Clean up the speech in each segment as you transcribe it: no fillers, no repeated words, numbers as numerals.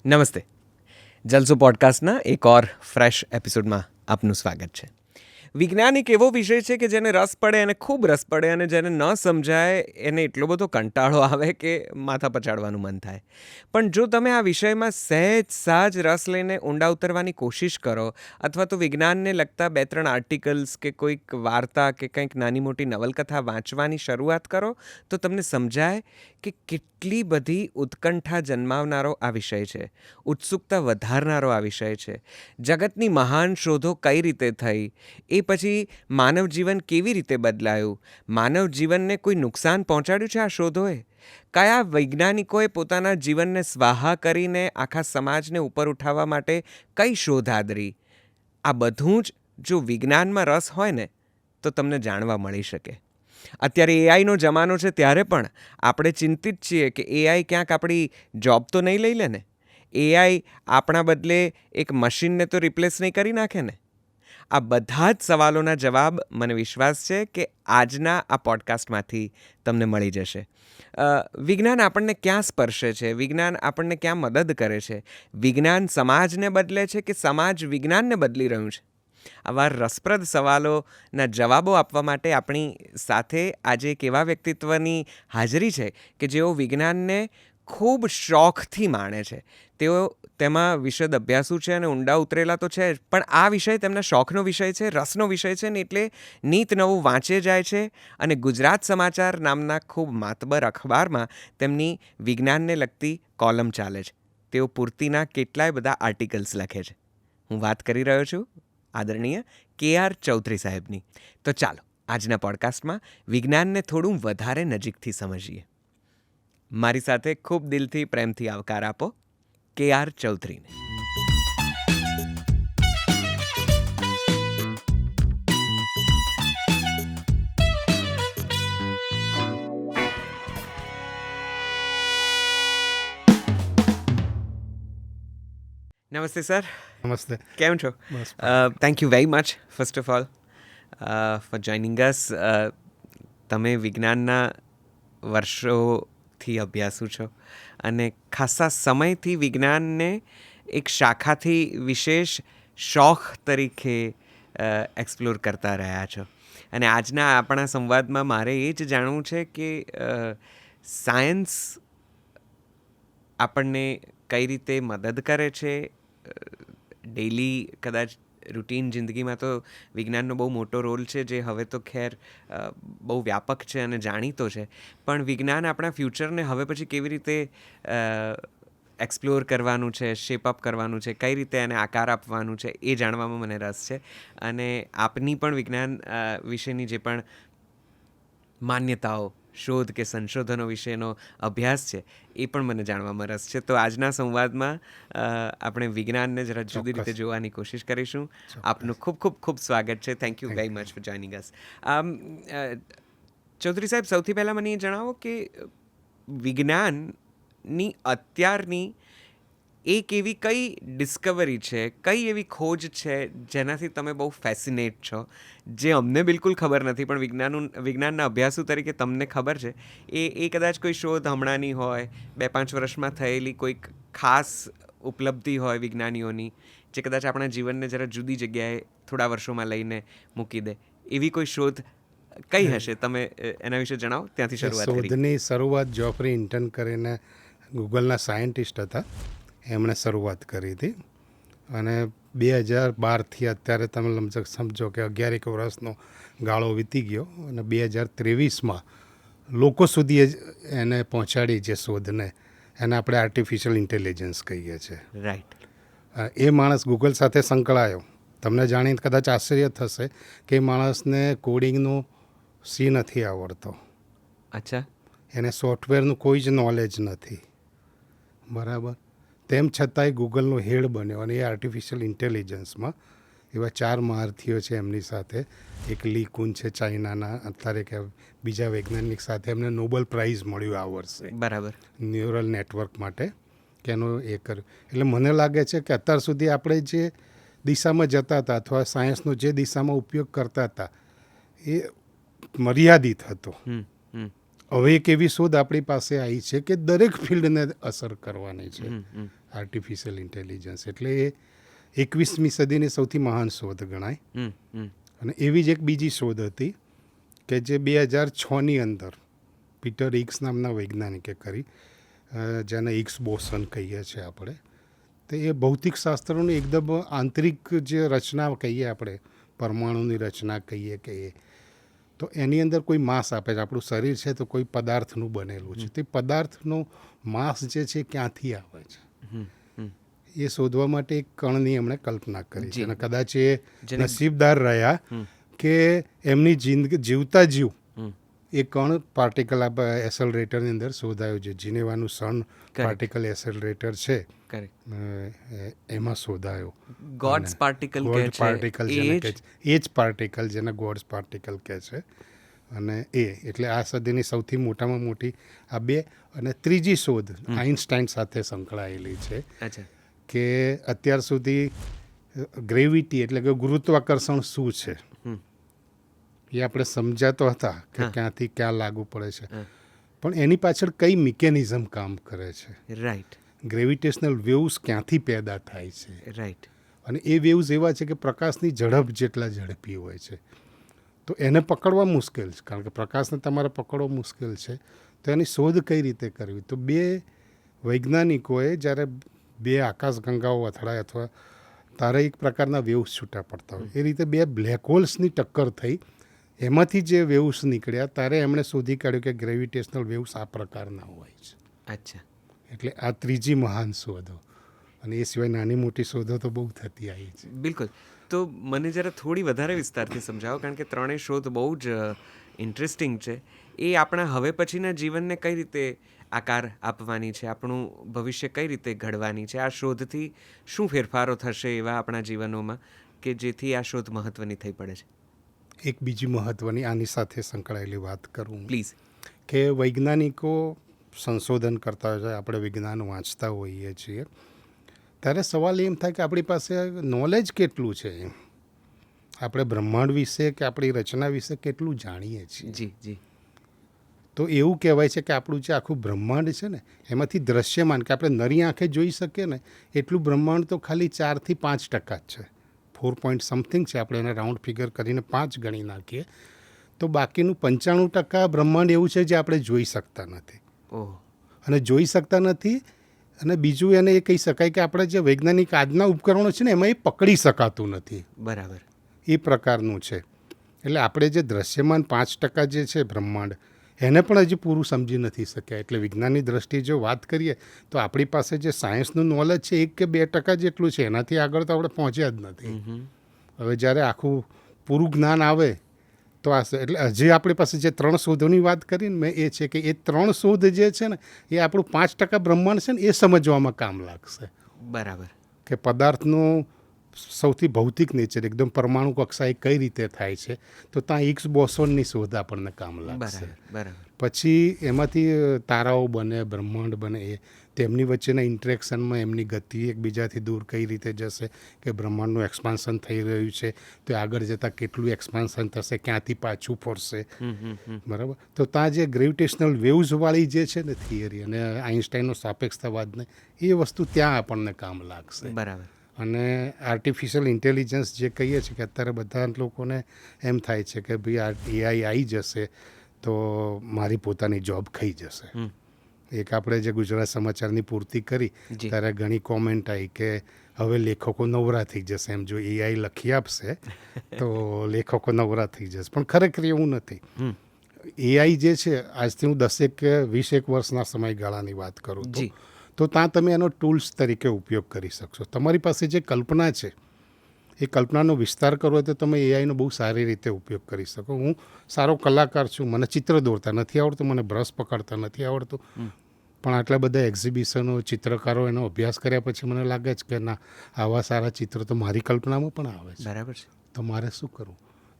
નમસ્તે. જલસો પોડકાસ્ટના એક ઓર ફ્રેશ એપિસોડમાં આપનું સ્વાગત છે. વિજ્ઞાન એક એવો વિષય છે કે જેને રસ પડે અને ખૂબ રસ પડે, અને જેને ન સમજાય એને એટલો બધો કંટાળો આવે કે માથા પચાડવાનું મન થાય. પણ જો તમે આ વિષયમાં સહેજ રસ લઈને ઊંડા ઉતરવાની કોશિશ કરો, અથવા તો વિજ્ઞાનને લગતા 2-3 આર્ટિકલ્સ કે કોઈક વાર્તા કે કંઈક નાની મોટી નવલકથા વાંચવાની શરૂઆત કરો, તો તમને સમજાય કે કેટલી બધી ઉત્કંઠા જન્માવનારો આ વિષય છે, ઉત્સુકતા વધારનારો આ વિષય છે. જગતની મહાન શોધો કઈ રીતે થઈ, એ પછી માનવ જીવન કેવી રીતે બદલાયું, માનવ જીવનને કોઈ નુકસાન પહોંચાડ્યું છે આ શોધોએ, કયા વૈજ્ઞાનિકોએ પોતાના જીવનને સ્વાહા કરીને આખા સમાજને ઉપર ઉઠાવવા માટે કઈ શોધ આદરી, આ બધું જ જો વિજ્ઞાનમાં રસ હોય ને તો તમને જાણવા મળી શકે. અત્યારે એઆઈનો જમાનો છે, ત્યારે પણ આપણે ચિંતિત છીએ કે એઆઈ ક્યાંક આપણી જોબ તો નહીં લઈ લે ને, એઆઈ આપણા બદલે એક મશીનને તો રિપ્લેસ નહીં કરી નાખે ને. આ બધા જ સવાલોના જવાબ મને વિશ્વાસ છે કે આજના આ પોડકાસ્ટમાંથી તમને મળી જશે. વિજ્ઞાન આપણને ક્યાં સ્પર્શે છે, વિજ્ઞાન આપણને ક્યાં મદદ કરે છે, વિજ્ઞાન સમાજને બદલે છે કે સમાજ વિજ્ઞાનને બદલી રહ્યું છે. આવા રસપ્રદ સવાલોના જવાબો આપવા માટે આપણી સાથે આજે એક એવા વ્યક્તિત્વની હાજરી છે કે જેઓ વિજ્ઞાનને ખૂબ શોખથી માણે છે. તેઓ તેમાં વિશદ અભ્યાસુ છે અને ઊંડા ઉતરેલા તો છે જ, પણ આ વિષય તેમના શોખનો વિષય છે, રસનો વિષય છે ને, એટલે નીત નવું વાંચે જાય છે. અને ગુજરાત સમાચાર નામના ખૂબ માતબર અખબારમાં તેમની વિજ્ઞાનને લગતી કોલમ ચાલે છે. તેઓ પૂર્તિના કેટલાય બધા આર્ટિકલ્સ લખે છે. હું વાત કરી રહ્યો છું આદરણીય KR ચૌધરી સાહેબની. તો ચાલો આજના પોડકાસ્ટમાં વિજ્ઞાનને થોડું વધારે નજીકથી સમજીએ. મારી સાથે ખૂબ દિલથી પ્રેમથી આવકાર આપો KR ચૌધરીને. નમસ્તે સર. નમસ્તે. કેમ છો? બસ thank you very much first of all for joining us. તમે વિજ્ઞાનના વર્ષોથી અભ્યાસુ છો અને ખાસા સમયથી વિજ્ઞાનને એક શાખાથી વિશેષ શોખ તરીકે એક્સપ્લોર કરતા રહ્યા છો. અને આજના આપણા સંવાદમાં મારે એ જ જાણવું છે કે સાયન્સ આપણને કઈ રીતે મદદ કરે છે. ડેઇલી કદાચ રૂટીન જિંદગીમાં તો વિજ્ઞાનનો બહુ મોટો રોલ છે, જે હવે તો ખેર બહુ વ્યાપક છે અને જાણીતો છે. પણ વિજ્ઞાન આપણા ફ્યુચરને હવે પછી કેવી રીતે એક્સપ્લોર કરવાનું છે, શેપઅપ કરવાનું છે, કઈ રીતે એને આકાર આપવાનું છે, એ જાણવામાં મને રસ છે. અને આપની પણ વિજ્ઞાન વિશેની જે પણ માન્યતાઓ, શોધ કે સંશોધનો વિશેનો અભ્યાસ છે, એ પણ મને જાણવામાં રસ છે. તો આજના સંવાદમાં આપણે વિજ્ઞાનને જરા જુદી રીતે જોવાની કોશિશ કરીશું. આપનું ખૂબ ખૂબ ખૂબ સ્વાગત છે. Thank you very much for joining us. Chaudhary સાહેબ, સૌથી પહેલાં મને એ જણાવો કે વિજ્ઞાનની અત્યારની એક એવી કઈ ડિસ્કવરી છે, કઈ એવી ખોજ છે જેનાથી તમે બહુ ફેસિનેટ છો, જે અમને બિલકુલ ખબર નથી, પણ વિજ્ઞાનના અભ્યાસુ તરીકે તમને ખબર છે. એ કદાચ કોઈ શોધ હમણાંની હોય, 2-5 વર્ષમાં થયેલી કોઈક ખાસ ઉપલબ્ધિ હોય વિજ્ઞાનીઓની, જે કદાચ આપણા જીવનને જરા જુદી જગ્યાએ થોડા વર્ષોમાં લઈને મૂકી દે. એવી કોઈ શોધ કઈ હશે? તમે એના વિશે જણાવો. ત્યાંથી શરૂઆત કરી. શોધની શરૂઆત જોફ્રી હિન્ટન કરીને ગૂગલના સાયન્ટિસ્ટ હતા, એમણે શરૂઆત કરી હતી. અને 2012થી અત્યારે તમે સમજો કે 11 વર્ષનો ગાળો વીતી ગયો, અને 2023માં લોકો સુધી એને પહોંચાડી જે શોધને, એને આપણે આર્ટિફિશિયલ ઇન્ટેલિજન્સ કહીએ છીએ. રાઈટ. એ માણસ ગૂગલ સાથે સંકળાયો. તમને જાણીને કદાચ આશ્ચર્ય થશે કે એ માણસને કોડિંગનું સી નથી આવડતો. અચ્છા. એને સોફ્ટવેરનું કોઈ જ નોલેજ નથી, બરાબર. તેમ છતાંય ગૂગલનો હેડ બન્યો, અને એ આર્ટિફિશિયલ ઇન્ટેલિજન્સમાં એવા 4 મહારથીઓ છે એમની સાથે. એક લી કુન છે ચાઇનાના, અત્યારે કે બીજા વૈજ્ઞાનિક સાથે એમને નોબેલ પ્રાઇઝ મળ્યું આ વર્ષે. બરાબર. ન્યુરલ નેટવર્ક માટે કે એનું એ કર્યું. એટલે મને લાગે છે કે અત્યાર સુધી આપણે જે દિશામાં જતા હતા, અથવા સાયન્સનો જે દિશામાં ઉપયોગ કરતા હતા, એ મર્યાદિત હતો. હવે એક એવી શોધ આપણી પાસે આવી છે કે દરેક ફિલ્ડને અસર કરવાની છે, આર્ટિફિશિયલ ઇન્ટેલિજન્સ. એટલે એ 21મી સદીની સૌથી મહાન શોધ ગણાય. અને એવી જ એક બીજી શોધ હતી કે જે 2006ની અંદર પીટર ઇક્સ નામના વૈજ્ઞાનિકે કરી, જેને ઇક્સ બોસન કહીએ છીએ આપણે. તો એ ભૌતિકશાસ્ત્રોની એકદમ આંતરિક જે રચના કહીએ આપણે, પરમાણુની રચના કહીએ કે એ, તો એની અંદર કોઈ માસ આપે છે. આપણું શરીર છે તો કોઈ પદાર્થનું બનેલું છે. તે પદાર્થનો માસ જે છે ક્યાંથી આવે છે એ શોધવા માટે એક કણની એમણે કલ્પના કરી છે. અને કદાચ એ નસીબદાર રહ્યા કે એમની જિંદગી જીવતા જીવ એ કણ પાર્ટિકલ એસેલરેટરની અંદર શોધાયો છે. જીનેવાનું સન પાર્ટિકલ એસેલરેટર છે એમાં શોધાયો. ગોડ્સ પાર્ટિકલ એ જ પાર્ટિકલ જેને ગોડ્સ પાર્ટિકલ કહે છે. અને એટલે આ સદીની સૌથી મોટામાં મોટી આ બે. અને ત્રીજી શોધ આઇન્સ્ટાઈન સાથે સંકળાયેલી છે કે અત્યાર સુધી ગ્રેવિટી એટલે કે ગુરુત્વાકર્ષણ શું છે એ આપણે સમજાતો હતા કે ક્યાંથી ક્યાં લાગુ પડે છે, પણ એની પાછળ કઈ મિકેનિઝમ કામ કરે છે. રાઈટ. ગ્રેવિટેશનલ વેવ્સ ક્યાંથી પેદા થાય છે. રાઈટ. અને એ વેવ્સ એવા છે કે પ્રકાશની ઝડપ જેટલા ઝડપી હોય છે. તો એને પકડવા મુશ્કેલ છે, કારણ કે પ્રકાશને તમારે પકડવો મુશ્કેલ છે. તો એની શોધ કઈ રીતે કરવી? તો બે વૈજ્ઞાનિકોએ જ્યારે બે આકાશગંગાઓ અથડાય અથવા તારે એક પ્રકારના વેવ્સ છૂટા પડતા હોય, એ રીતે બે બ્લેક હોલ્સની ટક્કર થઈ. એમાંથી જે વેવ્સ નીકળ્યા ત્યારે એમણે શોધી કાઢ્યું કે ગ્રેવિટેશનલ વેવ્સ આ પ્રકારના હોય છે. અચ્છા. એટલે આ ત્રીજી મહાન શોધો. અને એ સિવાય નાની મોટી શોધો તો બહુ થતી આવી છે. બિલકુલ. તો મને જરા થોડી વધારે વિસ્તારથી સમજાવો, કારણ કે ત્રણેય શોધ બહુ જ ઇન્ટરેસ્ટિંગ છે. એ આપણા હવે પછીના જીવનને કઈ રીતે આકાર આપવાની છે, આપણું ભવિષ્ય કઈ રીતે ઘડવાની છે, આ શોધથી શું ફેરફારો થશે એવા આપણા જીવનોમાં કે જેથી આ શોધ મહત્ત્વની થઈ પડે છે? એક બીજી મહત્ત્વની આની સાથે સંકળાયેલી વાત કરું પ્લીઝ. કે વૈજ્ઞાનિકો સંશોધન કરતા હોય છે, આપણે વિજ્ઞાન વાંચતા હોઈએ છીએ, ત્યારે સવાલ એમ થાય કે આપણી પાસે નોલેજ કેટલું છે, આપણે બ્રહ્માંડ વિશે કે આપણી રચના વિશે કેટલું જાણીએ છીએ. જી જી. તો એવું કહેવાય છે કે આપણું જે આખું બ્રહ્માંડ છે ને એમાંથી દ્રશ્યમાન કે આપણે નરી આંખે જોઈ શકીએ ને એટલું બ્રહ્માંડ તો ખાલી 4થી 5% જ છે. 4 સમથિંગ છે. આપણે એને રાઉન્ડ ફિગર કરીને 5 ગણી નાખીએ તો બાકીનું 95% બ્રહ્માંડ એવું છે જે આપણે જોઈ શકતા નથી. અને જોઈ શકતા નથી. અને બીજું એને એ કહી શકાય કે આપણે જે વૈજ્ઞાનિક આજના ઉપકરણો છે ને એમાં એ પકડી શકાતું નથી. બરાબર. એ પ્રકારનું છે. એટલે આપણે જે દ્રશ્યમાન 5% જે છે બ્રહ્માંડ, એને પણ હજી પૂરું સમજી નથી શક્યા. એટલે વિજ્ઞાનની દ્રષ્ટિએ જો વાત કરીએ તો આપણી પાસે જે સાયન્સનું નોલેજ છે 1 કે 2% જેટલું છે, એનાથી આગળ તો આપણે પહોંચ્યા જ નથી. હવે જ્યારે આખું પૂરું જ્ઞાન આવે તો આ એટલે હજી આપણી પાસે જે 3 શોધોની વાત કરીને મેં એ છે કે એ 3 શોધ જે છે ને એ આપણું 5% બ્રહ્માંડ છે ને એ સમજવામાં કામ લાગશે. બરાબર. કે પદાર્થનું સૌથી ભૌતિક નેચર એકદમ પરમાણુ કક્ષાએ કઈ રીતે થાય છે, તો ત્યાં હિગ્સ બોસોનની શોધ આપણને કામ લાગશે. બરાબર. પછી એમાંથી તારાઓ બને, બ્રહ્માંડ બને, એ તેમની વચ્ચેના ઇન્ટરેક્શનમાં એમની ગતિ એકબીજાથી દૂર કઈ રીતે જશે, કે બ્રહ્માંડનું એક્સપાન્શન થઈ રહ્યું છે તો આગળ જતાં કેટલું એક્સપાન્શન થશે, ક્યાંથી પાછું ફરશે. બરાબર. તો ત્યાં જે ગ્રેવિટેશનલ વેવ્સવાળી જે છે ને થિયરી અને આઇન્સ્ટાઈનનો સાપેક્ષતાવાદને એ વસ્તુ ત્યાં આપણને કામ લાગશે. બરાબર. અને આર્ટિફિશિયલ ઇન્ટેલિજન્સ જે કહીએ છીએ કે અત્યારે બધા લોકોને એમ થાય છે કે ભાઈ આ એઆઈ આવી જશે તો મારી પોતાની જોબ ખાઈ જશે. એક આપણે જે ગુજરાત સમાચારની પૂર્તિ કરી ત્યારે ઘણી કોમેન્ટ આવી કે હવે લેખકો નવરા થઈ જશે, એમ જો એઆઈ લખી આપશે તો લેખકો નવરા થઈ જશે. પણ ખરેખર એવું નથી. એઆઈ જે છે આજથી હું 10 કે 20 વર્ષના સમયગાળાની વાત કરું તો ત્યાં તમે એનો ટૂલ્સ તરીકે ઉપયોગ કરી શકશો. તમારી પાસે જે કલ્પના છે એ કલ્પનાનો વિસ્તાર કરવો હોય તો તમે એઆઈનો બહુ સારી રીતે ઉપયોગ કરી શકો. હું સારો કલાકાર છું, મને ચિત્ર દોરતા નથી આવડતું, મને બ્રશ પકડતા નથી આવડતું, પણ આટલા બધા એક્ઝિબિશનો, ચિત્રકારો એનો અભ્યાસ કર્યા પછી મને લાગે છે કે ના, આવા સારા ચિત્રો તો મારી કલ્પનામાં પણ આવે છે. બરાબર છે. તો મારે શું કરવું?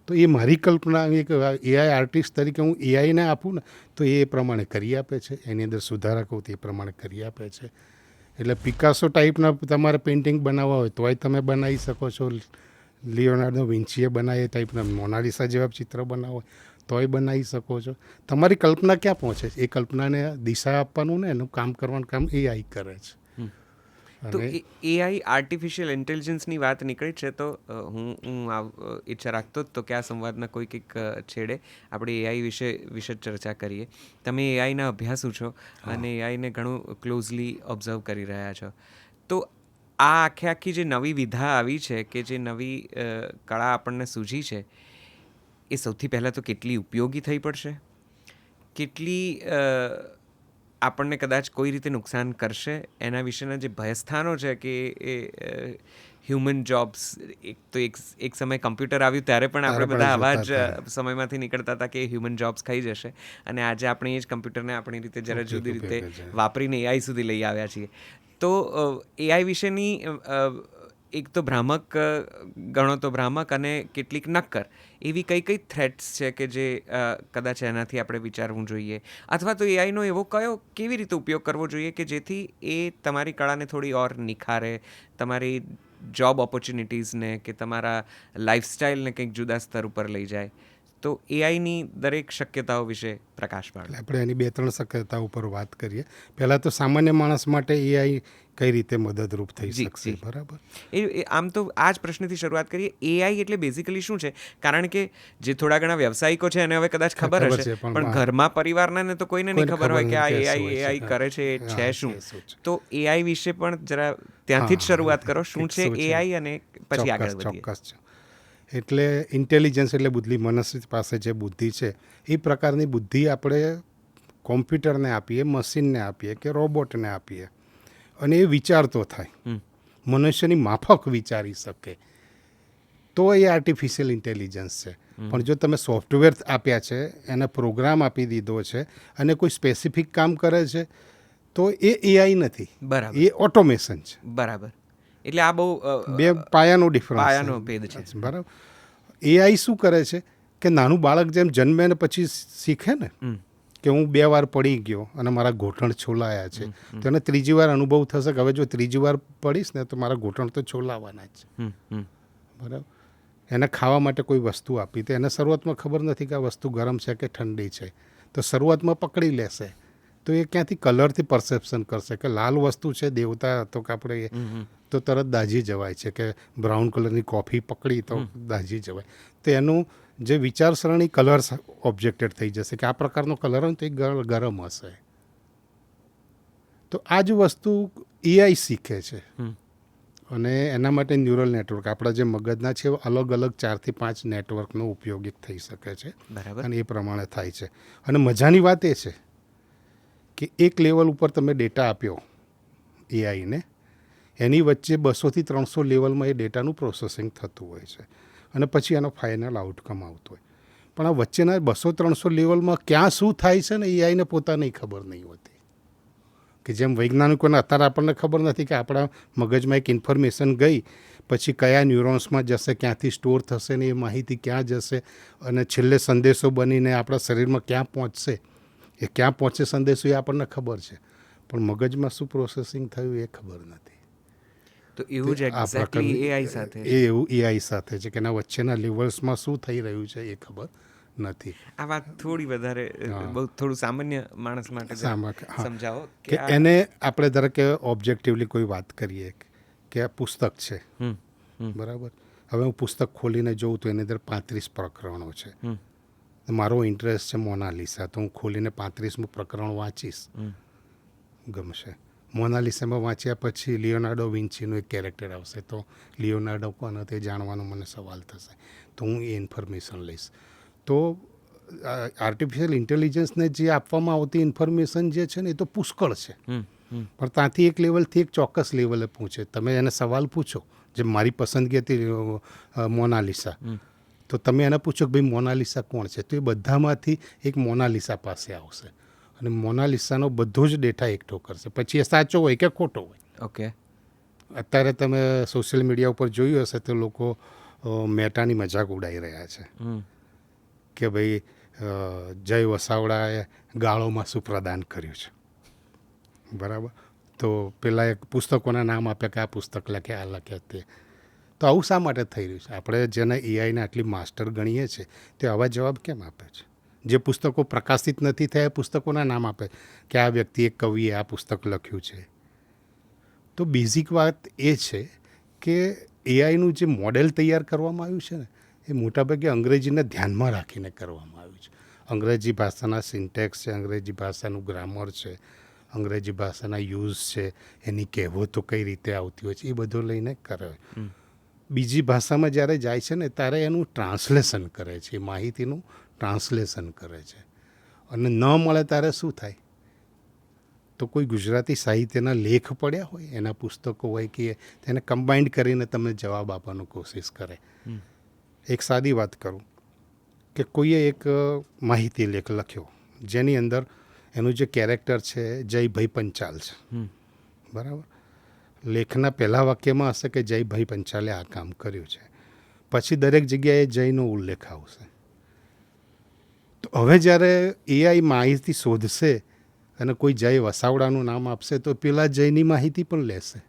તો એ મારી કલ્પના એક એઆઈ આર્ટિસ્ટ તરીકે હું એઆઈને આપું ને તો એ પ્રમાણે કરી આપે છે. એની અંદર સુધારા કહું તો એ પ્રમાણે કરી આપે છે. એટલે પિકાસો ટાઈપના તમારે પેઇન્ટિંગ બનાવવા હોય તોય તમે બનાવી શકો છો. લિયોનાર્ડો વિન્ચીએ બનાવી એ ટાઈપના મોનાલિસા જેવા ચિત્ર બનાવો તોય બનાવી શકો છો. તમારી કલ્પના ક્યાં પહોંચે છે? એ કલ્પનાને દિશા આપવાનું ને એનું કામ કરવાનું કામ AI કરે છે. તો એઆઈ આર્ટિફિશિયલ ઇન્ટેલિજન્સની વાત નીકળી છે તો હું ઈચ્છા રાખતો જ તો કે આ સંવાદના કોઈક એક છેડે આપણે એઆઈ વિશે ચર્ચા કરીએ. તમે એઆઈના અભ્યાસુ છો અને એઆઈને ઘણું ક્લોઝલી ઓબ્ઝર્વ કરી રહ્યા છો. તો આ આખી જે નવી વિધા આવી છે કે જે નવી કળા આપણને સૂઝી છે એ સૌથી પહેલાં તો કેટલી ઉપયોગી થઈ પડશે, કેટલી આપણને કદાચ કોઈ રીતે નુકસાન કરશે, એના વિશેના જે ભયસ્થાનો છે કે એ હ્યુમન જોબ્સ, એક સમય કમ્પ્યુટર આવ્યું ત્યારે પણ આપણે બધા આવા જ સમયમાંથી નીકળતા હતા કે હ્યુમન જોબ્સ ખાઈ જશે, અને આજે આપણે એ જ કમ્પ્યુટરને આપણી રીતે જરા જુદી રીતે વાપરીને એઆઈ સુધી લઈ આવ્યા છીએ. તો એઆઈ વિશેની એક તો ભ્રામક ગણો તો ભ્રામક અને કેટલીક નક્કર એવી કઈ થ્રેટ્સ છે કે જે કદાચ એનાથી આપણે વિચારવું જોઈએ, અથવા તો એઆઈનો એવો કેવી રીતે ઉપયોગ કરવો જોઈએ કે જેથી એ તમારી કળાને થોડી ઓર નિખારે, તમારી જોબ ઓપોર્ચ્યુનિટીઝને કે તમારા લાઈફસ્ટાઈલને કંઈક જુદા સ્તર ઉપર લઈ જાય. તો એઆઈની દરેક શક્યતાઓ વિશે પ્રકાશ પાડો. આપણે એની 2-3 શક્યતાઓ ઉપર વાત કરીએ. પહેલાં તો સામાન્ય માણસ માટે એઆઈ કઈ રીતે મદદરૂપ થઈ શકશે? બરાબર. આમ તો આ જ પ્રશ્નથી શરૂઆત કરીએ. એઆઈ એટલે બેઝિકલી શું છે? કારણ કે જે થોડા ઘણા વ્યવસાયિકો છે એને હવે કદાચ ખબર હશે, પણ ઘરમાં પરિવારને તો કોઈને નહીં ખબર હોય કે આ એઆઈ કરે છે છે શું. તો એઆઈ વિશે પણ જરા ત્યાંથી જ શરૂઆત કરો. શું છે એઆઈ અને પછી આગળ વધીએ. ચોક્કસ. એટલે ઇન્ટેલિજન્સ એટલે બુદ્ધિ, મનુષ્ય પાસે જે બુદ્ધિ છે એ પ્રકારની બુદ્ધિ આપણે કોમ્પ્યુટરને આપીએ, મશીનને આપીએ કે રોબોટને આપીએ અને એ વિચારતો થાય, મનુષ્યની માફક વિચારી શકે, તો એ આર્ટિફિશિયલ ઇન્ટેલિજન્સ છે. પણ જો તમે સોફ્ટવેર આપ્યા છે, એને પ્રોગ્રામ આપી દીધો છે અને કોઈ સ્પેસિફિક કામ કરે છે, તો એ એઆઈ નથી. બરાબર. એ ઓટોમેશન છે. બરાબર. એટલે આ બહુ બે પાયાનો ડિફરન્સ, પાયાનો ભેદ છે. બરાબર. એઆઈ શું કરે છે કે નાનું બાળક જેમ જન્મે ને પછી શીખે ને કે હું 2 વાર પડી ગયો અને મારા ઘૂંટણ છોલાયા છે, તો એને 3જી વાર અનુભવ થશે કે હવે જો 3જી વાર પડીશ ને તો મારા ઘૂંટણ તો છોલાવાના જ છે. બરાબર. એને ખાવા માટે કોઈ વસ્તુ આપી તો એને શરૂઆતમાં ખબર નથી કે આ વસ્તુ ગરમ છે કે ઠંડી છે, તો શરૂઆતમાં પકડી લેશે, તો એ ક્યાંથી કલરથી પરસેપ્શન કરશે કે લાલ વસ્તુ છે, દેવતા તો કે આપણે તો તરત દાઝી જવાય છે, કે બ્રાઉન કલરની કોફી પકડી તો દાઝી જવાય. તો એનું જે વિચારસરણી કલર ઓબ્જેક્ટેડ થઈ જશે કે આ પ્રકારનો કલર હોય તો એ ગરમ હશે. તો આ જ વસ્તુ એઆઈ શીખે છે અને એના માટે ન્યુરલ નેટવર્ક, આપણા જે મગજના છે અલગ અલગ 4 થી 5 નેટવર્કનો ઉપયોગિક થઈ શકે છે. બરાબર. અને એ પ્રમાણે થાય છે. અને મજાની વાત એ છે કે એક લેવલ ઉપર તમે ડેટા આપ્યો એઆઈને, એની વચ્ચે 200 થી 300 લેવલમાં એ ડેટાનું પ્રોસેસિંગ થતું હોય છે અને પછી એનો ફાઇનલ આઉટકમ આવતો હોય. પણ આ વચ્ચેના 200-300 લેવલમાં ક્યાં શું થાય છે ને એઆઈને પોતાને ખબર નહીં હોતી. કે જેમ વૈજ્ઞાનિકોને અત્યારે આપણને ખબર નથી કે આપણા મગજમાં એક ઇન્ફોર્મેશન ગઈ પછી કયા ન્યુરોન્સમાં જશે, ક્યાંથી સ્ટોર થશે ને એ માહિતી ક્યાં જશે અને છેલ્લે સંદેશો બનીને આપણા શરીરમાં ક્યાં પહોંચશે, એ ક્યાં પહોંચે સંદેશો એ આપણને ખબર છે, પણ મગજમાં શું પ્રોસેસિંગ થયું એ ખબર નથી. તો એવું જ એક્ઝેક્ટલી એઆઈ સાથે એવું એઆઈ સાથે છે કે એના વચ્ચેના લેવલ્સમાં શું થઈ રહ્યું છે એ ખબર નથી. આ વાત થોડી વધારે બહુ થોડું સામાન્ય માણસ માટે સમજાવો કે એને આપણે ધારો કે ઓબ્જેક્ટિવલી કોઈ વાત કરીએ કે આ પુસ્તક છે, બરાબર. હવે હું પુસ્તક ખોલીને જોઉં તો એની અંદર 35 પ્રકરણો છે. મારો ઇન્ટરેસ્ટ છે મોનાલિસા, તો હું ખોલીને 35મું પ્રકરણ વાંચીશ, ગમશે. મોનાલિસામાં વાંચ્યા પછી લિયોનાર્ડો વિન્ચીનું એક કેરેક્ટર આવશે, તો લિયોનાર્ડો કોનો તે જાણવાનો મને સવાલ થશે, તો હું એ ઇન્ફોર્મેશન લઈશ. તો આર્ટિફિશિયલ ઇન્ટેલિજન્સને જે આપવામાં આવતી ઇન્ફોર્મેશન જે છે ને એ તો પુષ્કળ છે, પણ ત્યાંથી એક લેવલથી એક ચોક્કસ લેવલે પૂછે. તમે એને સવાલ પૂછો, જે મારી પસંદગી હતી મોનાલિસા, તો તમે એને પૂછો કે ભાઈ મોનાલિસા કોણ છે, તો એ બધામાંથી એક મોનાલિસા પાસે આવશે અને મોનાલિસાનો બધો જ ડેટા એકઠો કરશે, પછી એ સાચો હોય કે ખોટો હોય. ઓકે. અત્યારે તમે સોશિયલ મીડિયા ઉપર જોયું હશે તો લોકો મેટાની મજાક ઉડાવી રહ્યા છે કે ભાઈ જય વસાવડાએ ગાળોમાં શું પ્રદાન કર્યું છે, બરાબર. તો પેલા એક પુસ્તકોના નામ આપ્યા કે આ પુસ્તક લખ્યા, આ લખ્યા તે. તો આવું શા માટે થઈ રહ્યું છે? આપણે જેને એઆઈને આટલી માસ્ટર ગણીએ છીએ તે આવા જવાબ કેમ આપે છે? જે પુસ્તકો પ્રકાશિત નથી થયા એ પુસ્તકોના નામ આપે કે આ વ્યક્તિએ કવિએ આ પુસ્તક લખ્યું છે. તો બેઝિક વાત એ છે કે એઆઈનું જે મોડેલ તૈયાર કરવામાં આવ્યું છે ને એ મોટાભાગે અંગ્રેજીને ધ્યાનમાં રાખીને કરવામાં આવ્યું છે. અંગ્રેજી ભાષાના સિન્ટેક્સ છે, અંગ્રેજી ભાષાનું ગ્રામર છે, અંગ્રેજી ભાષાના યુઝ છે, એની કહેવતો કઈ રીતે આવતી હોય છે, એ બધું લઈને કરે. બીજી ભાષામાં જ્યારે જાય છે ને ત્યારે એનું ટ્રાન્સલેશન કરે છે, એ માહિતીનું ટ્રાન્સલેશન કરે છે. અને ન મળે ત્યારે શું થાય, તો કોઈ ગુજરાતી સાહિત્યના લેખ પડ્યા હોય, એના પુસ્તકો હોય કે તેને કમ્બાઇન્ડ કરીને તમને જવાબ આપવાનો કોશિશ કરે. એક સાદી વાત કરું કે કોઈએ એક માહિતી લેખ લખ્યો જેની અંદર એનું જે કેરેક્ટર છે જયભાઈ પંચાલ છે, બરાબર. લેખના પહેલા વાક્યમાં હશે કે જયભાઈ પંચાલે આ કામ કર્યું છે, પછી દરેક જગ્યાએ જયનો ઉલ્લેખ આવશે. તો હવે જ્યારે એઆઈ માહિતી શોધશે અને કોઈ જય વસાવડાનું નામ આપશે તો પેલા જયની માહિતી પણ લેશે,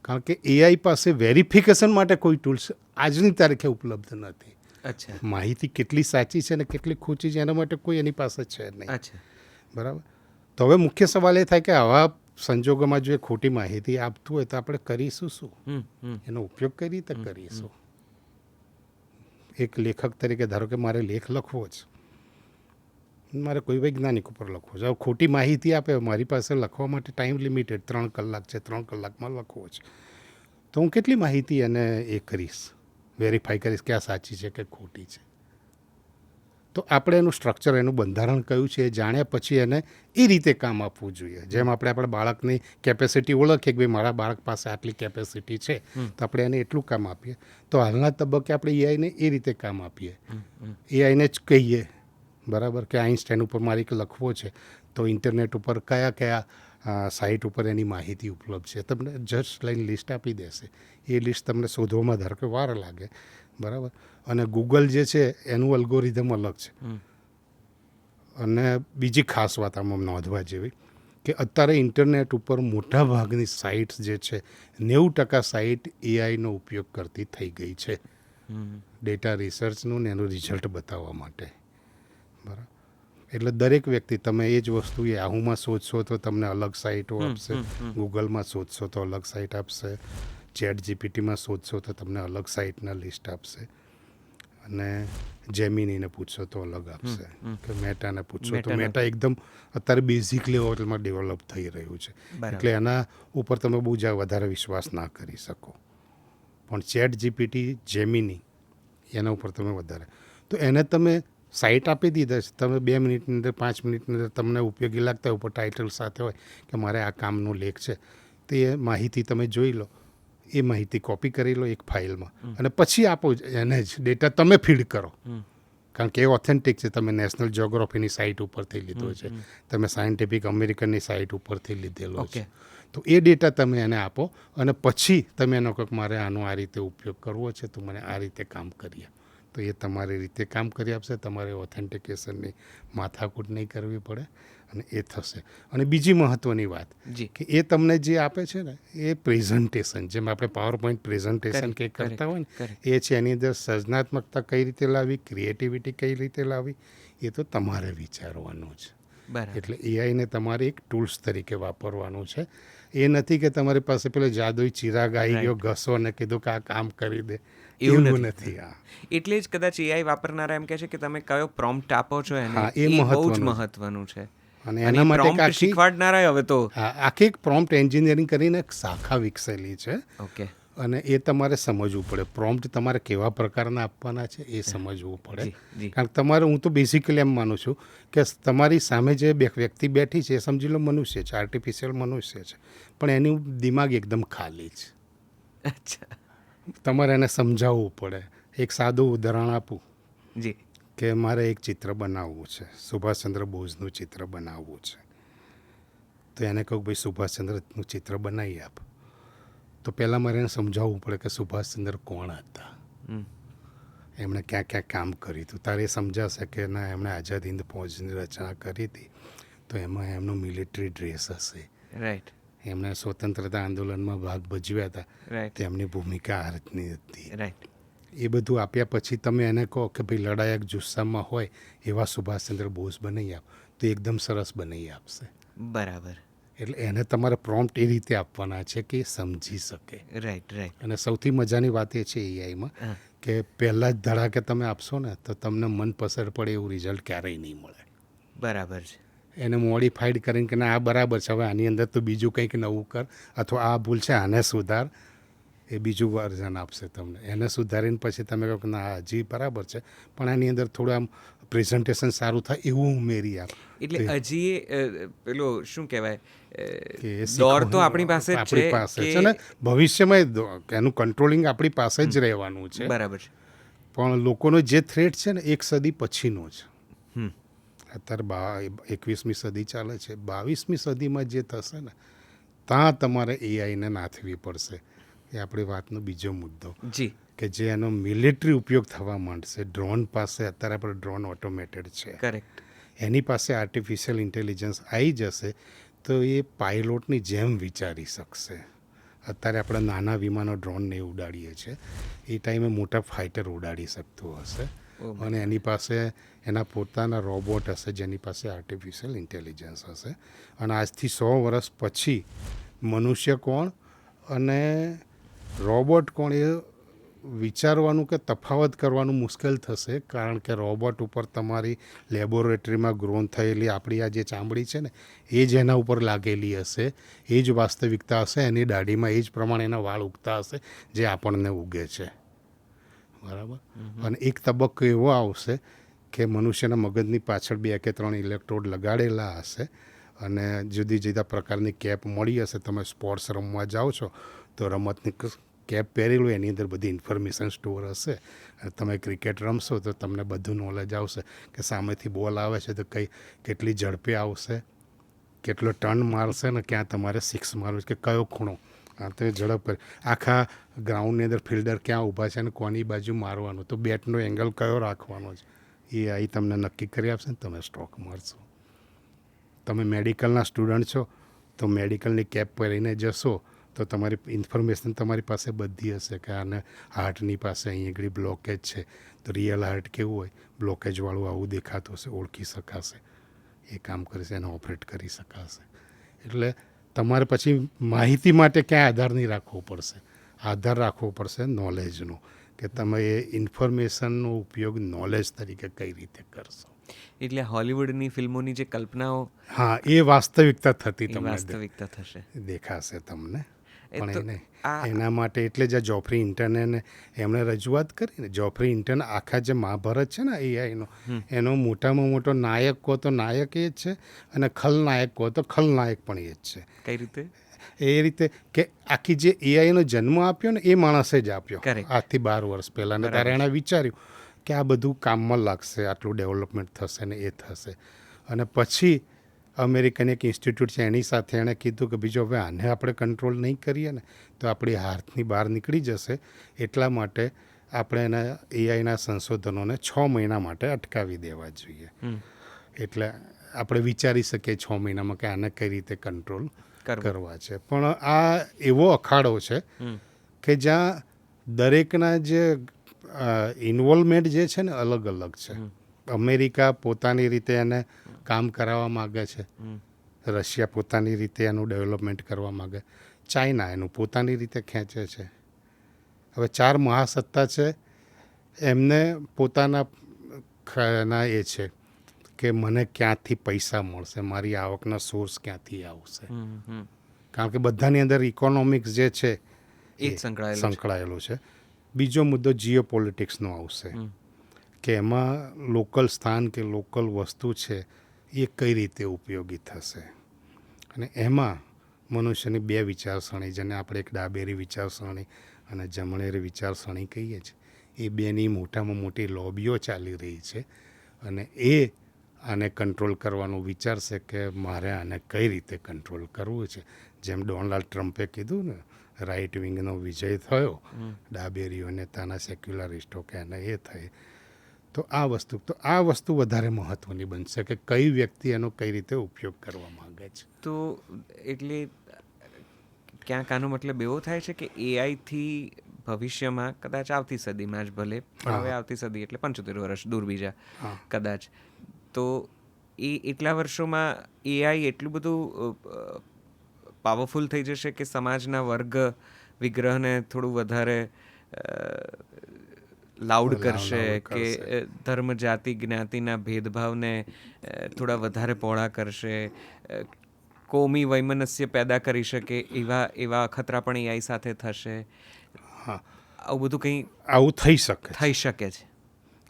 કારણ કે એઆઈ પાસે વેરિફિકેશન માટે કોઈ ટૂલ્સ આજની તારીખે ઉપલબ્ધ નથી. અચ્છા. માહિતી કેટલી સાચી છે ને કેટલી ખોટી છે એના માટે કોઈ એની પાસે છે નહીં. અચ્છા. બરાબર. તો હવે મુખ્ય સવાલ એ થાય કે આવા સંજોગોમાં જો એ ખોટી માહિતી આપતું હોય તો આપણે કરીશું શું, એનો ઉપયોગ કઈ રીતે કરીશું. એક લેખક તરીકે ધારો કે મારે લેખ લખવો છે, મારે કોઈ વૈજ્ઞાનિક ઉપર લખવો છે, હવે ખોટી માહિતી આપે, મારી પાસે લખવા માટે ટાઈમ લિમિટેડ 3 કલાક છે, 3 કલાકમાં લખવો છે, તો હું કેટલી માહિતી એને એ કરીશ, વેરીફાઈ કરીશ કે આ સાચી છે કે ખોટી છે. તો આપણે એનું સ્ટ્રક્ચર, એનું બંધારણ કયું છે એ જાણ્યા પછી એને એ રીતે કામ આપવું જોઈએ. જેમ આપણે આપણા બાળકની કેપેસિટી ઓળખીએ કે ભાઈ મારા બાળક પાસે આટલી કેપેસિટી છે તો આપણે એને એટલું કામ આપીએ. તો હાલના તબક્કે આપણે એઆઈને એ રીતે કામ આપીએ, એઆઈને જ કહીએ, બરાબર, કે આઇન્સ્ટાઈન ઉપર મારે લખવો છે તો ઇન્ટરનેટ ઉપર કયા કયા સાઇટ ઉપર એની માહિતી ઉપલબ્ધ છે, તમને જસ્ટ લઈને લિસ્ટ આપી દેશે. એ લિસ્ટ તમને શોધવામાં ધારો કે વાર લાગે, બરાબર. અને ગૂગલ જે છે એનું અલ્ગોરિધમ અલગ છે. અને બીજી ખાસ વાત આમાં નોંધવા જેવી કે અત્યારે ઇન્ટરનેટ ઉપર મોટા ભાગની સાઇટ્સ જે છે 90% સાઇટ એઆઈનો ઉપયોગ કરતી થઈ ગઈ છે, ડેટા રિસર્ચનું ને એનું રિઝલ્ટ બતાવવા માટે, બરાબર. એટલે દરેક વ્યક્તિ તમે એ જ વસ્તુ યાહૂમાં શોધશો તો તમને અલગ સાઇટો આપશે, ગૂગલમાં શોધશો તો અલગ સાઇટ આપશે, ચેટ જીપીટીમાં શોધશો તો તમને અલગ સાઇટના લિસ્ટ આપશે, અને જેમિનીને પૂછશો તો અલગ આપશે, કે મેટાને પૂછશો તો મેટા એકદમ અત્યારે બેઝિક લેવલમાં ડેવલપ થઈ રહ્યું છે, એટલે એના ઉપર તમે બહુ વધારે વિશ્વાસ ના કરી શકો. પણ ચેટ જીપીટી, જેમિની, એના ઉપર તમે વધારે, તો એને તમે સાઇટ આપી દીધા છે, તમે 2 મિનિટની અંદર 5 મિનિટની અંદર તમને ઉપયોગી લાગતા ઉપર ટાઇટલ સાથે હોય કે મારે આ કામનો લેખ છે, તો એ માહિતી તમે જોઈ લો, એ માહિતી કોપી કરી લો એક ફાઇલમાં અને પછી આપો એને જ ડેટા તમે ફીડ કરો, કારણ કે એ ઓથેન્ટિક છે. તમે નેશનલ જિયોગ્રાફીની સાઇટ ઉપરથી લીધો છે, તમે સાયન્ટિફિક અમેરિકનની સાઇટ ઉપરથી લીધેલો છે, તો એ ડેટા તમે એને આપો અને પછી તમે એનો કહો મારે આનો આ રીતે ઉપયોગ કરવો છે તો મને આ રીતે કામ કરીએ, તો એ તમારી રીતે કામ કરી આપશે. તમારે ઓથેન્ટિકેશનની માથાકૂટ નહીં કરવી પડે અને એ થશે. અને બીજી મહત્ત્વની વાત કે એ તમને જે આપે છે ને એ પ્રેઝન્ટેશન, જેમ આપણે પાવર પોઈન્ટ પ્રેઝન્ટેશન કંઈક કરતા હોય ને એ છે, એની અંદર સર્જનાત્મકતા કઈ રીતે લાવવી, ક્રિએટિવિટી કઈ રીતે લાવવી, એ તો તમારે વિચારવાનું છે. એટલે એઆઈને તમારે એક ટૂલ્સ તરીકે વાપરવાનું છે. એ નથી કે તમારી પાસે પેલો જાદુઈ ચિરાગ આવી ગયો, ઘસો અને કીધું કે આ કામ કરી દે, એવું નથી. એટલે જ કદાચ એઆઈ વાપરનારા એમ કહે છે કે તમે કયો પ્રોમ્પ્ટ આપો છો એને, એ બહુ જ મહત્વનું છે. અને એના માટે શીખવાડનારા હવે તો આખી એક પ્રોમ્પ્ટ એન્જિનિયરિંગ કરીને એક શાખા વિકસેલી છે. ઓકે. અને એ તમારે સમજવું પડે, પ્રોમ્પ્ટ તમારે કેવા પ્રકારના આપવાના છે એ સમજવું પડે. કારણ કે તમારે, હું તો બેઝિકલી એમ માનું છું કે તમારી સામે જે વ્યક્તિ બેઠી છે એ સમજી લો મનુષ્ય છે, આર્ટિફિશિયલ મનુષ્ય છે, પણ એનું દિમાગ એકદમ ખાલી છે. અચ્છા. તમારે એને સમજાવવું પડે. એક સાદું ઉદાહરણ આપું જી, કે મારે એક ચિત્ર બનાવવું છે, સુભાષચંદ્ર બોઝનું ચિત્ર બનાવવું છે, તો એને કહું ભાઈ સુભાષચંદ્રનું ચિત્ર બનાવી આપ, તો પહેલાં મારે એને સમજાવવું પડે કે સુભાષચંદ્ર કોણ હતા, એમણે ક્યાં ક્યાં કામ કર્યું હતું. તારે એ સમજાશે કે ના, એમણે આઝાદ હિન્દ ફૌજની રચના કરી હતી તો એમાં એમનો મિલિટરી ડ્રેસ હશે, રાઈટ, એમણે સ્વતંત્રતા આંદોલનમાં ભાગ ભજવ્યા હતા, તેમની ભૂમિકા આ રીતની હતી, રાઈટ. એ બધું આપ્યા પછી તમે એને કહો કે ભાઈ લડાયક જુસ્સામાં હોય એવા સુભાષચંદ્ર બોઝ બનાવી આપ, તો એકદમ સરસ બનાવી આપશે. બરાબર. એટલે એને તમારે પ્રોમ્પ્ટ એ રીતે આપવાના છે કે એ સમજી શકે. Right right. અને સૌથી મજાની વાત એ છે એઆઈમાં કે પહેલાં જ ધડાકે તમે આપશો ને તો તમને મનપસંદ પડે એવું રિઝલ્ટ ક્યારેય નહીં મળે. બરાબર છે. એને મોડિફાઈડ કરીને કે ના આ બરાબર છે, હવે આની અંદર તો બીજું કંઈક નવું કર, અથવા આ ભૂલ છે આને સુધાર, એ બીજું વર્ઝન આપશે તમને. એને સુધારીને પછી તમે કહો કે ના હજી બરાબર છે પણ આની અંદર થોડું આમ પ્રેઝન્ટેશન સારું થાય એવું ઉમેરી આપ. એટલે હજી પેલો શું કહેવાય કે દોર તો આપણી પાસે જ આપણી પાસે છે ને ભવિષ્યમાં એનું કંટ્રોલિંગ આપણી પાસે જ રહેવાનું છે. બરાબર છે. પણ લોકોનો જે થ્રેટ છે ને 1 સદી પછીનો જ. અત્યારે 21મી સદી ચાલે છે, 22મી સદીમાં જે થશે ને ત્યાં તમારે એઆઈને નાથવી પડશે. એ આપણી વાતનો બીજો મુદ્દો જી. કે જે એનો મિલિટરી ઉપયોગ થવા માંડશે. ડ્રોન પાસે અત્યારે આપણે ડ્રોન ઓટોમેટેડ છે, કરેક્ટ. એની પાસે આર્ટિફિશિયલ ઇન્ટેલિજન્સ આવી જશે તો એ પાયલોટની જેમ વિચારી શકશે. અત્યારે આપણે નાના વિમાનો ડ્રોનને ઉડાડીએ છીએ, એ ટાઈમે મોટા ફાઇટર ઉડાડી શકતું હશે. અને એની પાસે એના પોતાના રોબોટ હશે જેની પાસે આર્ટિફિશિયલ ઇન્ટેલિજન્સ હશે. અને આજથી 100 વર્ષ પછી મનુષ્ય કોણ અને રોબોટ કોણ એ વિચારવાનું કે તફાવત કરવાનું મુશ્કેલ થશે. કારણ કે રોબોટ ઉપર તમારી લેબોરેટરીમાં ગ્રોન થયેલી આપણી આ જે ચામડી છે ને એ જ એના ઉપર લાગેલી હશે, એ જ વાસ્તવિકતા હશે. એની દાઢીમાં એ જ પ્રમાણે એના વાળ ઉગતા હશે જે આપણને ઉગે છે. બરાબર. અને એક તબક્કો એવો આવશે કે મનુષ્યના મગજની પાછળ 2 કે 3 ઇલેક્ટ્રોડ લગાડેલા હશે અને જુદી જુદા પ્રકારની કેપ મળી હશે. તમે સ્પોર્ટ્સ રમવા જાઓ છો તો રમતની કેપ પહેરેલું એની અંદર બધી ઇન્ફોર્મેશન સ્ટોર હશે. અને તમે ક્રિકેટ રમશો તો તમને બધું નોલેજ આવશે કે સામેથી બોલ આવે છે તો કેટલી ઝડપે આવશે, કેટલો ટર્ન મારશે ને ક્યાં તમારે સિક્સ મારવું છે કે કયો ખૂણો. આ તો ઝડપ કરી આખા ગ્રાઉન્ડની અંદર ફિલ્ડર ક્યાં ઊભા છે અને કોની બાજુ મારવાનું, તો બેટનો એંગલ કયો રાખવાનો છે એ અહીં તમને નક્કી કરી આપશે ને તમે સ્ટ્રોક મારશો. તમે મેડિકલના સ્ટુડન્ટ છો તો મેડિકલની કેપ પહેરીને જશો તો તમારી ઇન્ફોર્મેશન તમારી પાસે બધી હશે કે આને હાર્ટની પાસે અહીં આગળ બ્લોકેજ છે, તો રિયલ હાર્ટ કેવું હોય, બ્લોકેજવાળું આવું દેખાતું હશે, ઓળખી શકાશે, એ કામ કરશે, એને ઓપરેટ કરી શકાશે. એટલે તમારે પછી માહિતી માટે ક્યાં આધાર નહીં રાખવો પડશે, આધાર રાખવો પડશે નોલેજનો, કે તમે એ ઇન્ફોર્મેશનનો ઉપયોગ નોલેજ તરીકે કઈ રીતે કરશો. એટલે હોલિવૂડની ફિલ્મોની જે કલ્પનાઓ, હા, એ વાસ્તવિકતા થતી એ તમને વાસ્તવિકતા થશે. દેખાશે તમને. એ તો પણ એના માટે એટલે જ જોફ્રી હિન્ટને એમણે રજૂઆત કરી ને. જોફ્રી હિન્ટન આખા જે મહાભારત છે ને એઆઈનો, એનો મોટામાં મોટો નાયક કહો તો નાયક એ જ છે અને ખલનાયક કહો તો ખલનાયક પણ એ જ છે. કઈ રીતે? એ રીતે કે આખી જે એઆઈનો જન્મ આપ્યો ને એ માણસે જ આપ્યો Correct. આજથી 12 વર્ષ પહેલાં. ને ત્યારે એણે વિચાર્યું કે આ બધું કામમાં લાગશે, આટલું ડેવલપમેન્ટ થશે ને એ થશે. અને પછી અમેરિકન એક ઇન્સ્ટિટ્યૂટ છે એની સાથે એણે કીધું કે બીજો હવે આને આપણે કંટ્રોલ નહીં કરીએ ને તો આપણી હાથની બહાર નીકળી જશે. એટલા માટે આપણે એના એઆઈના સંશોધનોને 6 મહિના માટે અટકાવી દેવા જોઈએ. એટલે આપણે વિચારી શકીએ 6 મહિનામાં કે આને કઈ રીતે કંટ્રોલ કરવા છે. પણ આ એવો અખાડો છે કે જ્યાં દરેકના જે ઇન્વોલ્વમેન્ટ જે છે ને અલગ અલગ છે. અમેરિકા પોતાની રીતે એને કામ કરાવવા માગે છે, રશિયા પોતાની રીતે એનું ડેવલપમેન્ટ કરવા માગે, ચાઇના એનું પોતાની રીતે ખેંચે છે. હવે 4 મહાસત્તા છે, એમને પોતાના એ છે કે મને ક્યાંથી પૈસા મળશે, મારી આવકના સોર્સ ક્યાંથી આવશે. કારણ કે બધાની અંદર ઇકોનોમિક્સ જે છે એ સંકળાયેલો છે. બીજો મુદ્દો જીઓ પોલિટિક્સનો આવશે કે એમાં લોકલ સ્થાન કે લોકલ વસ્તુ છે એ કઈ રીતે ઉપયોગી થશે. અને એમાં મનુષ્યની 2 વિચારસરણી, જેને આપણે એક ડાબેરી વિચારસરણી અને જમણેરી વિચારસરણી કહીએ છીએ, એ બેની મોટામાં મોટી લોબીઓ ચાલી રહી છે. અને એ આને કંટ્રોલ કરવાનું વિચારશે કે મારે આને કઈ રીતે કંટ્રોલ કરવું છે. જેમ ડોનાલ્ડ ટ્રમ્પે કીધું ને, રાઇટ વિંગનો વિજય થયો, ડાબેરીઓ નેતાના સેક્યુલરિસ્ટો કે એને એ થઈ. તો આ વસ્તુ વધારે મહત્ત્વની બનશે કે કઈ વ્યક્તિ એનો કઈ રીતે ઉપયોગ કરવા માંગે છે. તો એટલે ક્યાંક આનો મતલબ એવો થાય છે કે એઆઈથી ભવિષ્યમાં કદાચ આવતી સદીમાં જ ભલે, પણ હવે આવતી સદી એટલે 75 વર્ષ દૂર બીજા કદાચ, તો એટલા વર્ષોમાં એઆઈ એટલું બધું પાવરફુલ થઈ જશે કે સમાજના વર્ગ વિગ્રહને થોડું વધારે લાઉડ કરશે, કે ધર્મ જાતિ જ્ઞાતિના ભેદભાવને થોડા વધારે પહોળા કરશે, કોમી વૈમનસ્ય પેદા કરી શકે એવા અખતરા પણ એઆઈ સાથે થશે. આવું બધું કંઈ આવું થઈ શકે છે.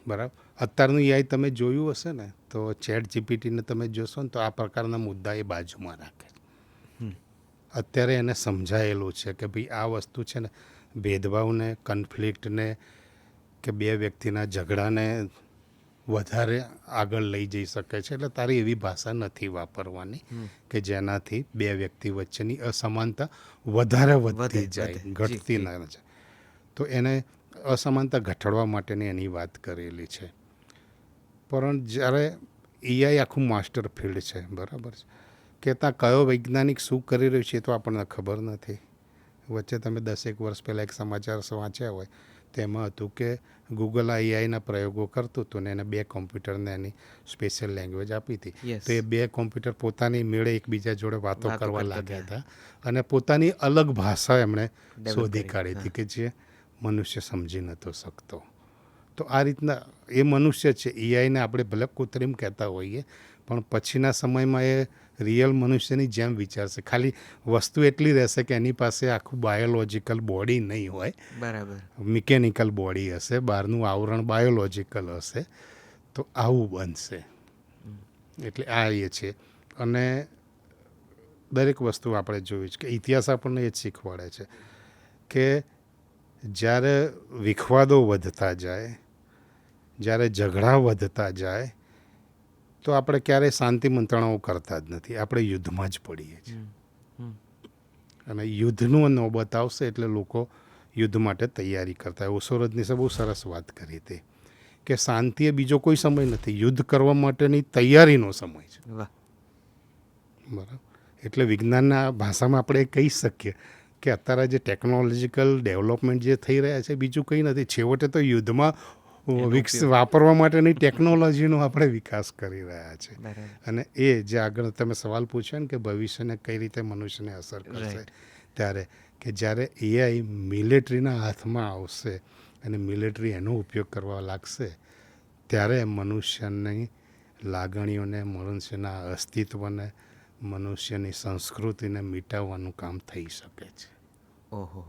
બરાબર. અત્યારનું એઆઈ તમે જોયું હશે ને, તો ચેટ જીપીટીને તમે જોશો ને તો આ પ્રકારના મુદ્દા એ બાજુમાં રાખે. અત્યારે એને સમજાયેલું છે કે ભાઈ આ વસ્તુ છે ને ભેદભાવને, કન્ફ્લિક્ટને, કે બે વ્યક્તિના ઝઘડાને વધારે આગળ લઈ જઈ શકે છે. એટલે તારી એવી ભાષા નથી વાપરવાની કે જેનાથી બે વ્યક્તિ વચ્ચેની અસમાનતા વધારે વધતી જાય, ઘટતી ના જાય. તો એને અસમાનતા ઘટાડવા માટેની એની વાત કરેલી છે. પરંતુ જ્યારે એઆઈ આખું માસ્ટર ફિલ્ડ છે, બરાબર છે, કે ત્યાં કયો વૈજ્ઞાનિક શું કરી રહ્યું છે એ તો આપણને ખબર નથી. વચ્ચે તમે 10 વર્ષ પહેલાં એક સમાચાર વાંચ્યા હોય, તેમાં હતું કે ગૂગલ આ એઆઈના પ્રયોગો કરતું હતું ને એને 2 કોમ્પ્યુટરને એની સ્પેશિયલ લેંગ્વેજ આપી હતી. તો એ 2 કોમ્પ્યુટર પોતાની મેળે એકબીજા જોડે વાતો કરવા લાગ્યા હતા અને પોતાની અલગ ભાષા એમણે શોધી કાઢી હતી કે જે મનુષ્ય સમજી નહોતો શકતો. તો આ રીતના એ મનુષ્ય છે, એઆઈને આપણે ભલે કૃત્રિમ કહેતા હોઈએ, પણ પછીના સમયમાં એ રિયલ મનુષ્યની જેમ વિચારશે. ખાલી વસ્તુ એટલી રહેશે કે એની પાસે આખું બાયોલોજિકલ બોડી નહીં હોય, બરાબર, મિકેનિકલ બોડી હશે, બહારનું આવરણ બાયોલોજિકલ હશે. તો આવું બનશે. એટલે આ એ છે. અને દરેક વસ્તુ આપણે જોયું છે કે ઇતિહાસ આપણને એ જ શીખવાડે છે કે જ્યારે વિખવાદો વધતા જાય, જ્યારે ઝઘડા વધતા જાય, તો આપણે ક્યારેય શાંતિ મંત્રણાઓ કરતા જ નથી, આપણે યુદ્ધમાં જ પડીએ છીએ. અને યુદ્ધનું નોબત આવશે એટલે લોકો યુદ્ધ માટે તૈયારી કરતા હોય. ઓશોરજનીસે બહુ સરસ વાત કરી હતી કે શાંતિ એ બીજો કોઈ સમય નથી, યુદ્ધ કરવા માટેની તૈયારીનો સમય છે. બરાબર. એટલે વિજ્ઞાનના ભાષામાં આપણે કહી શકીએ કે અત્યારે જે ટેકનોલોજીકલ ડેવલપમેન્ટ જે થઈ રહ્યા છે બીજું કંઈ નથી, છેવટે તો યુદ્ધમાં વાપરવા માટેની ટેકનોલોજીનો આપણે વિકાસ કરી રહ્યા છે. અને એ જે આગળ તમે સવાલ પૂછ્યો ને કે ભવિષ્યને કઈ રીતે મનુષ્યને અસર કરશે, ત્યારે કે જ્યારે એઆઈ મિલિટરીના હાથમાં આવશે અને મિલિટરી એનો ઉપયોગ કરવા લાગશે, ત્યારે મનુષ્યની લાગણીઓને, મનુષ્યના અસ્તિત્વને, મનુષ્યની સંસ્કૃતિને મિટાવવાનું કામ થઈ શકે છે. ઓહો,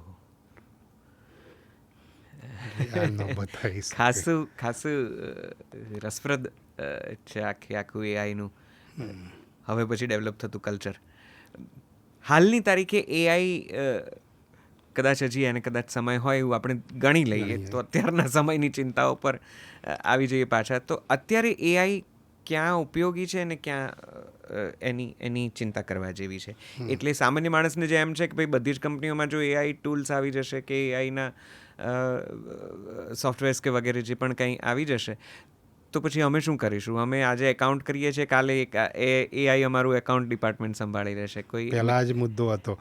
ખાસું રસપ્રદ છે આખું એઆઈનું હવે પછી ડેવલપ થતું કલ્ચર. હાલની તારીખે એઆઈ કદાચ હજી એને કદાચ સમય હોય એવું આપણે ગણી લઈએ તો અત્યારના સમયની ચિંતાઓ પર આવી જઈએ પાછા, તો અત્યારે એઆઈ ક્યાં ઉપયોગી છે અને ક્યાં એની ચિંતા કરવા જેવી છે? એટલે સામાન્ય માણસને જે એમ છે કે ભાઈ બધી જ કંપનીઓમાં જો એઆઈ ટૂલ્સ આવી જશે કે એઆઈના સોફ્ટવેર્સ કે વગેરે જે પણ કંઈ આવી જશે, તો પછી અમે શું કરીશું? અમે આજે એકાઉન્ટ કરીએ છીએ, કાલે એઆઈ અમારું એકાઉન્ટ ડિપાર્ટમેન્ટ સંભાળી રહેશે. કોઈ પહેલાં જ મુદ્દો હતો,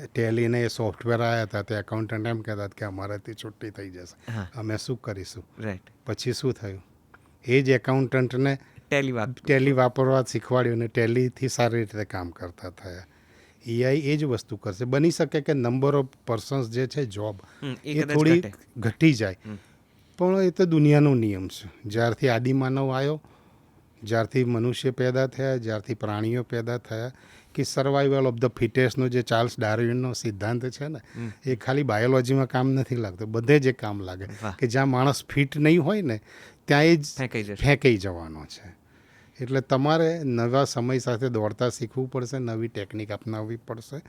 ટેલીને એ સોફ્ટવેર આવ્યા હતા, તે એકાઉન્ટન્ટ એમ કહેતા કે અમારાથી છુટ્ટી થઈ જશે, અમે શું કરીશું? રાઈટ. પછી શું થયું? એ જ એકાઉન્ટન્ટને ટેલી વાપરવા શીખવાડ્યું અને ટેલીથી સારી રીતે કામ કરતા થયા. એઆઈ એ જ વસ્તુ કરશે. બની શકે કે નંબર ઓફ પર્સન્સ જે છે જોબ એ થોડી ઘટી જાય, પણ એ તો દુનિયાનો નિયમ છે. જ્યારથી આદિમાનવ આવ્યો, જ્યારથી મનુષ્ય પેદા થયા, જ્યારથી પ્રાણીઓ પેદા થયા, કે સર્વાઈવલ ઓફ ધ ફિટેસ્ટનો જે ચાર્લ્સ ડાર્વિનનો સિદ્ધાંત છે ને, એ ખાલી બાયોલોજીમાં કામ નથી લાગતો, બધે જ કામ લાગે. કે જ્યાં માણસ ફિટ નહીં હોય ને ત્યાં એ જ ફેંકાઈ જવાનો છે. એટલે તમારે નવા સમય સાથે દોડતા શીખવું પડશે, નવી ટેકનિક અપનાવવી પડશે.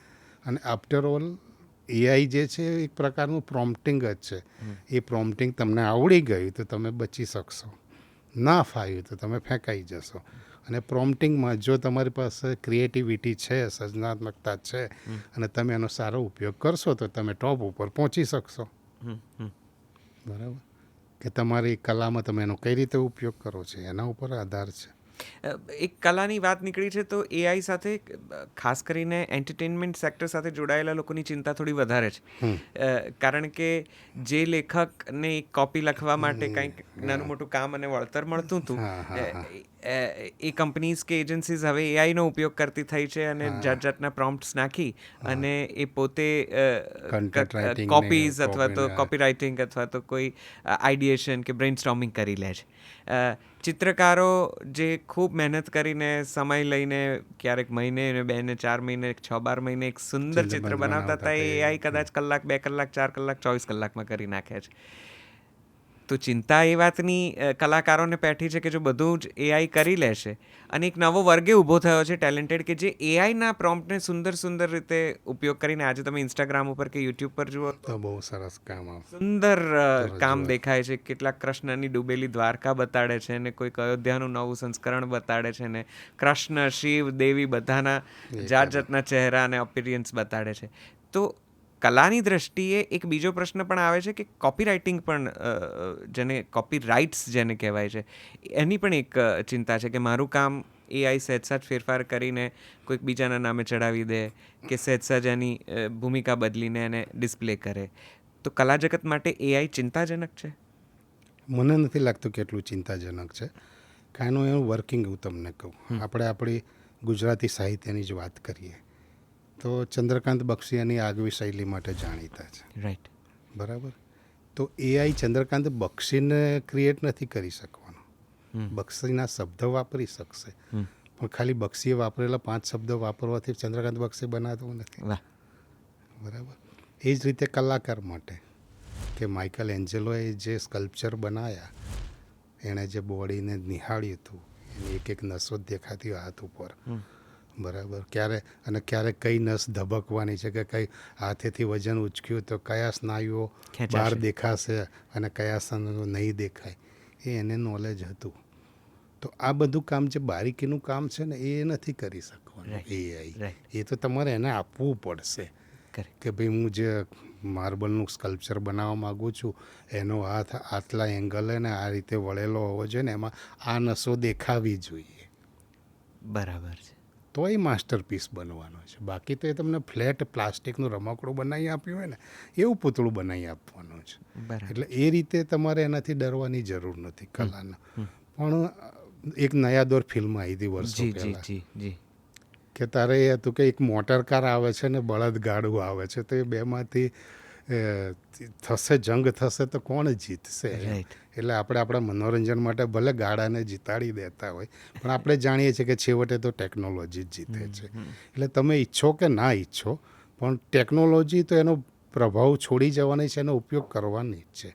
અને આફ્ટર ઓલ એઆઈ જે છે એક પ્રકારનું પ્રોમ્પ્ટિંગ જ છે. એ પ્રોમ્પ્ટિંગ તમને આવડી ગયું તો તમે બચી શકશો, ના ફાવ્યું તો તમે ફેંકાઈ જશો. અને પ્રોમ્પ્ટિંગમાં જો તમારી પાસે ક્રિએટિવિટી છે, સર્જનાત્મકતા છે અને તમે એનો સારો ઉપયોગ કરશો તો તમે ટોપ ઉપર પહોંચી શકશો. બરાબર. કે તમારી કલામાં તમે એનો કઈ રીતે ઉપયોગ કરો છો એના ઉપર આધાર છે. એક કલાની વાત નીકળી છે તો એઆઈ સાથે ખાસ કરીને એન્ટરટેનમેન્ટ સેક્ટર સાથે જોડાયેલા લોકોની ચિંતા થોડી વધારે છે. કારણ કે જે લેખકને એક કોપી લખવા માટે કંઈક નાનું મોટું કામ અને વળતર મળતું હતું, એ કંપનીઝ કે એજન્સીઝ હવે એઆઈનો ઉપયોગ કરતી થઈ છે અને જાત જાતના પ્રોમ્પ્ટ્સ નાખી અને એ પોતે Content writing ને કોપીઝ અથવા તો copy ને, કોપી રાઇટિંગ અથવા તો કોઈ આઈડિએશન કે બ્રેઇનસ્ટોર્મિંગ કરી લે છે. ચિત્રકારો જે ખૂબ મહેનત કરીને સમય લઈને ક્યારેક મહિને ને 2 ને 4 મહિને 6-12 મહિને એક સુંદર ચિત્ર બનાવતા હતા, એ એઆઈ કદાચ કલાક 2 કલાક 4 કલાક 24 કલાકમાં કરી નાખે છે. તો ચિંતા એ વાતની કલાકારોને પેઠી છે કે જો બધું જ એઆઈ કરી લેશે અને એક નવો વર્ગે ઊભો થયો છે ટેલેન્ટેડ, કે જે એઆઈના પ્રોમ્પ્ટને સુંદર રીતે ઉપયોગ કરીને આજે તમે ઇન્સ્ટાગ્રામ ઉપર કે યુટ્યુબ પર જુઓ તો બહુ સરસ કામ આવે. સુંદર કામ દેખાય છે. કેટલાક કૃષ્ણની ડૂબેલી દ્વારકા બતાડે છે ને કોઈક અયોધ્યાનું નવું સંસ્કરણ બતાડે છે ને કૃષ્ણ, શિવ, દેવી બધાના જાત જાતના ચહેરા અને અપિરિયન્સ બતાડે છે. તો કલાની દ્રષ્ટિએ એક બીજો પ્રશ્ન પણ આવે છે કે કોપી રાઇટિંગ પણ, જેને કોપી રાઇટ્સ જેને કહેવાય છે, એની પણ એક ચિંતા છે કે મારું કામ એઆઈ સહેજ ફેરફાર કરીને કોઈક બીજાના નામે ચડાવી દે કે સહેજ એની ભૂમિકા બદલીને એને ડિસ્પ્લે કરે. તો કલા જગત માટે એઆઈ ચિંતાજનક છે? મને નથી લાગતું કે એટલું ચિંતાજનક છે. કાંઈનું એનું વર્કિંગ હું તમને કહું. આપણે આપણી ગુજરાતી સાહિત્યની જ વાત કરીએ તો ચંદ્રકાંત બક્ષી એની આગવી શૈલી માટે જાણીતા છે. રાઈટ. બરાબર. તો એઆઈ ચંદ્રકાંત બક્ષીને ક્રિએટ નથી કરી શકવાનો. બક્ષીના શબ્દ વાપરી શકશે, પણ ખાલી બક્ષીએ વાપરેલા 5 શબ્દો વાપરવાથી ચંદ્રકાંત બક્ષી બનાવતું નથી. બરાબર. એ જ રીતે કલાકાર માટે કે માઇકલ એન્જેલોએ જે સ્કલ્પચર બનાવ્યા, એણે જે બોડીને નિહાળ્યું હતું, એની એક નસો દેખાતી હાથ ઉપર, બરાબર, ક્યારે કઈ નસ ધબકવાની છે કે કઈ હાથેથી વજન ઉચક્યું તો કયા સ્નાયુઓ બહાર દેખાશે અને કયા સ્નાયુઓ નહીં દેખાય, એ એને નોલેજ હતું. તો આ બધું કામ જે બારીકીનું કામ છે ને એ નથી કરી શકવાનું એઆઈ. એ તો તમારે એને આપવું પડશે કે ભાઈ હું જે માર્બલનું સ્કલ્પચર બનાવવા માગું છું, એનો હાથ આટલા એંગલે ને આ રીતે વળેલો હોવો જોઈએ ને એમાં આ નસો દેખાવી જોઈએ. બરાબર છે. તો એ માસ્ટરપીસ બનવાનો છે. બાકી તો એ તમને ફ્લેટ પ્લાસ્ટિકનું રમકડું બનાવી આપ્યું હોય ને એવું પૂતળું બનાવી આપવાનું છે. એટલે એ રીતે તમારે એનાથી ડરવાની જરૂર નથી કલાના. પણ એક નયા દોર ફિલ્મ આવી હતી વર્ષો પહેલાં કે તારે એ હતું કે એક મોટર કાર આવે છે ને બળદગાડું આવે છે, તો એ બેમાંથી થશે જંગ થશે તો કોણ જીતશે? એટલે આપણે આપણા મનોરંજન માટે ભલે ગાડાને જીતાડી દેતા હોય, પણ આપણે જાણીએ છીએ કે છેવટે તો ટેકનોલોજી જ જીતે છે. એટલે તમે ઈચ્છો કે ના ઈચ્છો, પણ ટેકનોલોજી તો એનો પ્રભાવ છોડી જવાની છે, એનો ઉપયોગ કરવાની જ છે.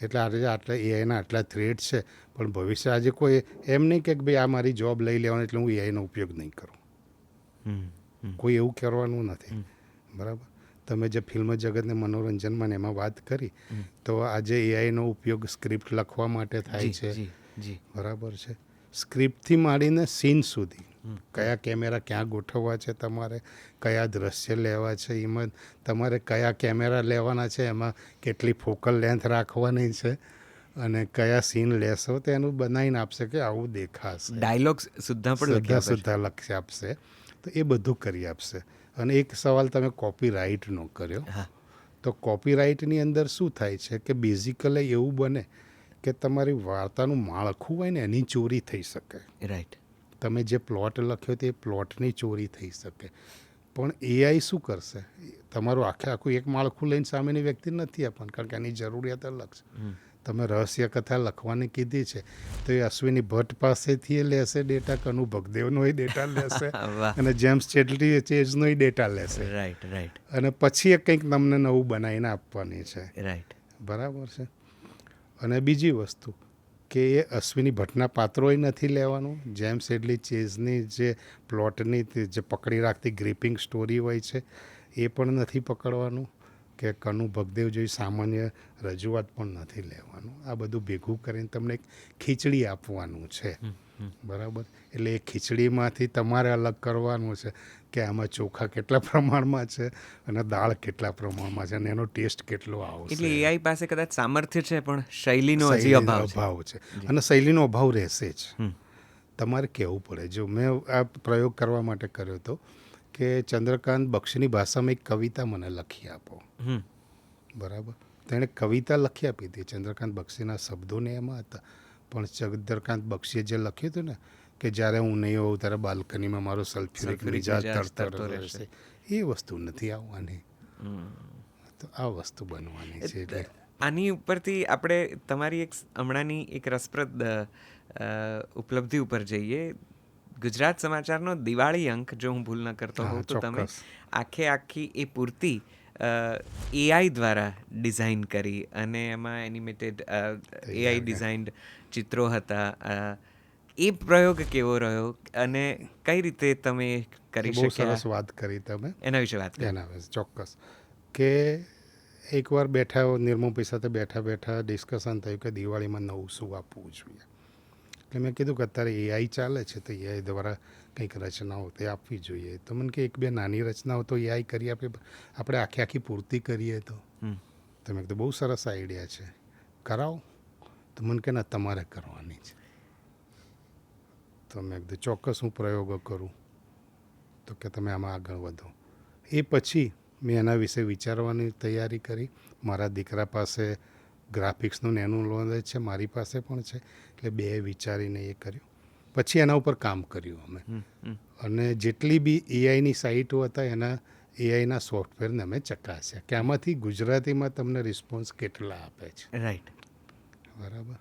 એટલે આજે આટલા એઆઈના આટલા થ્રેડ છે, પણ ભવિષ્ય આજે કોઈ એમ નહીં કે ભાઈ આ મારી જોબ લઈ લેવાની એટલે હું એઆઈનો ઉપયોગ નહીં કરું. કોઈ એવું કરવાનું નથી. બરાબર. તમે જે ફિલ્મ જગતને મનોરંજનમાં ને એમાં વાત કરી, તો આજે એઆઈનો ઉપયોગ સ્ક્રિપ્ટ લખવા માટે થાય છે. બરાબર છે. સ્ક્રિપ્ટથી માંડીને સીન સુધી કયા કેમેરા ક્યાં ગોઠવવા છે, તમારે કયા દ્રશ્ય લેવા છે, એમાં તમારે કયા કેમેરા લેવાના છે, એમાં કેટલી ફોકલ લેન્થ રાખવાની છે અને કયા સીન લેશો તો એનું બનાવીને આપશે કે આવું દેખાશે. ડાયલોગ્સ સુદ્ધા લખી આપશે. તો એ બધું કરી આપશે. અને એક સવાલ તમે કોપીરાઇટનો કર્યો, તો કોપીરાઇટની અંદર શું થાય છે કે બેઝિકલી એવું બને કે તમારી વાર્તાનું માળખું હોય ને એની ચોરી થઈ શકે. રાઈટ. તમે જે પ્લોટ લખ્યો તે પ્લોટની ચોરી થઈ શકે. પણ એઆઈ શું કરશે? તમારું આખું એક માળખું લઈને સામેની વ્યક્તિ નથી આપવાનું, કારણ કે એની જરૂરિયાત અલગ છે. તમે રહસ્ય કથા લખવાની કીધી છે તો એ અશ્વિની ભટ્ટ પાસેથી એ લેશે ડેટા, કનુ ભગદેવનો એ ડેટા લેશે અને જેમ્સ ચેઝનો એ ડેટા લેશે. રાઈટ. અને પછી એ કંઈક તમને નવું બનાવીને આપવાની છે. રાઈટ. બરાબર છે. અને બીજી વસ્તુ કે એ અશ્વિની ભટ્ટના પાત્રોય નથી લેવાનું, જેમ્સ ચેઝની જે પ્લોટની જે પકડી રાખતી ગ્રીપિંગ સ્ટોરી હોય છે એ પણ નથી પકડવાનું, કે કનુ ભગદેવ જેવી સામાન્ય રજૂઆત પણ નથી લેવાનું. આ બધું ભેગું કરીને તમને એક ખીચડી આપવાનું છે. બરાબર. એટલે એ ખીચડીમાંથી તમારે અલગ કરવાનું છે કે આમાં ચોખા કેટલા પ્રમાણમાં છે અને દાળ કેટલા પ્રમાણમાં છે અને એનો ટેસ્ટ કેટલો આવશે. એટલે એઆઈ પાસે કદાચ સામર્થ્ય છે પણ શૈલીનો હજી અભાવ છે. અને શૈલીનો અભાવ રહેશે જ. તમારે કહેવું પડે. જો મેં આ પ્રયોગ કરવા માટે કર્યો હતો કે ચંદ્રકાંત બક્ષીની ભાષામાં એક કવિતા મને લખી આપો. બરાબર. તેણે કવિતા લખી આપી હતી. ચંદ્રકાંત બક્ષીના શબ્દોને એમાં હતા, પણ ચંદ્રકાંત બક્ષીએ જે લખ્યું હતું ને કે જ્યારે હું નહીં હોઉં ત્યારે બાલ્કનીમાં મારો સલ્ફ્યુરિક મિજાજ તરતો રહેશે, એ વસ્તુ નથી આવવાની. તો આ વસ્તુ બનવાની છે. એટલે આની ઉપરથી આપણે તમારી એક હમણાંની એક રસપ્રદ ઉપલબ્ધિ ઉપર જઈએ. ગુજરાત સમાચારનો દિવાળી અંક, જો હું ભૂલ ન કરતો હોઉં તો તમે આખી એ પૂર્તિ એઆઈ દ્વારા ડિઝાઇન કરી અને એમાં એનિમેટેડ એઆઈ ડિઝાઇન્ડ ચિત્રો હતા. એ પ્રયોગ કેવો રહ્યો અને કઈ રીતે તમે કરી બહુ શક્યા? સરસ વાત કરી તમે. એના વિશે વાત કરી. એના વિશે ચોક્કસ. કે એકવાર નિર્મોપી સાથે બેઠા ડિસ્કશન થયું કે દિવાળીમાં નવું શું આપવું જોઈએ. એટલે મેં કીધું કે અત્યારે એઆઈ ચાલે છે, તો એઆઈ દ્વારા કંઈક રચનાઓ તે આપવી જોઈએ. તો મને કે એક બે નાની રચનાઓ તો એઆઈ કરી આપે, આપણે આખી પૂર્તિ કરીએ તો. તો મેં કીધું બહુ સરસ આઈડિયા છે, કરાવો. તો મને કે ના, તમારે કરવાની છે. તો મેં કીધું ચોક્કસ હું પ્રયોગો કરું. તો કે તમે આમાં આગળ વધો. એ પછી મેં એના વિશે વિચારવાની તૈયારી કરી. મારા દીકરા પાસે ગ્રાફિક્સનું એનું નોલેજ છે, મારી પાસે પણ છે. એટલે બે વિચારીને એ કર્યું. પછી એના ઉપર કામ કર્યું અમે. અને જેટલી બી એઆઈની સાઇટો હતા એના એઆઈના સોફ્ટવેરને અમે ચકાસ્યા કે આમાંથી ગુજરાતીમાં તમને રિસ્પોન્સ કેટલા આપે છે. રાઈટ. બરાબર.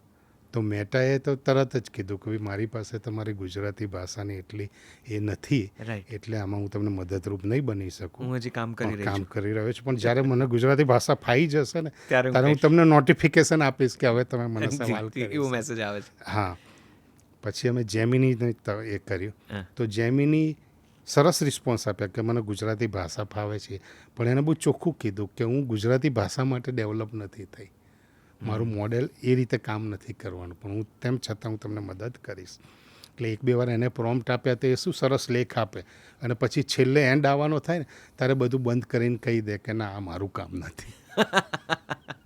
તો મેટાએ તો તરત જ કીધું કે ભાઈ મારી પાસે તમારી ગુજરાતી ભાષાની એટલી એ નથી, એટલે આમાં હું તમને મદદરૂપ નહીં બની શકું. હું હજી કામ કરી રહ્યો છું. પણ જ્યારે મને ગુજરાતી ભાષા ફાઈ જશે ને ત્યારે હું તમને નોટિફિકેશન આપીશ કે હવે તમે મને સવાલ એવો મેસેજ આવે છે. હા. પછી અમે જેમિની એ કર્યું. તો જેમિની સરસ રિસ્પોન્સ આપ્યા કે મને ગુજરાતી ભાષા ફાવે છે, પણ એને બહુ ચોખ્ખું કીધું કે હું ગુજરાતી ભાષા માટે ડેવલપ નથી થઈ. મારું મોડેલ એ રીતે કામ નથી કરવાનું, પણ હું તેમ છતાં હું તમને મદદ કરીશ. એટલે એક બે વાર એને પ્રોમ્પ્ટ આપ્યા તો એ શું સરસ લેખ આપે, અને પછી છેલ્લે એન્ડ આવવાનો થાય ને ત્યારે બધું બંધ કરીને કહી દે કે ના, આ મારું કામ નથી.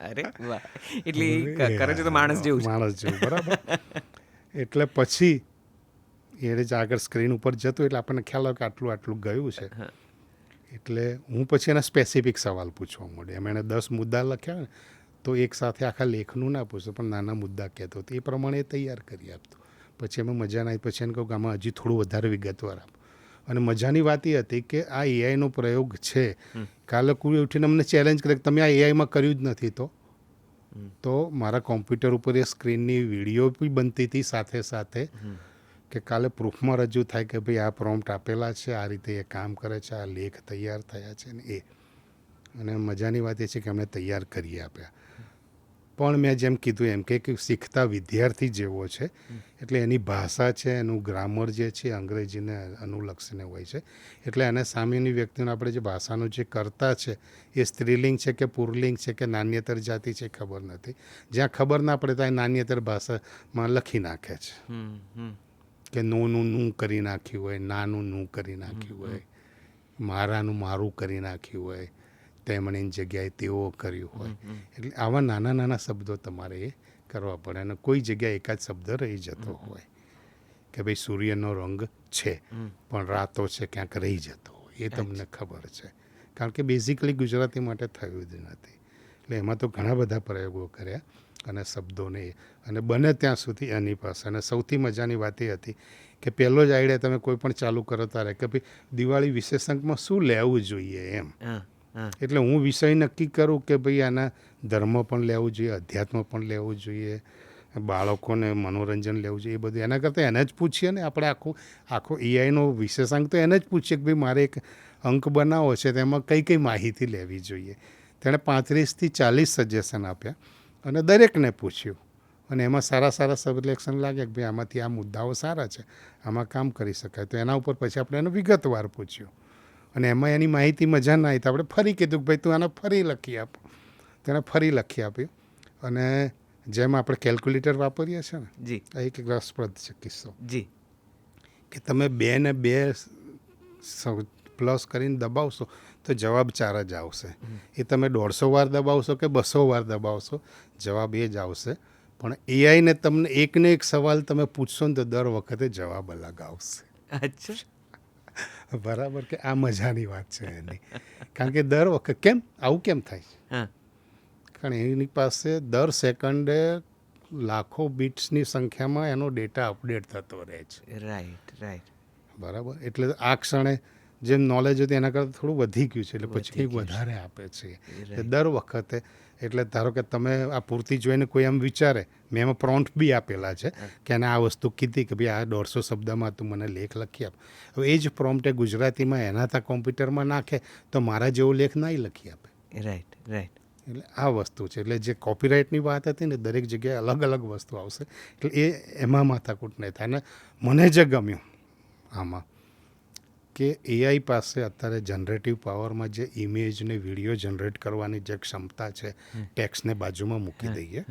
અરે વાહ. એટલે કરે છે તો માણસ જેવું. બરાબર. એટલે પછી એ જ આગળ સ્ક્રીન ઉપર જતું એટલે આપણને ખ્યાલ આવે કે આટલું ગયું છે. એટલે હું પછી એના સ્પેસિફિક સવાલ પૂછવા માંડ્યો. એમ એણે 10 મુદ્દા લખ્યા ને, તો એક સાથે આખા લેખનું ના પૂછતો, પણ નાના મુદ્દા કહેતો હતો. એ પ્રમાણે એ તૈયાર કરી આપતો. પછી અમે મજા ના આવી. પછી એને કહું કે આમાં હજી થોડું વધારે વિગતવાર આપો. અને મજાની વાત એ હતી કે આ એઆઈનો પ્રયોગ છે. કાલે કોઈ ઉઠીને અમને ચેલેન્જ કરે કે તમે આ એઆઈમાં કર્યું જ નથી, તો મારા કોમ્પ્યુટર ઉપર એ સ્ક્રીનની વિડીયો બી બનતી હતી સાથે કે કાલે પ્રૂફમાં રજૂ થાય કે ભાઈ આ પ્રોમ્પ્ટ આપેલા છે, આ રીતે એ કામ કરે છે, આ લેખ તૈયાર થયા છે ને એ. અને મજાની વાત એ છે કે અમે તૈયાર કરી આપ્યા. પણ મેં જેમ કીધું એમ કે શીખતા વિદ્યાર્થી જેવો છે. એટલે એની ભાષા છે, એનું ગ્રામર જે છે અંગ્રેજીને અનુલક્ષીને હોય છે. એટલે એને સામેની વ્યક્તિને આપણે જે ભાષાનું જે કરતા છે એ સ્ત્રીલિંગ છે કે પુરલિંગ છે કે નાન્યતર જાતિ છે ખબર નથી. જ્યાં ખબર ના પડે ત્યાં નાન્યતર ભાષામાં લખી નાખે છે કે નોનું નું કરી નાખ્યું હોય, નાનું નું કરી નાખ્યું હોય, મારાનું મારું કરી નાખ્યું હોય, તેમની જગ્યાએ તેઓ કર્યું હોય. એટલે આવા નાના શબ્દો તમારે એ કરવા પડે. અને કોઈ જગ્યાએ એકાદ શબ્દ રહી જતો હોય કે ભાઈ સૂર્યનો રંગ છે પણ રાતો છે ક્યાંક રહી જતો હોય, એ તમને ખબર છે, કારણ કે બેઝિકલી ગુજરાતી માટે થયું જ નથી. એટલે એમાં તો ઘણા બધા પ્રયોગો કર્યા અને શબ્દોને, અને બને ત્યાં સુધી એની પાસે. અને સૌથી મજાની વાત એ હતી કે પહેલો જ આઈડિયા તમે કોઈ પણ ચાલુ કરો ત્યારે કે ભાઈ દિવાળી વિશેષાંકમાં શું લેવું જોઈએ એમ. એટલે હું વિષય નક્કી કરું કે ભાઈ આના ધર્મ પણ લેવું જોઈએ, અધ્યાત્મ પણ લેવું જોઈએ, બાળકોને મનોરંજન લેવું જોઈએ. એ બધું એના કરતાં એને જ પૂછીએ ને આપણે. આખો એઆઈનો વિશેષાંક તો એને જ પૂછીએ કે ભાઈ મારે એક અંક બનાવો છે, તેમાં કઈ માહિતી લેવી જોઈએ. તેણે 35થી 40 સજેશન આપ્યા અને દરેકને પૂછ્યું. અને એમાં સારા સબલેક્શન લાગ્યા કે ભાઈ આમાંથી આ મુદ્દાઓ સારા છે, આમાં કામ કરી શકાય. તો એના ઉપર પછી આપણે એને વિગતવાર પૂછ્યું. અને એમાં એની માહિતી મજા ના આવી તો આપણે ફરી કીધું કે ભાઈ તું આને ફરી લખી આપ. તેને ફરી લખી આપ્યું. અને જેમ આપણે કેલ્ક્યુલેટર વાપરીએ છીએ ને, એક રસપ્રદ છે કિસ્સો કે તમે 2 ને 2 પ્લસ કરીને દબાવશો તો જવાબ 4 જ આવશે. એ તમે 150 વાર દબાવશો કે 200 વાર દબાવશો, જવાબ એ જ આવશે. પણ એઆઈને તમને એકને એક સવાલ તમે પૂછશો ને તો દર વખતે જવાબ અલગ આવશે. અચ્છા. બરાબર, કે આ મજાની વાત છે એની. કારણ કે દર વખત કેમ આવું કેમ થાય? હા. કારણ એની પાસે દર સેકન્ડે લાખો બીટ્સની સંખ્યામાં એનો ડેટા અપડેટ થતો રહે છે. રાઈટ. બરાબર, એટલે આ ક્ષણે જેમ નોલેજ હતું એના કરતાં થોડું વધી ગયું છે, એટલે પછી વધી કંઈક ગયું છે. વધારે આપે છે. એટલે Right. દર વખતે, એટલે ધારો કે તમે આ પૂર્તિ જોઈને કોઈ એમ વિચારે, મેં એમાં પ્રોમ્પ્ટ બી આપેલા છે કે એને આ વસ્તુ કીધી કે ભાઈ આ 150 શબ્દમાં તું મને લેખ લખી આપ. હવે એ જ પ્રોમ્પ્ટ એ ગુજરાતીમાં એના ત્યાં કોમ્પ્યુટરમાં નાખે તો મારા જેવો લેખ નહીં લખી આપે. રાઈટ. એટલે આ વસ્તુ છે. એટલે જે કોપીરાઇટની વાત હતી ને, દરેક જગ્યાએ અલગ અલગ વસ્તુ આવશે. એટલે એમાં માથાકૂટ નહીં થાય. અને મને જે ગમ્યું આમાં કે એઆઈ પાસે અત્યારે જનરેટિવ પાવરમાં જે ઇમેજ ને વિડીયો જનરેટ કરવાની જે ક્ષમતા છે, ટેક્સ્ટને બાજુમાં મૂકી દઈએ,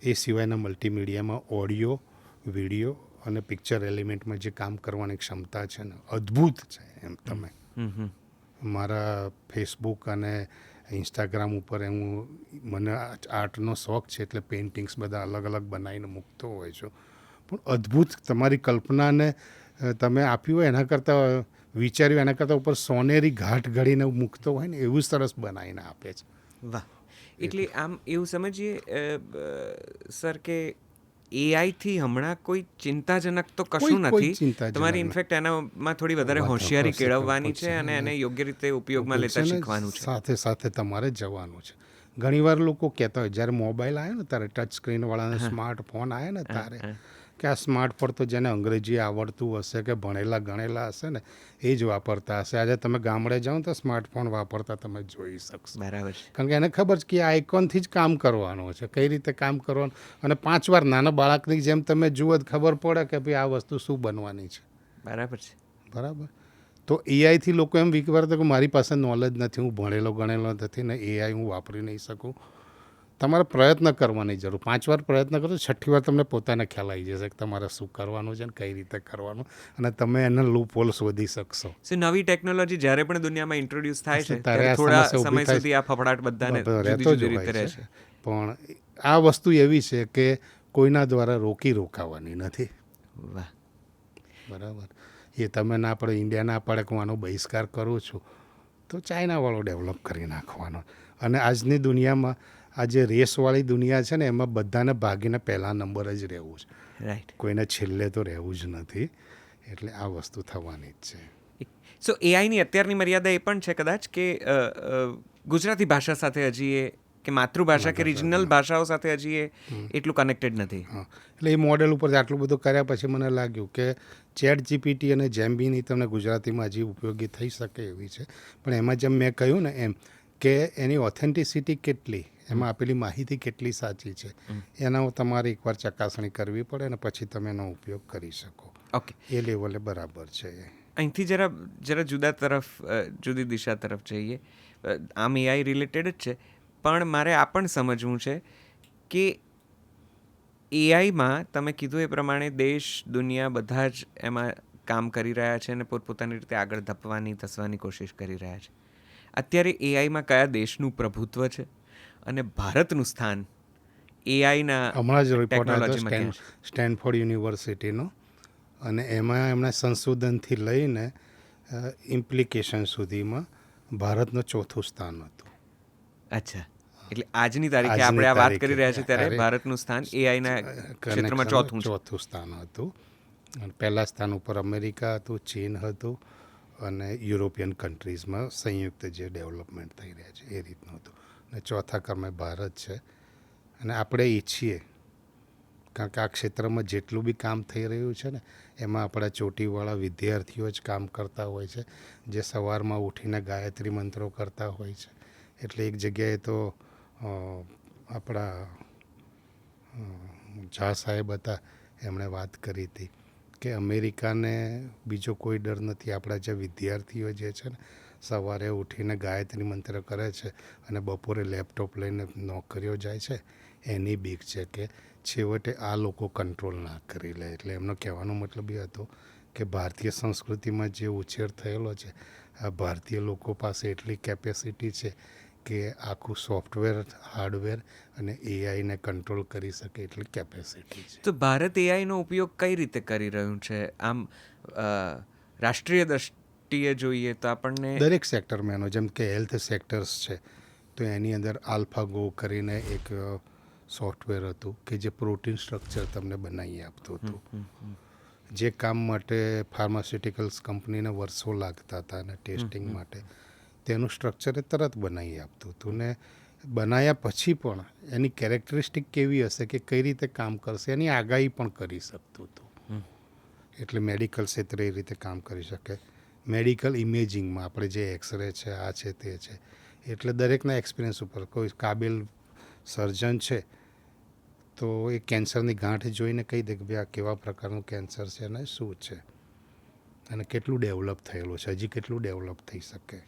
એ સિવાયના મલ્ટીમીડિયામાં ઓડિયો, વિડીયો અને પિક્ચર એલિમેન્ટમાં જે કામ કરવાની ક્ષમતા છે ને, અદ્ભુત છે. એમ તમે મારા ફેસબુક અને ઇન્સ્ટાગ્રામ ઉપર મને આર્ટનો શોખ છે, એટલે પેઇન્ટિંગ્સ બધા અલગ અલગ બનાવીને મૂકતો હોય છું. પણ અદ્ભુત તમારી કલ્પનાને તમે આપ્યું હોય એના કરતાં, વિચાર્યું એના કરતાં ઉપર સોનેરી ઘાટ ઘડીને મૂકતો હોય ને એવું સરસ બનાવીને આપે છે. વાહ. એટલે આમ એવું સમજીએ સર કે એઆઈથી હમણાં કોઈ ચિંતાજનક તો કશું કોઈ નથી. ચિંતાજનક તમારી નથી. ઇનફેક્ટ એનામાં થોડી વધારે હોશિયારી કેળવવાની છે અને એને યોગ્ય રીતે ઉપયોગમાં લેતા શીખવાનું છે. સાથે સાથે તમારે જવાનું છે. ઘણીવાર લોકો કહેતા હોય જ્યારે મોબાઈલ આવ્યો ને ત્યારે ટચ સ્ક્રીનવાળાને સ્માર્ટફોન આવ્યા ને ત્યારે કે આ સ્માર્ટફોન તો જેને અંગ્રેજી આવડતું હશે કે ભણેલા ગણેલા હશે ને એ જ વાપરતા હશે. આજે તમે ગામડે જાઓ તો સ્માર્ટફોન વાપરતા તમે જોઈ શકશો. બરાબર છે. કારણ કે એને ખબર છે કે આ આઇકોનથી જ કામ કરવાનું છે, કઈ રીતે કામ કરવાનું. અને 5 વાર નાના બાળકની જેમ તમે જુઓ તો ખબર પડે કે ભાઈ આ વસ્તુ શું બનવાની છે. બરાબર છે. બરાબર. તો એઆઈથી લોકો એમ વિચારતા કે મારી પાસે નોલેજ નથી, હું ભણેલો ગણેલો નથી ને એઆઈ હું વાપરી નહીં શકું. તમારે પ્રયત્ન કરવાની જરૂર. 5 વાર પ્રયત્ન કરો, 6ઠ્ઠી વાર તમને પોતાને ખ્યાલ આવી જશે કે તમારે શું કરવાનું છે ને કઈ રીતે કરવાનું, અને તમે એને લૂપ હોલ શોધી શકશો. નવી ટેકનોલોજી જ્યારે પણ દુનિયામાં ઇન્ટ્રોડ્યુસ થાય છે ત્યારે ત્યારે આ થોડા સમસ્યા ઊભી સમય થાય સુધી આ ફફડાટ બધાને રહેતો જ જુદી હોય રીતે રહે છે. છે. પણ આ વસ્તુ એવી છે કે કોઈના દ્વારા રોકાવાની નથી. વાહ. બરાબર. એ તમે ના પડે, ઇન્ડિયા ના પડે કે હું આનો બહિષ્કાર કરું છું, તો ચાઇનાવાળો ડેવલપ કરી નાખવાનો. અને આજની દુનિયામાં આ જે રેસવાળી દુનિયા છે ને, એમાં બધાને ભાગીને પહેલા નંબર જ રહેવું છે. રાઈટ. કોઈને છેલ્લે તો રહેવું જ નથી. એટલે આ વસ્તુ થવાની જ છે. સો એઆઈની અત્યારની મર્યાદા એ પણ છે કદાચ કે ગુજરાતી ભાષા સાથે હજી એ કે માતૃભાષા કે રિજનલ ભાષાઓ સાથે હજી એ એટલું કનેક્ટેડ નથી. હા, એટલે એ મોડેલ ઉપર આટલું બધું કર્યા પછી મને લાગ્યું કે ચેટ જીપીટી અને જેમ્બીની તમને ગુજરાતીમાં હજી ઉપયોગી થઈ શકે એવી છે. પણ એમાં જેમ મેં કહ્યું ને એમ કે એની ઓથેન્ટિસિટી કેટલી, એમાં આપેલી માહિતી કેટલી સાચી છે, એના તમારે એકવાર ચકાસણી કરવી પડે અને પછી તમે એનો ઉપયોગ કરી શકો. ઓકે. એ લેવલે બરાબર છે. અહીંથી જરા જુદા તરફ, જુદી દિશા તરફ જઈએ. આમ એઆઈ રિલેટેડ જ છે, પણ મારે આ પણ સમજવું છે કે એઆઈમાં તમે કીધું એ પ્રમાણે દેશ દુનિયા બધા જ એમાં કામ કરી રહ્યા છે અને પોતપોતાની રીતે આગળ ધસવાની કોશિશ કરી રહ્યા છે. અત્યારે એઆઈમાં કયા દેશનું પ્રભુત્વ છે અને ભારતનું સ્થાન એઆઈના હમણાં જ રિપોર્ટ આવ્યો ટેકનોલોજીમાં સ્ટેનફોર્ડ યુનિવર્સિટીનો, અને એમાં એમના સંશોધનથી લઈને ઇમ્પ્લિકેશન સુધીમાં ભારતનું 4થું સ્થાન હતું. અચ્છા. એટલે આજની તારીખે આપણે આ વાત કરી રહ્યા છીએ ત્યારે ભારતનું સ્થાન એઆઈના ક્ષેત્રમાં 4થું સ્થાન હતું. પહેલા સ્થાન ઉપર અમેરિકા હતું, ચીન હતું અને યુરોપિયન કન્ટ્રીઝમાં સંયુક્ત જે ડેવલપમેન્ટ થઈ રહ્યા છે એ રીતનું હતું. અને 4થા ક્રમે ભારત છે. અને આપણે ઈચ્છીએ, કારણ કે આ ક્ષેત્રમાં જેટલું બી કામ થઈ રહ્યું છે ને એમાં આપણા ચોટીવાળા વિદ્યાર્થીઓ જ કામ કરતા હોય છે, જે સવારમાં ઉઠીને ગાયત્રી મંત્રો કરતા હોય છે. એટલે એક જગ્યાએ તો આપણા ઝા સાહેબ હતા, એમણે વાત કરી હતી કે અમેરિકાને બીજો કોઈ ડર નથી. આપણા જે વિદ્યાર્થીઓ જે છે ને સવારે ઉઠીને ગાયત્રી મંત્ર કરે છે અને બપોરે લેપટોપ લઈને નોકરીઓ જાય છે, એની બીક છે કે છેવટે આ લોકો કંટ્રોલ ના કરી લે. એટલે એમનો કહેવાનો મતલબ એ હતો કે ભારતીય સંસ્કૃતિમાં જે ઉછેર થયેલો છે, આ ભારતીય લોકો પાસે એટલી કેપેસિટી છે કે આખું સોફ્ટવેર, હાર્ડવેર અને એઆઈને કંટ્રોલ કરી શકે એટલી કેપેસિટી છે. તો ભારત એઆઈનો ઉપયોગ કઈ રીતે કરી રહ્યું છે? આમ રાષ્ટ્રીય દ્રષ્ટિએ જોઈએ તો આપણને દરેક સેક્ટરમાં એનો, જેમ કે હેલ્થ સેક્ટર્સ છે તો એની અંદર આલ્ફાગો કરીને એક સોફ્ટવેર હતું કે જે પ્રોટીન સ્ટ્રક્ચર તમને બનાવી આપતું હતું. જે કામ માટે ફાર્માસ્યુટિકલ્સ કંપનીને વર્ષો લાગતા હતા અને ટેસ્ટિંગ માટે, તેનું સ્ટ્રક્ચર એ તરત બનાવી આપતું હતું. ને બનાવ્યા પછી પણ એની કેરેક્ટરિસ્ટિક કેવી હશે, કે કઈ રીતે કામ કરશે, એની આગાહી પણ કરી શકતું હતું. એટલે મેડિકલ ક્ષેત્રે એ રીતે કામ કરી શકે. મેડિકલ ઇમેજિંગમાં આપણે જે એક્સરે છે, આ છે, તે છે, એટલે દરેકના એક્સપિરિયન્સ ઉપર કોઈ કાબિલ સર્જન છે તો એ કેન્સરની ગાંઠ જોઈને કહી દે કે ભાઈ આ કેવા પ્રકારનું કેન્સર છે અને શું છે અને કેટલું ડેવલપ થયેલું છે, હજી કેટલું ડેવલપ થઈ શકે.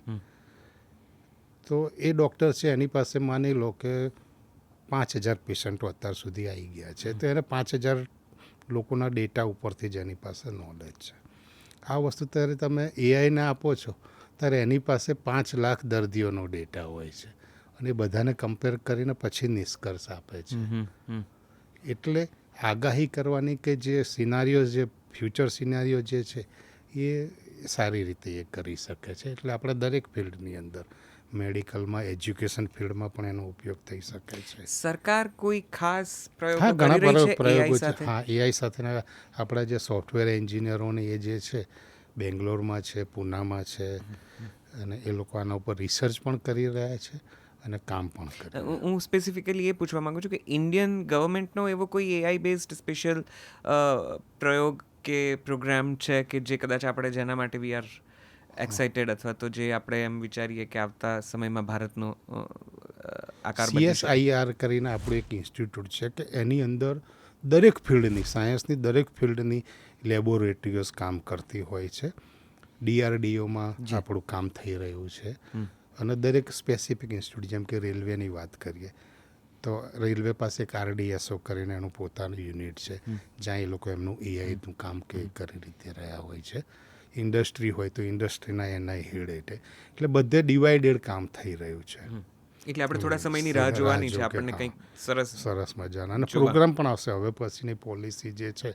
તો એ ડૉક્ટર છે એની પાસે માની લો કે 5,000 પેશન્ટો અત્યાર સુધી આવી ગયા છે, તો એને 5,000 લોકોના ડેટા ઉપરથી જ એની પાસે નોલેજ છે. આ વસ્તુ ત્યારે તમે એઆઈને આપો છો ત્યારે એની પાસે 5 લાખ દર્દીઓનો ડેટા હોય છે અને એ બધાને કમ્પેર કરીને પછી નિષ્કર્ષ આપે છે. એટલે આગાહી કરવાની કે જે સિનારીઓ, જે ફ્યુચર સિનારીઓ જે છે એ સારી રીતે એ કરી શકે છે. એટલે આપણે દરેક ફિલ્ડની અંદર, મેડિકલમાં, એજ્યુકેશન ફિલ્ડમાં પણ એનો ઉપયોગ થઈ શકે છે. સરકાર કોઈ ખાસ પ્રયોગો હા, ઘણા કરી રહી છે પ્રયોગો AI છે. સાથે? હા, એઆઈ સાથેના આપણા જે સોફ્ટવેર એન્જિનિયરોને એ જે છે, બેંગ્લોરમાં છે, પૂનામાં છે, અને એ લોકો આના ઉપર રિસર્ચ પણ કરી રહ્યા છે અને કામ પણ કરી રહ્યા છે. હું સ્પેસિફિકલી એ પૂછવા માંગુ છું કે ઇન્ડિયન ગવર્મેન્ટનો એવો કોઈ એઆઈ બેઝડ સ્પેશિયલ પ્રયોગ કે પ્રોગ્રામ છે કે જે કદાચ આપણે જેના માટે વી આર એક્સાઇટેડ, અથવા તો જે આપણે એમ વિચારીએ કે આવતા સમયમાં ભારતનો આકાર બદલી શકે? CSIR કરીને આપણું એક ઇન્સ્ટિટ્યૂટ છે કે એની અંદર દરેક ફિલ્ડની, સાયન્સની દરેક ફિલ્ડની લેબોરેટરીઓ કામ કરતી હોય છે. DRDOમાં આપણું કામ થઈ રહ્યું છે અને દરેક સ્પેસિફિક ઇન્સ્ટિટ્યૂટ, જેમ કે રેલવેની વાત કરીએ તો રેલવે પાસે એક RDSO કરીને એનું પોતાનું યુનિટ છે જ્યાં એ લોકો એમનું એઆઈનું કામ કરી રીતે રહ્યા હોય છે. ઇન્ડસ્ટ્રી હોય તો ઇન્ડસ્ટ્રીના એના હેડ હેઠે, એટલે બધે ડિવાઇડેડ કામ થઈ રહ્યું છે. એટલે આપણે થોડા સમયની રાહ જોવાની છે, આપણને કંઈક સરસ મજાના અને પ્રોગ્રામ પણ આવશે. હવે પછીની પોલિસી જે છે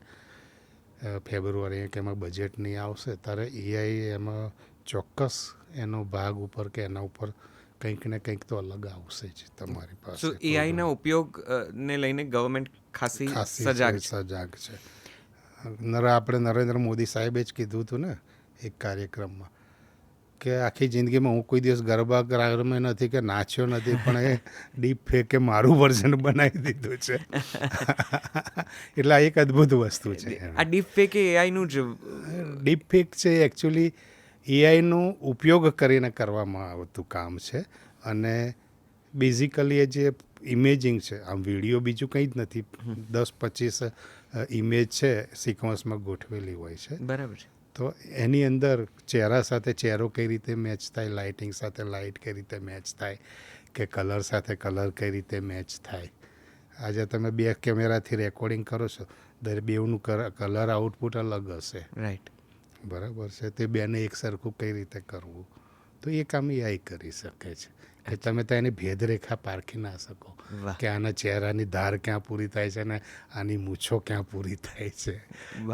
ફેબ્રુઆરી કે એમાં બજેટની આવશે ત્યારે એઆઈ એમાં ચોક્કસ એનો ભાગ ઉપર કે એના ઉપર કંઈક ને કંઈક તો અલગ આવશે જ તમારી પાસે. તો એઆઈના ઉપયોગ ને લઈને ગવર્મેન્ટ ખાસી સજાગ છે. છે. આપણે નરેન્દ્ર મોદી સાહેબે જ કીધું હતું ને એક કાર્યક્રમમાં કે આખી જિંદગીમાં હું કોઈ દિવસ ગરબા ગ્રાઉન્ડમાં નથી કે નાચ્યો નથી, પણ એ ડીપ ફેકે મારું વર્ઝન બનાવી દીધું છે. એટલે આ એક અદ્ભુત વસ્તુ છે. આ ડીપ ફેક એ એઆઈનું જ ડીપ ફેક છે એકચ્યુઅલી એઆઈનો ઉપયોગ કરીને કરવામાં આવતું કામ છે અને બેઝિકલી એ જે ઇમેજિંગ છે, આમ વિડીયો બીજું કંઈ જ નથી, 10-25 ઇમેજ છે સિક્વન્સમાં ગોઠવેલી હોય છે. બરાબર છે. તો એની અંદર ચહેરા સાથે ચહેરો કઈ રીતે મેચ થાય, લાઇટિંગ સાથે લાઇટ કઈ રીતે મેચ થાય, કે કલર સાથે કલર કઈ રીતે મેચ થાય. આજે તમે 2 કેમેરાથી રેકોર્ડિંગ કરો છો, દરેક બેઉનું કલર આઉટપુટ અલગ હશે. રાઈટ. બરાબર છે. તે બેને એક સરખું કઈ રીતે કરવું, તો એ કામ એઆઈ કરી શકે છે. કે તમે તો એની ભેદરેખા પારખી ના શકો કે આના ચહેરાની ધાર ક્યાં પૂરી થાય છે અને આની મૂછો ક્યાં પૂરી થાય છે.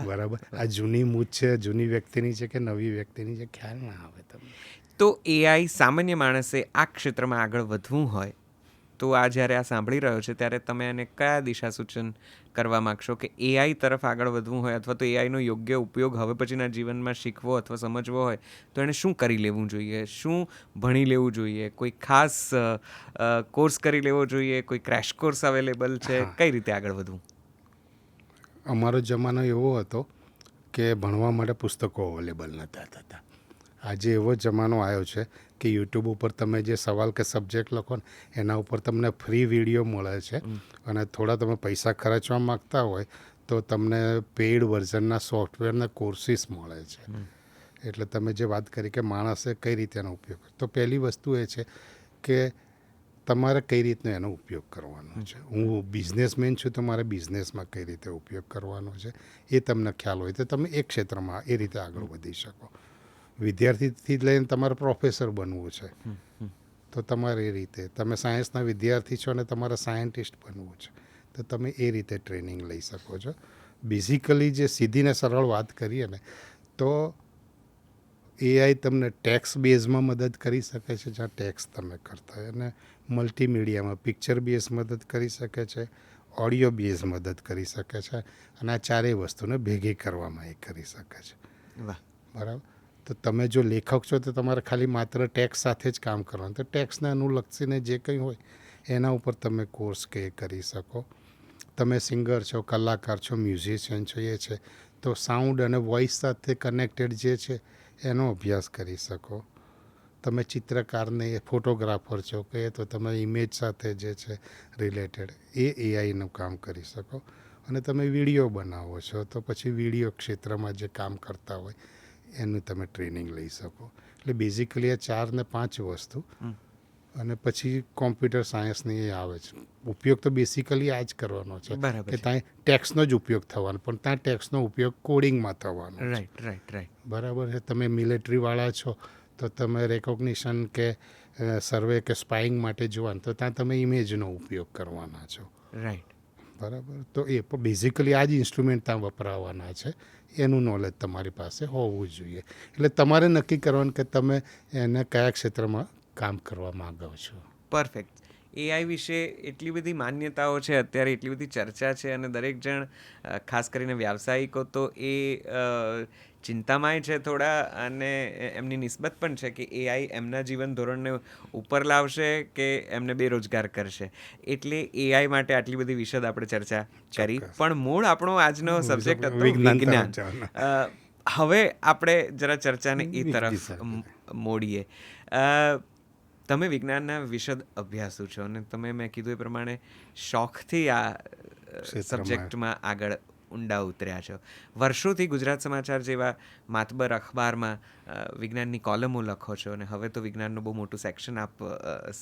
બરાબર. આ જૂની મૂછ છે, જૂની વ્યક્તિની છે કે નવી વ્યક્તિની છે, ખ્યાલ ના આવે તમને. તો એઆઈ સામાન્ય માણસે આ ક્ષેત્રમાં આગળ વધવું હોય તો આ જ્યારે આ સાંભળી રહ્યો છે ત્યારે તમે એને કયા દિશા સૂચન કરવા માગશો કે એઆઈ તરફ આગળ વધવું હોય, અથવા તો એઆઈનો યોગ્ય ઉપયોગ હવે પછીના જીવનમાં શીખવો અથવા સમજવો હોય તો એણે શું કરી લેવું જોઈએ, શું ભણી લેવું જોઈએ, કોઈ ખાસ કોર્સ કરી લેવો જોઈએ, કોઈ ક્રેશ કોર્સ અવેલેબલ છે, કઈ રીતે આગળ વધવું? અમારો જમાનો એવો હતો કે ભણવા માટે પુસ્તકો અવેલેબલ નહોતા થતા. આજે એવો જમાનો આવ્યો છે કે યુટ્યુબ ઉપર તમે જે સવાલ કે સબ્જેક્ટ લખો ને એના ઉપર તમને ફ્રી વિડીયો મળે છે અને થોડા તમે પૈસા ખર્ચવા માગતા હોય તો તમને પેઇડ વર્ઝનના સોફ્ટવેરના કોર્સિસ મળે છે. એટલે તમે જે વાત કરી કે માણસે કઈ રીતે એનો ઉપયોગ, તો પહેલી વસ્તુ એ છે કે તમારે કઈ રીતનો એનો ઉપયોગ કરવાનો છે. હું બિઝનેસમેન છું તો મારે બિઝનેસમાં કઈ રીતે ઉપયોગ કરવાનો છે એ તમને ખ્યાલ હોય તો તમે એક ક્ષેત્રમાં એ રીતે આગળ વધી શકો. વિદ્યાર્થીથી લઈને તમારે પ્રોફેસર બનવું છે તો તમારે એ રીતે, તમે સાયન્સના વિદ્યાર્થી છો અને તમારે સાયન્ટિસ્ટ બનવું છે તો તમે એ રીતે ટ્રેનિંગ લઈ શકો છો. બેઝિકલી જે સીધીને સરળ વાત કરીએ ને તો એઆઈ તમને ટેક્સ બેઝમાં મદદ કરી શકે છે, જ્યાં ટેક્સ તમે કરતા હોય, અને મલ્ટીમીડિયામાં પિક્ચર બેઝ મદદ કરી શકે છે, ઓડિયો બેઝ મદદ કરી શકે છે, અને આ ચારેય વસ્તુને ભેગી કરવામાં એ કરી શકે છે. વાહ. બરાબર. તો તમે જો લેખક છો તો તમારે ખાલી માત્ર ટેક્સ સાથે જ કામ કરવાનું, તો ટેક્સને અનુલક્ષીને જે કંઈ હોય એના ઉપર તમે કોર્સ કે કરી શકો. તમે સિંગર છો, કલાકાર છો, મ્યુઝિશિયન છો, એ છે તો સાઉન્ડ અને વોઇસ સાથે કનેક્ટેડ જે છે એનો અભ્યાસ કરી શકો. તમે ચિત્રકારને ફોટોગ્રાફર છો કે તો તમે ઇમેજ સાથે જે છે રિલેટેડ એ એઆઈનું કામ કરી શકો. અને તમે વિડીયો બનાવો છો તો પછી વિડીયો ક્ષેત્રમાં જે કામ કરતા હોય એનું તમે ટ્રેનિંગ લઈ શકો. એટલે બેઝિકલી આ 4 ને 5 વસ્તુ, અને પછી કોમ્પ્યુટર સાયન્સની એ આવે છે. ઉપયોગ તો બેસિકલી આ જ કરવાનો છે બરાબર કે છે. ત્યાં ટેક્સનો જ ઉપયોગ થવાનો, પણ ત્યાં ટેક્સનો ઉપયોગ કોડિંગમાં થવાનો છે. રાઈટ. બરાબર છે. તમે મિલિટરીવાળા છો તો તમે રેકોગ્નિશન કે સર્વે કે સ્પાઇંગ માટે જોવાનું, તો ત્યાં તમે ઇમેજનો ઉપયોગ કરવાના છો. રાઈટ. બરાબર. તો એ પણ બેઝિકલી આ જ ઇન્સ્ટ્રુમેન્ટ ત્યાં વપરાવાના છે, એનું નોલેજ તમારી પાસે હોવું જોઈએ. એટલે તમારે નક્કી કરવાનું કે તમે એને કયા ક્ષેત્રમાં કામ કરવા માગો છો. પરફેક્ટ. એઆઈ વિશે એટલી બધી માન્યતાઓ છે અત્યારે, એટલી બધી ચર્ચા છે, અને દરેક જણ ખાસ કરીને વ્યાવસાયિકો તો એ ચિંતામાંય છે થોડા, અને એમની નિસ્બત પણ છે કે એઆઈ એમના જીવન ધોરણને ઉપર લાવશે કે એમને બેરોજગાર કરશે. એટલે એઆઈ માટે આટલી બધી વિશદ આપણે ચર્ચા કરી. ચોક્કસ. પણ મૂળ આપણો આજનો સબ્જેક્ટ હતો વિજ્ઞાન તરફ વિજ્ઞાન. જવાના. હવે આપણે જરા ચર્ચાને એ બીજી તરફ દિશા. મોડીએ. તમે વિજ્ઞાનના વિશદ અભ્યાસુ છો, અને તમે મેં કીધું એ પ્રમાણે શોખથી આ સબ્જેક્ટમાં આગળ ઊંડા ઉતર્યા છો. વર્ષોથી ગુજરાત સમાચાર જેવા માતબર અખબારમાં વિજ્ઞાનની કોલમો લખો છો, અને હવે તો વિજ્ઞાનનું બહુ મોટું સેક્શન આપ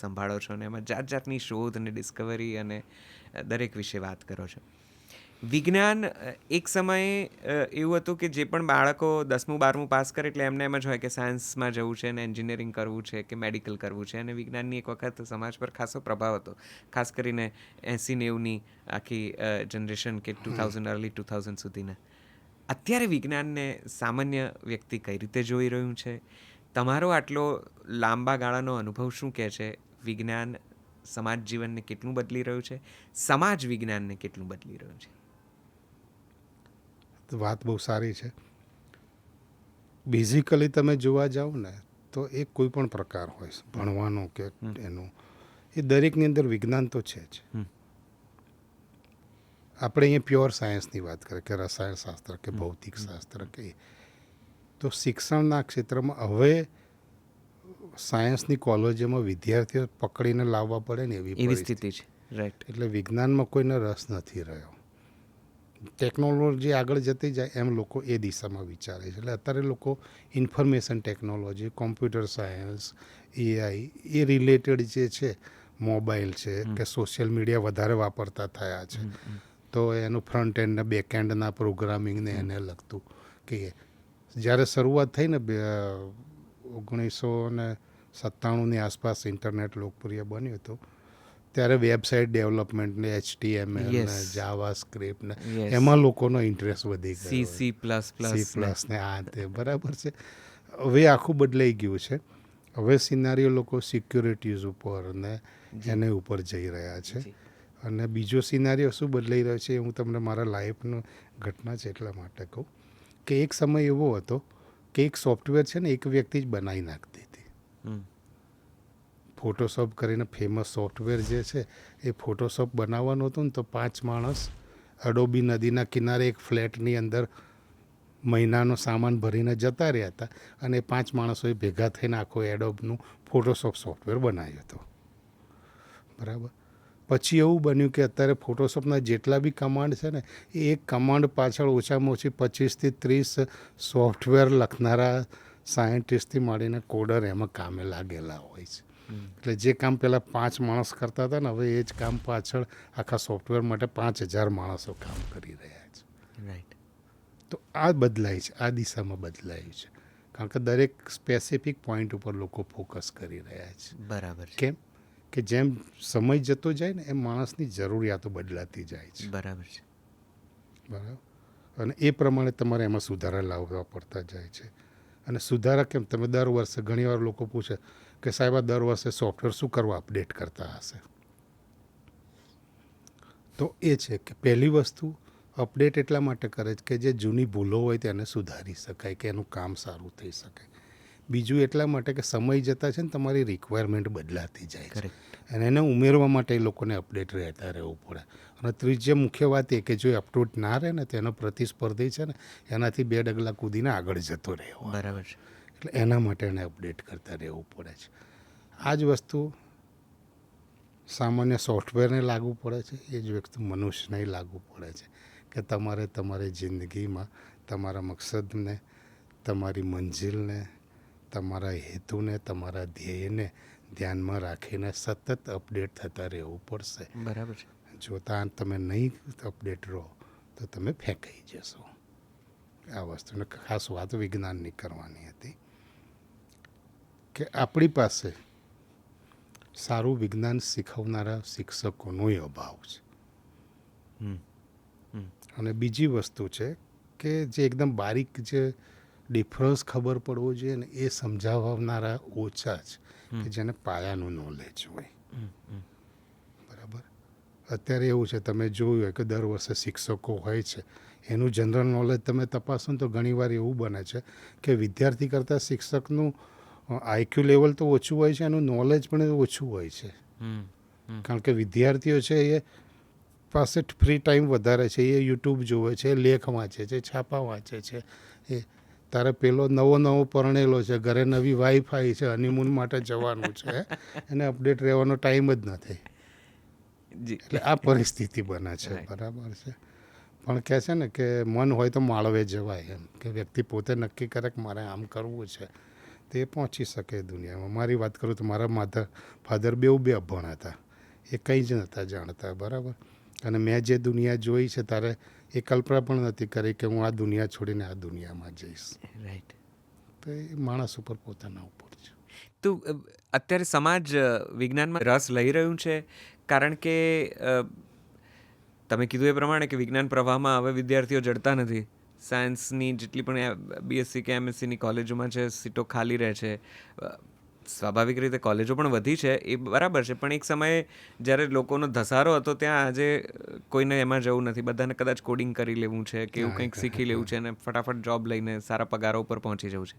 સંભાળો છો, અને એમાં જાતની શોધ અને ડિસ્કવરી અને દરેક વિશે વાત કરો છો. વિજ્ઞાન એક સમયે એવું હતું કે જે પણ બાળકો 10મું 12મું પાસ કરે એટલે એમને એમ જ હોય કે સાયન્સમાં જવું છે, અને એન્જિનિયરિંગ કરવું છે કે મેડિકલ કરવું છે, અને વિજ્ઞાનની એક વખત સમાજ પર ખાસો પ્રભાવ હતો, ખાસ કરીને 80-90ની આખી જનરેશન કે 2000 અર્લી 2000 સુધીના. અત્યારે વિજ્ઞાનને સામાન્ય વ્યક્તિ કઈ રીતે જોઈ રહ્યું છે? તમારો આટલો લાંબા ગાળાનો અનુભવ શું કહે છે? વિજ્ઞાન સમાજ જીવનને કેટલું બદલી રહ્યું છે? સમાજ વિજ્ઞાનને કેટલું બદલી રહ્યું છે? વાત બહુ સારી છે. બેઝિકલી તમે જોવા જાઓ ને તો એ કોઈ પણ પ્રકાર હોય, ભણવાનો કે એનું, એ દરેકની અંદર વિજ્ઞાન તો છે જ. આપણે અહીંયા પ્યોર સાયન્સની વાત કરીએ કે રસાયણશાસ્ત્ર કે ભૌતિક શાસ્ત્ર કે, તો શિક્ષણના ક્ષેત્રમાં હવે સાયન્સની કોલેજોમાં વિદ્યાર્થીઓ પકડીને લાવવા પડે ને એવી સ્થિતિ છે. રાઈટ. એટલે વિજ્ઞાનમાં કોઈને રસ નથી રહ્યો. ટેકનોલોજી આગળ જતી જાય એમ લોકો એ દિશામાં વિચારે છે. એટલે અત્યારે લોકો information technology, computer science, AI એ રિલેટેડ જે છે, મોબાઈલ છે કે સોશિયલ મીડિયા વધારે વાપરતા થયા છે, તો એનું ફ્રન્ટ એન્ડ ને બેક એન્ડના પ્રોગ્રામિંગને એને લગતું કે જ્યારે શરૂઆત થઈ ને 1997ની આસપાસ ઇન્ટરનેટ લોકપ્રિય બન્યું હતું, ત્યારે વેબસાઇટ ડેવલપમેન્ટ ને HTML ને જાવા સ્ક્રિપ્ટ ને એમાં લોકોનો ઇન્ટરેસ્ટ વધી ગયો. C++ ને આ તે બરાબર છે. હવે આખું બદલાઈ ગયું છે. હવે સિનારીઓ લોકો સિક્યોરિટીઝ ઉપર ને એને ઉપર જઈ રહ્યા છે. અને બીજો સિનારીઓ શું બદલાઈ રહ્યો છે, હું તમને મારા લાઈફનો ઘટના છે એટલા માટે કહું કે એક સમય એવો હતો કે એક સોફ્ટવેર છે ને એક વ્યક્તિ જ બનાવી નાખતી હતી. ફોટોશોપ કરીને ફેમસ સોફ્ટવેર જે છે એ ફોટોશોપ બનાવવાનું હતું ને તો 5 માણસ અડોબી નદીના કિનારે એક ફ્લેટની અંદર મહિનાનો સામાન ભરીને જતા રહ્યા હતા, અને 5 માણસોએ ભેગા થઈને આખો એડોબનું ફોટોશોપ સોફ્ટવેર બનાવ્યું હતું. બરાબર. પછી એવું બન્યું કે અત્યારે ફોટોશોપના જેટલા બી કમાન્ડ છે ને, એ એક કમાન્ડ પાછળ ઓછામાં ઓછી 25થી 30 સોફ્ટવેર લખનારા સાયન્ટિસ્ટથી માંડીને કોડર એમાં કામે લાગેલા હોય છે. એટલે જે કામ પહેલાં 5 માણસ કરતા હતા ને, હવે એ જ કામ પાછળ આખા સોફ્ટવેર માટે 5000 માણસો કામ કરી રહ્યા છે. રાઈટ. તો આ બદલાય છે, આ દિશામાં બદલાયું છે. કારણ કે દરેક સ્પેસિફિક પોઈન્ટ ઉપર લોકો ફોકસ કરી રહ્યા છે. બરાબર છે. કેમ કે જેમ સમય જતો જાય ને એમ માણસની જરૂરિયાતો બદલાતી જાય છે. બરાબર છે. બરાબર. અને એ પ્રમાણે તમારે એમાં સુધારા લાવવા પડતા જાય છે. અને સુધારા કેમ, તમે દર વર્ષે ઘણીવાર લોકો પૂછે કે સાહેબ આ દર વર્ષે સોફ્ટવેર શું કરવા અપડેટ કરતા હશે? તો એ છે કે પહેલી વસ્તુ અપડેટ એટલા માટે કરે છે કે જે જૂની ભૂલો હોય તેને સુધારી શકાય, કે એનું કામ સારું થઈ શકે. બીજું એટલા માટે કે સમય જતાં છે ને તમારી રિક્વાયરમેન્ટ બદલાતી જાય છે, અને એને ઉમેરવા માટે એ લોકોને અપડેટ રહેતા રહેવું પડે. અને ત્રીજી મુખ્ય વાત એ કે જો અપડેટ ના રહે ને તેનો પ્રતિસ્પર્ધી છે ને એનાથી 2 ડગલા કૂદીને આગળ જતો રહેવો. બરાબર છે. એટલે એના માટે એને અપડેટ કરતા રહેવું પડે છે. આ જ વસ્તુ સામાન્ય સોફ્ટવેરને લાગુ પડે છે, એ જ વસ્તુ મનુષ્યને લાગુ પડે છે કે તમારે તમારી જિંદગીમાં તમારા મકસદને, તમારી મંજિલને, તમારા હેતુને, તમારા ધ્યેયને ધ્યાનમાં રાખીને સતત અપડેટ થતા રહેવું પડશે. બરાબર છે. જો તમે નહીં અપડેટ રહો તો તમે ફેંકાઈ જશો. આ વસ્તુને ખાસ વાત વિજ્ઞાનની કરવાની હતી કે આપણી પાસે સારું વિજ્ઞાન શીખવનારા શિક્ષકોનો અભાવ છે. અને બીજી વસ્તુ છે કે જે એકદમ બારીક જે ડિફરન્સ ખબર પડવો જોઈએ ને એ સમજાવનારા ઓછા છે, કે જેને પાયાનું નોલેજ હોય. બરાબર. અત્યારે એવું છે, તમે જોયું હોય કે દર વર્ષે શિક્ષકો હોય છે, એનું જનરલ નોલેજ તમે તપાસો ને તો ઘણીવાર એવું બને છે કે વિદ્યાર્થી કરતાં શિક્ષકનું આઈક્યુ લેવલ તો ઓછું હોય છે, એનું નોલેજ પણ ઓછું હોય છે. કારણ કે વિદ્યાર્થીઓ છે એ પાસે ફ્રી ટાઈમ વધારે છે, એ યુટ્યુબ જોવે છે, લેખ વાંચે છે, છાપા વાંચે છે. એ તારે પેલો નવો પરણેલો છે, ઘરે નવી વાઈફાઈ છે, હનીમૂન માટે જવાનું છે, એને અપડેટ રહેવાનો ટાઈમ જ નથી. એટલે આ પરિસ્થિતિ બને છે. બરાબર છે. પણ કહે છે ને કે મન હોય તો માળવે જવાય, એમ કે વ્યક્તિ પોતે નક્કી કરે કે મારે આમ કરવું છે તે પહોંચી શકે દુનિયામાં. મારી વાત કરું તો મારા ફાધર બે અભણ હતા, એ કંઈ જ નહોતા જાણતા. બરાબર. અને મેં જે દુનિયા જોઈ છે તારે એ કલ્પના પણ નથી કરી કે હું આ દુનિયા છોડીને આ દુનિયામાં જઈશ. રાઈટ. તો એ માણસ ઉપર પોતાના ઉપર છે. તો અત્યારે સમાજ વિજ્ઞાનમાં રસ લઈ રહ્યું છે, કારણ કે તમે કીધું એ પ્રમાણે કે વિજ્ઞાન પ્રવાહમાં હવે વિદ્યાર્થીઓ જડતા નથી. સાયન્સની જેટલી પણ બીએસસી કે એમએસસીની કોલેજોમાં છે, સીટો ખાલી રહે છે. સ્વાભાવિક રીતે કોલેજો પણ વધી છે, એ બરાબર છે, પણ એક સમયે જ્યારે લોકોનો ધસારો હતો ત્યાં આજે કોઈને એમાં જવું નથી, બધાને કદાચ કોડિંગ કરી લેવું છે કે એવું કંઈક શીખી લેવું છે અને ફટાફટ જોબ લઈને સારા પગારો ઉપર પહોંચી જવું છે.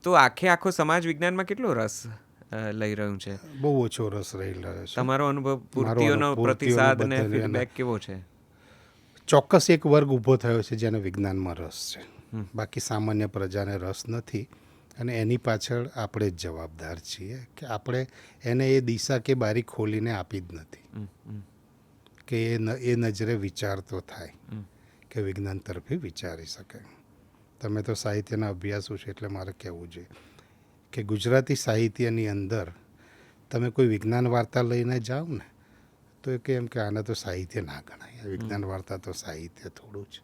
તો આખો સમાજ વિજ્ઞાનમાં કેટલો રસ લઈ રહ્યું છે? બહુ ઓછો રસ રહી રહ્યો છે. તમારો અનુભવ, પૂર્તિઓનો પ્રતિસાદ ને ફીડબેક કેવો છે? ચોક્કસ એક વર્ગ ઊભો થયો છે જેને વિજ્ઞાનમાં રસ છે, બાકી સામાન્ય પ્રજાને રસ નથી. અને એની પાછળ આપણે જ જવાબદાર છીએ કે આપણે એને એ દિશા કે બારી ખોલીને આપી જ નથી કે એ નજરે વિચારતો થાય કે વિજ્ઞાન તરફે વિચારી શકે. તમે તો સાહિત્યના અભ્યાસો છે એટલે મારે કહેવું જોઈએ કે ગુજરાતી સાહિત્યની અંદર તમે કોઈ વિજ્ઞાન વાર્તા લઈને જાઓ ને તો એ કેમ કે આને તો સાહિત્ય ના ગણાય, વિજ્ઞાન વાર્તા તો સાહિત્ય થોડું જ.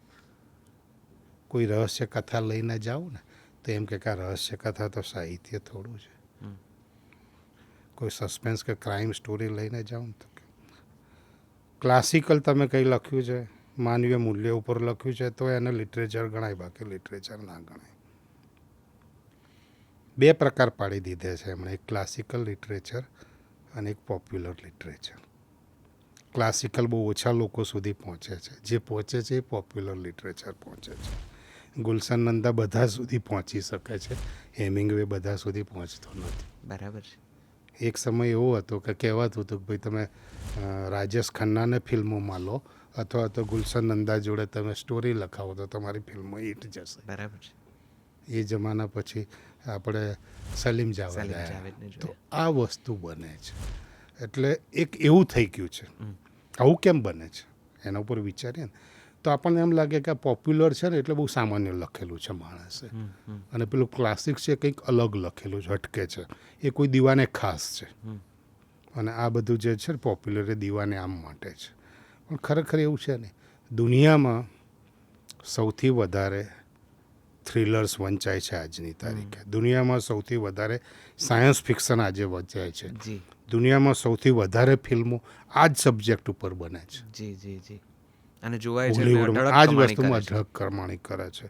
કોઈ રહસ્ય કથા લઈને જાઓ ને તો એમ કે આ રહસ્ય કથા તો સાહિત્ય થોડું છે. કોઈ સસ્પેન્સ કે ક્રાઇમ સ્ટોરી લઈને જાઓ ને તો ક્લાસિકલ તમે કંઈ લખ્યું છે, માનવીય મૂલ્ય ઉપર લખ્યું છે તો એને લિટરેચર ગણાય, બાકી લિટરેચર ના ગણાય. 2 પ્રકાર પાડી દીધા છે એમણે, એક ક્લાસિકલ લિટરેચર અને એક પોપ્યુલર લિટરેચર. ક્લાસિકલ બહુ ઓછા લોકો સુધી પહોંચે છે, જે પહોંચે છે એ પોપ્યુલર લિટરેચર પહોંચે છે. ગુલશન નંદા બધા સુધી પહોંચી શકે છે, હેમિંગવે બધા સુધી પહોંચતો નથી. બરાબર છે. એક સમય એવો હતો કે કહેવાતું હતું કે ભાઈ તમે રાજેશ ખન્નાને ફિલ્મોમાં લો અથવા તો ગુલશન નંદા જોડે તમે સ્ટોરી લખાવો તો તમારી ફિલ્મ હિટ જશે. બરાબર છે. એ જમાના પછી આપણે સલીમ જાવેદ તો આ વસ્તુ બને છે. એટલે એક એવું થઈ ગયું છે. આવું કેમ બને છે એના ઉપર વિચારીએ ને તો આપણને એમ લાગે કે આ પોપ્યુલર છે ને એટલે બહુ સામાન્ય લખેલું છે માણસે, અને પેલું ક્લાસિક છે કંઈક અલગ લખેલું છે, હટકે છે, એ કોઈ દીવાને ખાસ છે. અને આ બધું જે છે પોપ્યુલર એ દીવાને આમ માટે છે. પણ ખરેખર એવું છે ને, દુનિયામાં સૌથી વધારે થ્રિલર્સ વંચાય છે આજની તારીખે. દુનિયામાં સૌથી વધારે સાયન્સ ફિક્શન આજે વંચાય છે. જી દુનિયામાં સૌથી વધારે ફિલ્મો આ જ સબ્જેક્ટ ઉપર બને છે. જી જી જી અને જોવાય છે અને બોલિવૂડમાં અઢળક આ જ કમાણી વસ્તુમાં કરે છે. અઢળક કમાણી કરે છે.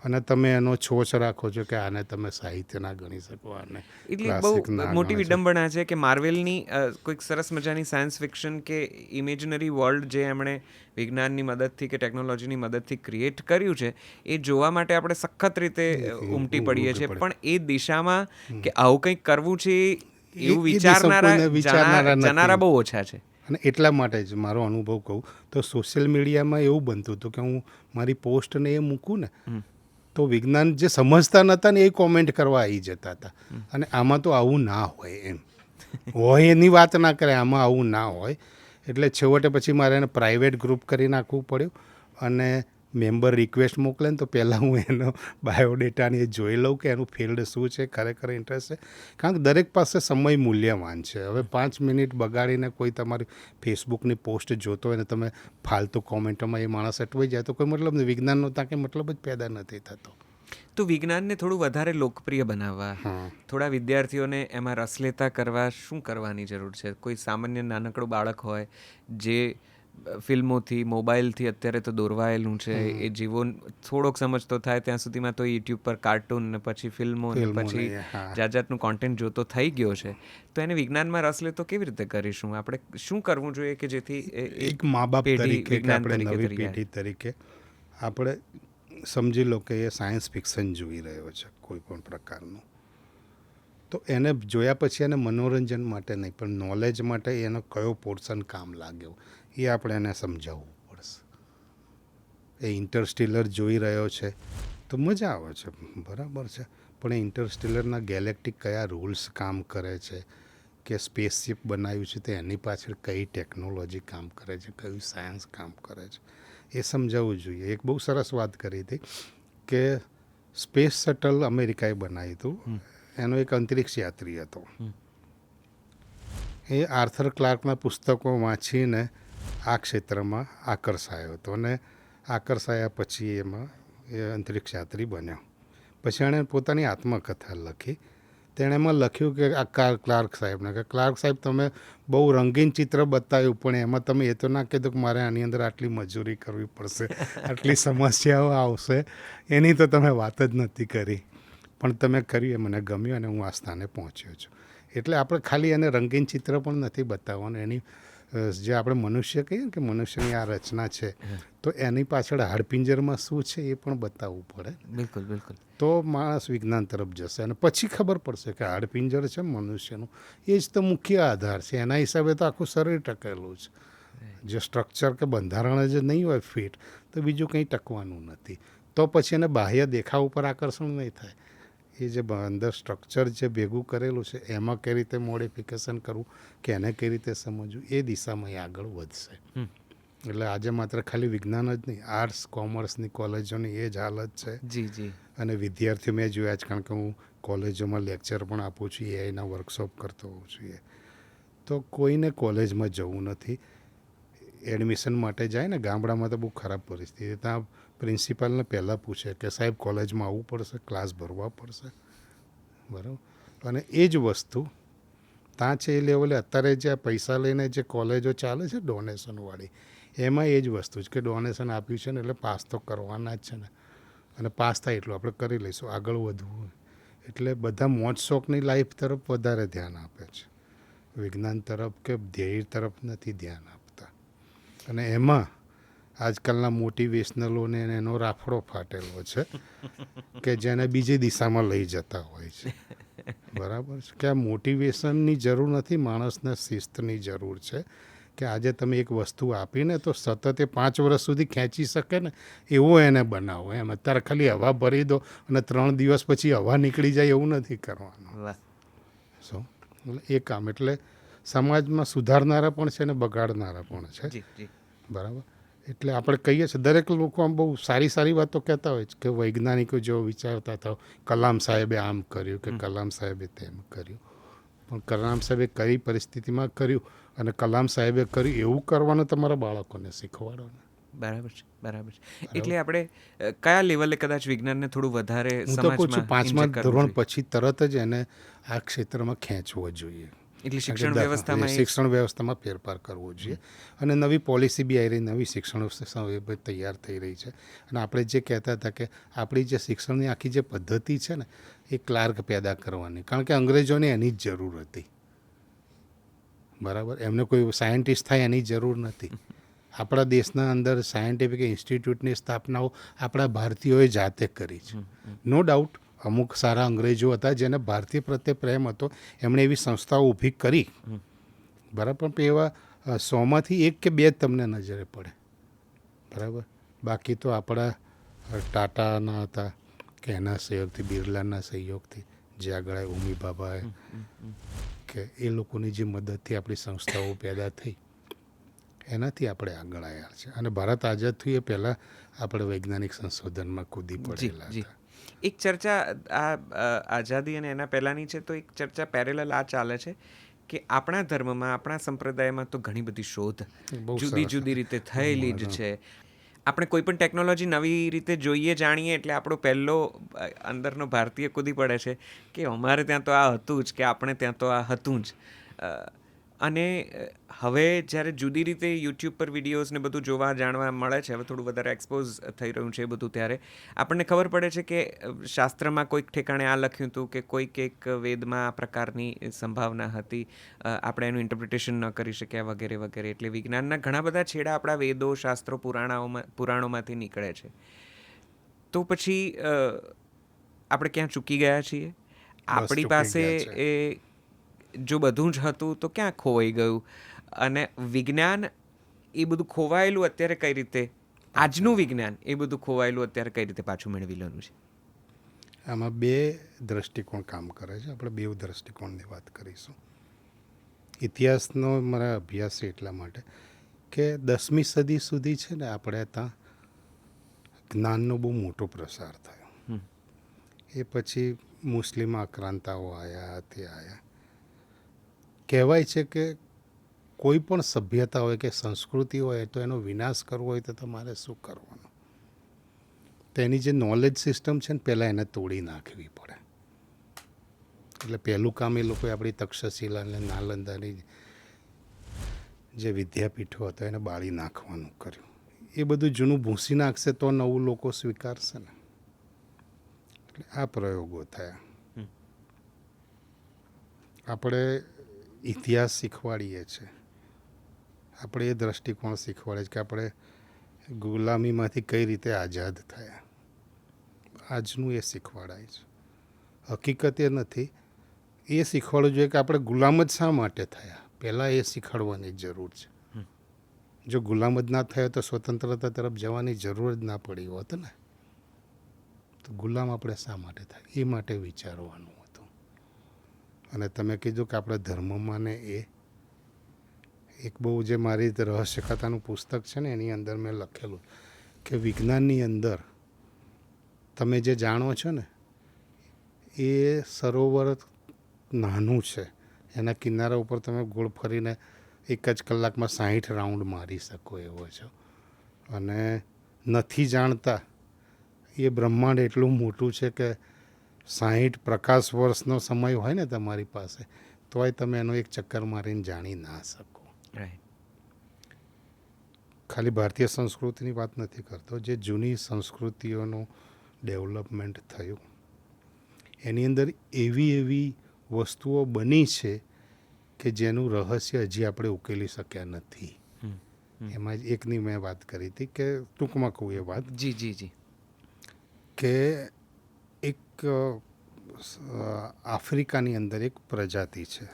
અને તમે એનો છોછ રાખો છો કે આને તમે સાહિત્ય ના ગણી શકો, આને એટલી ક્લાસિક બહુ ના મોટી ગણી શકો. વિડંબના છે કે માર્વેલની કોઈક સરસ મજાની સાયન્સ ફિક્શન કે ઇમેજનરી વર્લ્ડ જે એમણે વિજ્ઞાનની મદદથી કે ટેકનોલોજીની મદદથી ક્રિએટ કર્યું છે એ જોવા માટે આપણે સખત રીતે ઉમટી પડીએ છીએ, પણ એ દિશામાં કે આવું કંઈક કરવું છે એવું એ દિશા કોઈને વિચારનારા નથી. જનારા બહુ ઓછા છે. અને એટલા માટે જ મારો અનુભવ કહું તો સોશિયલ મીડિયામાં એવું બનતું હતું કે હું મારી પોસ્ટને એ મૂકું ને તો વિજ્ઞાન જે સમજતા નહોતા ને એ કોમેન્ટ કરવા આવી જતા હતા. અને આમાં તો આવું ના હોય, એમ હોય એની વાત ના કરે, આમાં આવું ના હોય. એટલે છેવટે પછી મારે એને પ્રાઇવેટ ગ્રુપ કરી નાખવું પડ્યું. અને મેમ્બર રિક્વેસ્ટ મોકલે ને તો પહેલાં હું એનો બાયોડેટાને એ જોઈ લઉં કે એનું ફિલ્ડ શું છે, ખરેખર ઇન્ટરેસ્ટ છે. કારણ કે દરેક પાસે સમય મૂલ્યવાન છે. હવે 5 મિનિટ બગાડીને કોઈ તમારી ફેસબુકની પોસ્ટ જોતો હોય ને તમે ફાલતુ કોમેન્ટોમાં એ માણસ અટવાઈ જાય તો કોઈ મતલબ નહીં. વિજ્ઞાનનો ત્યાં કંઈ મતલબ જ પેદા નથી થતો. તો વિજ્ઞાનને થોડું વધારે લોકપ્રિય બનાવવા, થોડા વિદ્યાર્થીઓને એમાં રસ લેતા કરવા શું કરવાની જરૂર છે? કોઈ સામાન્ય નાનકડું બાળક હોય જે ફિલ્મોથી, મોબાઈલથી અત્યારે તો દોરવાયેલું છે, એ જીવો થોડોક સમજતો થાય ત્યાં સુધીમાં તો યુટ્યુબ પર કાર્ટૂન ને પછી ફિલ્મો ને પછી જાત જાતનું કોન્ટેન્ટ જોતો થઈ ગયો છે. તો એને વિજ્ઞાનમાં રસ લેતો કેવી રીતે કરીશું? આપણે શું કરવું જોઈએ કે જેથી એક મા બાપ તરીકે કે આપણે નવી પેઢી તરીકે આપણે સમજી લો કે એ સાયન્સ ફિક્શન જોઈ રહ્યો છે કોઈ પણ પ્રકારનું, તો એને જોયા પછી એને મનોરંજન માટે નહીં પણ નોલેજ માટે એનો કયો પોર્શન કામ લાગ્યો એ આપણે એને સમજાવવું પડશે. એ ઇન્ટરસ્ટેલર જોઈ રહ્યો છે તો મજા આવે છે, બરાબર છે, પણ એ ઇન્ટરસ્ટેલરના ગેલેક્ટિક કયા રૂલ્સ કામ કરે છે, કે સ્પેસશિપ બનાવ્યું છે તો એની પાછળ કઈ ટેકનોલોજી કામ કરે છે, કયું સાયન્સ કામ કરે છે, એ સમજાવવું જોઈએ. એક બહુ સરસ વાત કરી હતી કે સ્પેસ શટલ અમેરિકાએ બનાવ્યું હતું. એનો એક અંતરિક્ષ યાત્રી હતો. એ આર્થર ક્લાર્કના પુસ્તકો વાંચીને આ ક્ષેત્રમાં આકર્ષાયો હતો અને આકર્ષાયા પછી એમાં એ અંતરિક્ષ યાત્રી બન્યો. પછી એણે પોતાની આત્મકથા લખી. તેણે એમાં લખ્યું કે આ ક્લાર્ક સાહેબને કે ક્લાર્ક સાહેબ તમે બહુ રંગીન ચિત્ર બતાવ્યું પણ એમાં તમે એ તો ના કીધું કે મારે આની અંદર આટલી મજૂરી કરવી પડશે, આટલી સમસ્યાઓ આવશે, એની તો તમે વાત જ નથી કરી. પણ તમે કર્યું એ મને ગમ્યું અને હું આ સ્થાને પહોંચ્યો છું. એટલે આપણે ખાલી એને રંગીન ચિત્ર પણ નથી બતાવવાનું. એની જે આપણે મનુષ્ય કહીએ ને કે મનુષ્યની આ રચના છે તો એની પાછળ હાડપિંજરમાં શું છે એ પણ બતાવવું પડે. બિલકુલ બિલકુલ. તો માણસ વિજ્ઞાન તરફ જશે અને પછી ખબર પડશે કે હાડપિંજર છે મનુષ્યનું એ જ તો મુખ્ય આધાર છે. એના હિસાબે તો આખું શરીર ટકેલું છે. જે સ્ટ્રક્ચર કે બંધારણ જ નહીં હોય ફિટ તો બીજું કંઈ ટકવાનું નથી. તો પછી એને બાહ્ય દેખાવ ઉપર આકર્ષણ નહીં થાય. એ જે અંદર સ્ટ્રક્ચર જે ભેગું કરેલું છે એમાં કઈ રીતે મોડિફિકેશન કરવું કે એને કઈ રીતે સમજવું એ દિશામાં એ આગળ વધશે. એટલે આજે માત્ર ખાલી વિજ્ઞાન જ નહીં, આર્ટ્સ કોમર્સની કોલેજોની એ જ હાલત છે. જી જી. અને વિદ્યાર્થીઓ મેં જોયા જ, કારણ કે હું કોલેજોમાં લેક્ચર પણ આપું છું, એના વર્કશોપ કરતો હોઉં છું. તો કોઈને કોલેજમાં જવું નથી. એડમિશન માટે જાય ને ગામડામાં તો બહુ ખરાબ પરિસ્થિતિ. ત્યાં પ્રિન્સિપાલને પહેલાં પૂછે કે સાહેબ કોલેજમાં આવવું પડશે, ક્લાસ ભરવા પડશે, બરાબર. અને એ જ વસ્તુ ત્યાં છે એ લેવલે અત્યારે જે પૈસા લઈને જે કોલેજો ચાલે છે ડોનેશનવાળી, એમાં એ જ વસ્તુ છે કે ડોનેશન આપ્યું છે ને એટલે પાસ તો કરવાના જ છે ને, અને પાસ થાય એટલું આપણે કરી લઈશું, આગળ વધવું. એટલે બધા મોજ શોખની લાઈફ તરફ વધારે ધ્યાન આપે છે, વિજ્ઞાન તરફ કે ધ્યેય તરફ નથી ધ્યાન આપતા. અને એમાં આજકાલના મોટિવેશનલોને એનો રાફડો ફાટેલો છે કે જેને બીજી દિશામાં લઈ જતા હોય છે, બરાબર છે. કે આ મોટિવેશનની જરૂર નથી, માણસને શિસ્તની જરૂર છે. કે આજે તમે એક વસ્તુ આપીને તો સતત એ 5 વર્ષ સુધી ખેંચી શકે ને એવો એને બનાવો. એમ અત્યારે ખાલી હવા ભરી દો અને 3 દિવસ પછી હવા નીકળી જાય એવું નથી કરવાનું. શું એ કામ એટલે સમાજમાં સુધારનારા પણ છે ને બગાડનારા પણ છે, બરાબર. એટલે આપણે કહીએ છીએ દરેક લોકો આમ બહુ સારી સારી વાતો કહેતા હોય છે કે વૈજ્ઞાનિકો જેવો વિચારતા થાવ, કલામ સાહેબે આમ કર્યું કે કલામ સાહેબે તેમ કર્યું. પણ કલામ સાહેબે કઈ પરિસ્થિતિમાં કર્યું અને કલામ સાહેબે કર્યું એવું કરવાનું તમારા બાળકોને શીખવાડો ને. બરાબર છે. એટલે આપણે કયા લેવલે કદાચ વિજ્ઞાનને થોડું વધારે હું તો કહું છું સમાજમાં 5મા ધોરણ પછી તરત જ એને આ ક્ષેત્રમાં ખેંચવો જોઈએ. એટલે શિક્ષણ વ્યવસ્થામાં શિક્ષણ વ્યવસ્થામાં ફેરફાર કરવો જોઈએ અને નવી પોલિસી બી આવી રહી, નવી શિક્ષણ તૈયાર થઈ રહી છે. અને આપણે જે કહેતા હતા કે આપણી જે શિક્ષણની આખી જે પદ્ધતિ છે ને એ ક્લાર્ક પેદા કરવાની, કારણ કે અંગ્રેજોને એની જ જરૂર હતી. બરાબર, એમને કોઈ સાયન્ટિસ્ટ થાય એની જરૂર નથી. આપણા દેશના અંદર સાયન્ટિફિક ઇન્સ્ટિટ્યૂટની સ્થાપનાઓ આપણા ભારતીયોએ જાતે કરી છે. નો ડાઉટ અમુક સારા અંગ્રેજો હતા જેને ભારતીય પ્રત્યે પ્રેમ હતો, એમણે એવી સંસ્થાઓ ઊભી કરી. બરાબર, પણ એવા 100માંથી 1 કે 2 જ તમને નજરે પડે. બરાબર, બાકી તો આપણા ટાટાના હતા કે એના સહયોગથી, બિરલાના સહયોગથી, જે આગળ ઉમી બાબાએ કે એ લોકોની જે મદદથી આપણી સંસ્થાઓ પેદા થઈ, એનાથી આપણે આગળ આવ્યા છે. અને ભારત આઝાદ થયું એ પહેલાં આપણે વૈજ્ઞાનિક સંશોધનમાં કૂદી પડેલા હતા. એક ચર્ચા આ આઝાદી અને એના પહેલાંની છે, તો એક ચર્ચા પેરેલલ આ ચાલે છે કે આપણા ધર્મમાં, આપણા સંપ્રદાયમાં તો ઘણી બધી શોધ જુદી જુદી રીતે થયેલી જ છે. આપણે કોઈ પણ ટેકનોલોજી નવી રીતે જોઈએ, જાણીએ એટલે આપણો પહેલો અંદરનો ભારતીય કૂદી પડે છે કે અમારે ત્યાં તો આ હતું જ, કે આપણે ત્યાં તો આ હતું જ. અને હવે જ્યારે જુદી રીતે યુટ્યુબ પર વિડીયોઝ ને બધું જોવા જાણવા મળે છે, હવે થોડું વધારે એક્સપોઝ થઈ રહ્યું છે એ બધું, ત્યારે આપણને ખબર પડે છે કે શાસ્ત્રમાં કોઈક ઠેકાણે આ લખ્યું હતું કે કોઈક એક વેદમાં આ પ્રકારની સંભાવના હતી, આપણે એનું ઇન્ટરપ્રિટેશન ન કરી શક્યા, વગેરે વગેરે. એટલે વિજ્ઞાનના ઘણા બધા છેડા આપણા વેદો, શાસ્ત્રો, પુરાણોમાંથી નીકળે છે. તો પછી આપણે ક્યાં ચૂકી ગયા છીએ? આપણી પાસે એ જો બધું જ હતું તો ક્યાં ખોવાઈ ગયું? અને વિજ્ઞાન એ બધું ખોવાયેલું અત્યારે કઈ રીતે, આજનું વિજ્ઞાન એ બધું ખોવાયેલું અત્યારે કઈ રીતે પાછું મેળવી લેવાનું છે? આમાં 2 દ્રષ્ટિકોણ કામ કરે છે. આપણે 2 દ્રષ્ટિકોણની વાત કરીશું. ઇતિહાસનો મારા અભ્યાસ છે એટલા માટે કે 10મી સદી સુધી છે ને આપણે ત્યાં જ્ઞાનનો બહુ મોટો પ્રસાર થયો. એ પછી મુસ્લિમ આક્રાંતાઓ આવ્યા, તે આવ્યા. કહેવાય છે કે કોઈ પણ સભ્યતા હોય કે સંસ્કૃતિ હોય તો એનો વિનાશ કરવો હોય તો તમારે શું કરવાનું? તેની જે નોલેજ સિસ્ટમ છે ને પહેલાં એને તોડી નાખવી પડે. એટલે પહેલું કામ એ લોકોએ આપણી તક્ષશિલા અને નાલંદાની જે વિદ્યાપીઠો હતા એને બાળી નાખવાનું કર્યું. એ બધું જૂનું ભૂંસી નાખશે તો નવું લોકો સ્વીકારશે ને. એટલે આ પ્રયોગો થયા. આપણે ઇતિહાસ શીખવાડીએ છીએ, આપણે એ દ્રષ્ટિકોણ શીખવાડે છે કે આપણે ગુલામીમાંથી કઈ રીતે આઝાદ થયા. આજનું એ શીખવાડાય છે. હકીકત એ નથી. એ શીખવાડવું જોઈએ કે આપણે ગુલામ જ શા માટે થયા, પહેલાં એ શીખવાડવાની જરૂર છે. જો ગુલામ જ ના થયા તો સ્વતંત્રતા તરફ જવાની જરૂર જ ના પડી હોત ને. તો ગુલામ આપણે શા માટે થાય એ માટે વિચારવાનું હતું. અને તમે કીધું કે આપણા ધર્મમાં ને એ એક બહુ જે મારી રહસ્ય કથાનું પુસ્તક છે ને એની અંદર મેં લખેલું કે વિજ્ઞાનની અંદર તમે જે જાણો છો ને એ સરોવર નાનું છે, એના કિનારા ઉપર તમે ગોળ ફરીને 1 જ કલાકમાં 60 રાઉન્ડ મારી શકો એવો છો. અને નથી જાણતા એ બ્રહ્માંડ એટલું મોટું છે કે 60 પ્રકાશ વર્ષનો સમય હોય ને તમારી પાસે તોય તમે એનો એક ચક્કર મારીને જાણી ના શકો. ખાલી ભારતીય સંસ્કૃતિની વાત નથી કરતો, જે જૂની સંસ્કૃતિઓનું ડેવલપમેન્ટ થયું એની અંદર એવી વસ્તુઓ બની છે કે જેનું રહસ્ય હજી આપણે ઉકેલી શક્યા નથી. એમાં જ એકની મેં વાત કરી હતી કે ટૂંકમાં કહું એ વાત કે એક આફ્રિકાની અંદર એક પ્રજાતિ છે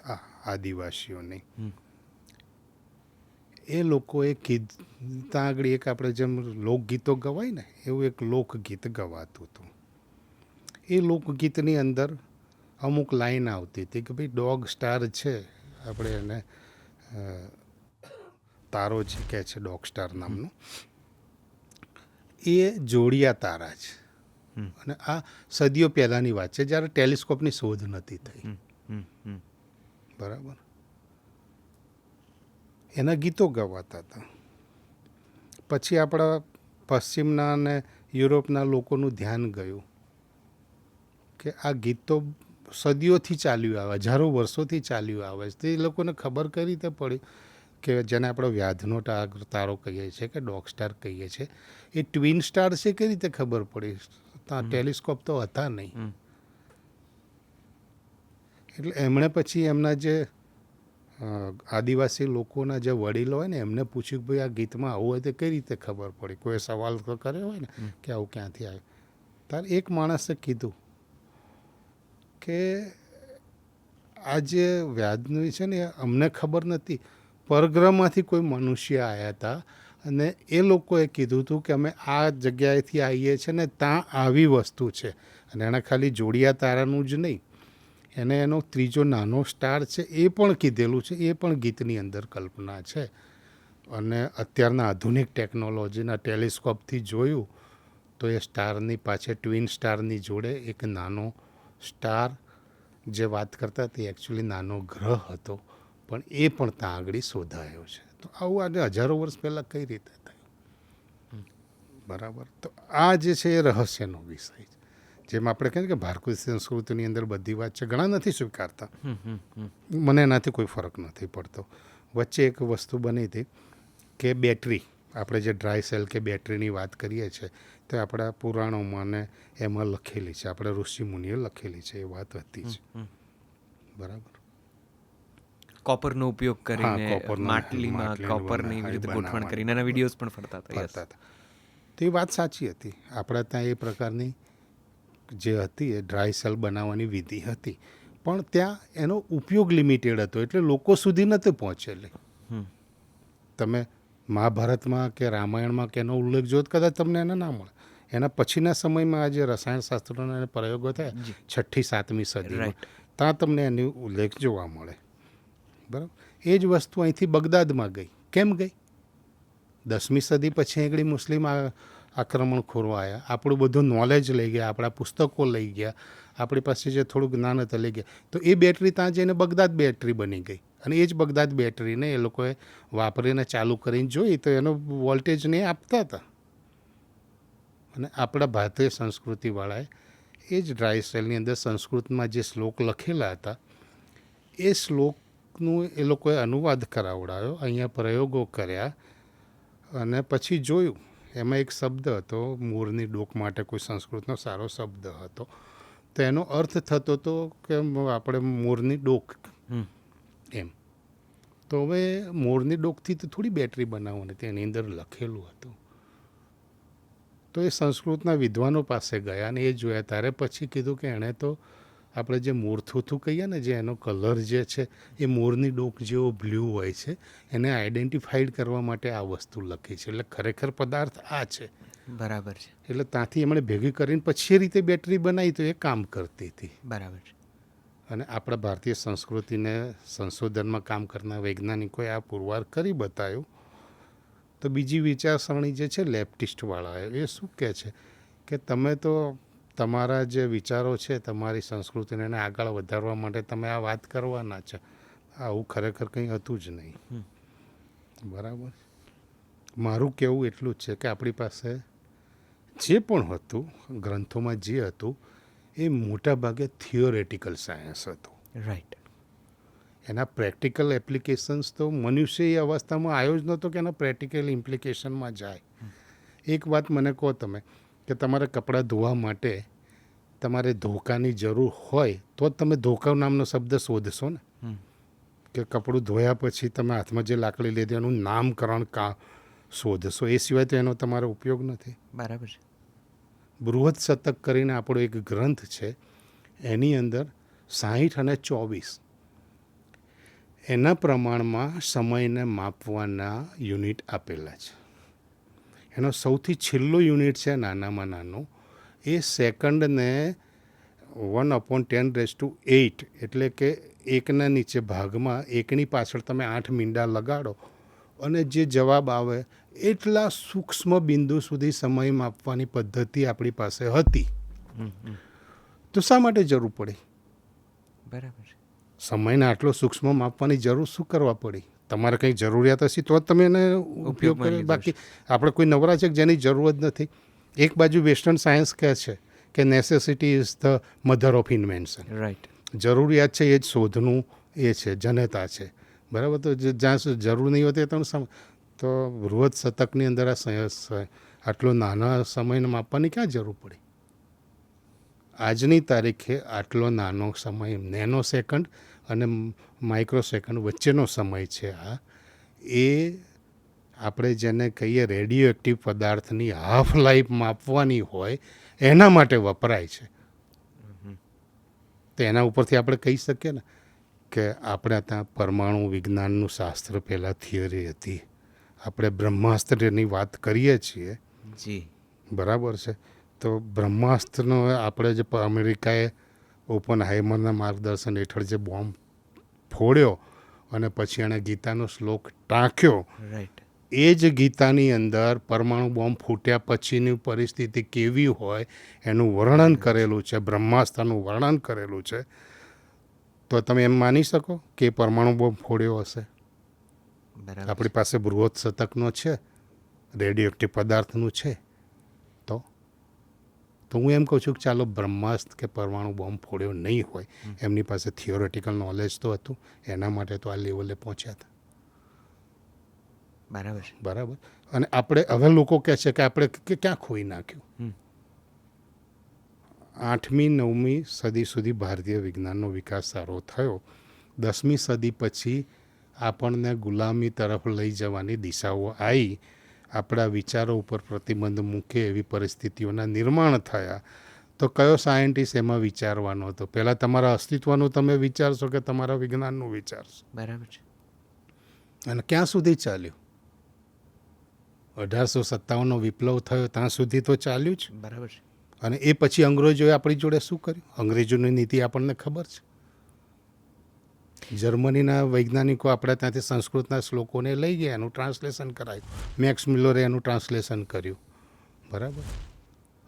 આદિવાસીઓની. એ લોકોએ ત્યાં આગળ એક આપણે જેમ લોકગીતો ગવાય ને એવું એક લોકગીત ગવાતું હતું. એ લોકગીતની અંદર અમુક લાઈન આવતી હતી કે ભાઈ ડોગ સ્ટાર છે, આપણે એને તારો છે કહે છે ડોગ સ્ટાર નામનું, એ જોડિયા તારા છે. અને આ સદીઓ પહેલાંની વાત છે જ્યારે ટેલિસ્કોપની શોધ નથી થઈ. બરાબર, એના ગીતો ગવાતા હતા. પછી આપણા પશ્ચિમના અને યુરોપના લોકોનું ધ્યાન ગયું કે આ ગીત તો સદીઓથી ચાલ્યું આવે, હજારો વર્ષોથી ચાલ્યું આવે છે. તો એ લોકોને ખબર કઈ રીતે પડી કે જેને આપણે વ્યાધનો તારો કહીએ છીએ કે ડોગ સ્ટાર કહીએ છીએ, એ ટ્વિન સ્ટાર છે. કઈ રીતે ખબર પડી? ત્યાં ટેલિસ્કોપ તો હતા નહીં. એટલે એમણે પછી એમના જે આદિવાસી લોકોના જે વડીલો હોય ને એમને પૂછ્યું કે ભાઈ આ ગીતમાં આવું હોય તો કઈ રીતે ખબર પડી? કોઈ સવાલ કર્યો હોય ને કે આવું ક્યાંથી આવ્યું? ત્યારે એક માણસે કીધું કે આ જે વ્યાધનું છે ને અમને ખબર નથી, પરગ્રહમાંથી કોઈ મનુષ્ય આવ્યા હતા અને એ લોકોએ કીધું હતું કે અમે આ જગ્યાએથી આવીએ છીએ ને ત્યાં આવી વસ્તુ છે. અને એણે ખાલી જોડિયા તારાનું જ નહીં, એને એનો ત્રીજો નાનો સ્ટાર છે એ પણ કીધેલું છે. એ પણ ગીતની અંદર કલ્પના છે. અને અત્યારના આધુનિક ટેકનોલોજીના ટેલિસ્કોપથી જોયું તો એ સ્ટારની પાછળ ટ્વિન સ્ટારની જોડે એક નાનો સ્ટાર જે વાત કરતા તે એકચ્યુઅલી નાનો ગ્રહ હતો, પણ એ પણ ત્યાં આગળ શોધાયો છે. તો આવું આજે હજારો વર્ષ પહેલાં કઈ રીતે થયું? બરાબર. તો આ જે છે એ રહસ્યનો વિષય છે. જેમ આપણે કહીએ કે ભારતીય સંસ્કૃતિની અંદર બધી વાત છે, ઘણા નથી સ્વીકારતા. મને એનાથી કોઈ ફરક નથી પડતો. વચ્ચે એક વસ્તુ બની હતી કે બેટરી, આપણે જે ડ્રાય સેલ કે બેટરીની વાત કરીએ છીએ તો આપણા પુરાણોમાં ને એમાં લખેલી છે, આપણે ઋષિ મુનિએ લખેલી છે, એ વાત હતી જ. બરાબર. કોપરનો ઉપયોગ કરીને કોપરનો, માટલીમાં કોપરની રીતે ગોઠવણ કરીને એના વિડીયોઝ પણ ફરતા હતા. તો એ વાત સાચી હતી. આપણા ત્યાં એ પ્રકારની જે હતી એ ડ્રાય સેલ બનાવવાની વિધિ હતી, પણ ત્યાં એનો ઉપયોગ લિમિટેડ હતો, એટલે લોકો સુધી નથી પહોંચેલી. તમે મહાભારતમાં કે રામાયણમાં કે એનો ઉલ્લેખ જો કદાચ તમને એને ના મળે. એના પછીના સમયમાં આ જે રસાયણશાસ્ત્રના પ્રયોગો થયા 6મી 7મી સદીમાં, ત્યાં તમને એનો ઉલ્લેખ જોવા મળે. બરાબર. એ જ વસ્તુ અહીંથી બગદાદમાં ગઈ. કેમ ગઈ? 10મી સદી પછી આગળ મુસ્લિમ આક્રમણખોરો આવ્યા, આપણું બધું નોલેજ લઈ ગયા, આપણા પુસ્તકો લઈ ગયા, આપણી પાસે જે થોડું જ્ઞાન હતા લઈ ગયા. તો એ બેટરી ત્યાં જઈને બગદાદ બેટરી બની ગઈ. અને એ જ બગદાદ બેટરીને એ લોકોએ વાપરીને ચાલુ કરીને જોઈ તો એનો વોલ્ટેજ ને આપતા હતા. અને આપણા ભારતીય સંસ્કૃતિવાળાએ એ જ ડ્રાય સેલની અંદર સંસ્કૃતમાં જે શ્લોક લખેલા હતા એ શ્લોકનું એ લોકોએ અનુવાદ કરાવડાયો, અહીંયા પ્રયોગો કર્યા અને પછી જોયું એમાં એક શબ્દ હતો, મોરની ડોક માટે કોઈ સંસ્કૃતનો સારો શબ્દ હતો, તો એનો અર્થ થતો હતો કે આપણે મોરની ડોક એમ. તો હવે મોરની ડોકથી તો થોડી બેટરી બનાવવાની હતી, એની અંદર લખેલું હતું. તો એ સંસ્કૃતના વિદ્વાનો પાસે ગયા અને એ જોયા. ત્યારે પછી કીધું કે એણે તો આપણે જે મોરથુથું કહીએ ને, જે એનો કલર જે છે એ મોરની ડોક જેવો બ્લુ હોય છે, એને આઈડેન્ટિફાઈડ કરવા માટે આ વસ્તુ લખી છે. એટલે ખરેખર પદાર્થ આ છે. બરાબર છે. એટલે ત્યાંથી એમણે ભેગી કરીને પછી એ રીતે બેટરી બનાવી તો એ કામ કરતી હતી. બરાબર છે. અને આપણા ભારતીય સંસ્કૃતિને સંશોધનમાં કામ કરનાર વૈજ્ઞાનિકોએ આ પુરવાર કરી બતાવ્યું. તો બીજી વિચારસરણી જે છે લેફ્ટિસ્ટવાળા, એ શું કહે છે કે તમે તો તમારા જે વિચારો છે તમારી સંસ્કૃતિને એને આગળ વધારવા માટે તમે આ વાત કરવાના છે. આવું ખરેખર કંઈ હતું જ નહીં. બરાબર. મારું કહેવું એટલું જ છે કે આપણી પાસે જે પણ હતું ગ્રંથોમાં જે હતું એ મોટાભાગે થિયોરેટિકલ સાયન્સ હતું. રાઈટ. એના પ્રેક્ટિકલ એપ્લિકેશન્સ તો મનુષ્ય એ અવસ્થામાં આવ્યો જ નહોતો કે એના પ્રેક્ટિકલ ઇમ્પ્લિકેશનમાં જાય. એક વાત મને કહો તમે કે તમારે કપડાં ધોવા માટે તમારે ધોકાની જરૂર હોય તો જ તમે ધોકા નામનો શબ્દ શોધશો ને. કે કપડું ધોયા પછી તમે હાથમાં જે લાકડી લીધી એનું નામકરણ શોધશો, એ સિવાય તો એનો તમારો ઉપયોગ નથી. બરાબર છે. બૃહદ શતક કરીને આપણો એક ગ્રંથ છે, એની અંદર 60 અને 24 એના પ્રમાણમાં સમયને માપવાના યુનિટ આપેલા છે. એનો સૌથી છેલ્લો યુનિટ છે નાનામાં નાનો, એ સેકન્ડને 1/10⁸, એટલે કે એકના નીચે ભાગમાં એકની પાછળ તમે 8 મીંડા લગાડો અને જે જવાબ આવે એટલા સૂક્ષ્મ બિંદુ સુધી સમય માપવાની પદ્ધતિ આપણી પાસે હતી. તો શા માટે જરૂર પડી? બરાબર. સમયને આટલો સૂક્ષ્મ માપવાની જરૂર શું કરવા પડી? તમારે કંઈ જરૂરિયાત હશે તો જ તમે એને ઉપયોગ ઉપયોગમાં કરો. લીધો બાકી આપણે કોઈ નવરા છે કે જેની જરૂર જ નથી. એક બાજુ વેસ્ટર્ન સાયન્સ કહે છે કે necessity is the mother of invention. Right. જરૂરિયાત છે એ જ શોધનું એ છે, જનતા છે. બરાબર. તો જ્યાં સુધી જરૂર નહીં હોતી તો બૃહદ શતકની અંદર આટલો નાના સમયને માપવાની ક્યાં જરૂર પડી? આજની તારીખે આટલો નાનો સમય, નેનો સેકન્ડ અને માઇક્રો સેકન્ડ વચ્ચેનો સમય છે એ આપણે જેને કહીએ રેડિયો એક્ટિવ પદાર્થની હાફ લાઈફ માપવાની હોય એના માટે વપરાય છે. તો એના ઉપરથી આપણે કહી શકીએ ને કે આપણે ત્યાં પરમાણુ વિજ્ઞાનનું શાસ્ત્ર પહેલાં થિયરી હતી. આપણે બ્રહ્માસ્ત્રની વાત કરીએ છીએ. જી. બરાબર છે. તો બ્રહ્માસ્ત્રનો આપણે જે અમેરિકાએ ઓપન હાઈમરના માર્ગદર્શન હેઠળ જે બોમ્બ ફોડ્યો અને પછી એણે ગીતાનો શ્લોક ટાંક્યો, રાઈટ. એ જ ગીતાની અંદર પરમાણુ બોમ્બ ફૂટ્યા પછીની પરિસ્થિતિ કેવી હોય એનું વર્ણન કરેલું છે, બ્રહ્માસ્ત્રનું વર્ણન કરેલું છે. તો તમે એમ માની શકો કે એ પરમાણુ બોમ્બ ફોડ્યો હશે? બરાબર. આપણી પાસે બૃહદ શતકનો છે, રેડિયો એક્ટિવ પદાર્થનું છે. તો હું એમ કહું છું કે ચાલો બ્રહ્માસ્ત્ર કે પરમાણુ બોમ્બ ફોડ્યો નહીં હોય, એમની પાસે થિયોરેટિકલ નોલેજ તો હતું, એના માટે તો આ લેવલે પહોંચ્યા હતા. બરાબર. બરાબર. અને આપણે હવે લોકો કહે છે કે આપણે ક્યાં ખોઈ નાખ્યું. 8મી 9મી સદી સુધી ભારતીય વિજ્ઞાનનો વિકાસ સારો થયો. 10મી સદી પછી આપણને ગુલામી તરફ લઈ જવાની દિશાઓ આવી. આપણા વિચારો ઉપર પ્રતિબંધ મૂકે એવી પરિસ્થિતિઓના નિર્માણ થયા. તો કયો સાયન્ટિસ્ટ એમાં વિચારવાનો હતો? પહેલાં તમારા અસ્તિત્વનું તમે વિચારશો કે તમારા વિજ્ઞાનનું વિચારશો? બરાબર છે. અને ક્યાં સુધી ચાલ્યું? 1857નો વિપ્લવ થયો ત્યાં સુધી તો ચાલ્યું જ. બરાબર છે. અને એ પછી અંગ્રેજોએ આપણી જોડે શું કર્યું? અંગ્રેજોની નીતિ આપણને ખબર છે. જર્મનીના વૈજ્ઞાનિકો આપણે ત્યાંથી સંસ્કૃતના શ્લોકોને લઈ ગયા, એનું ટ્રાન્સલેશન કરાયું. મેક્સ મિલરે એનું ટ્રાન્સલેશન કર્યું. બરાબર.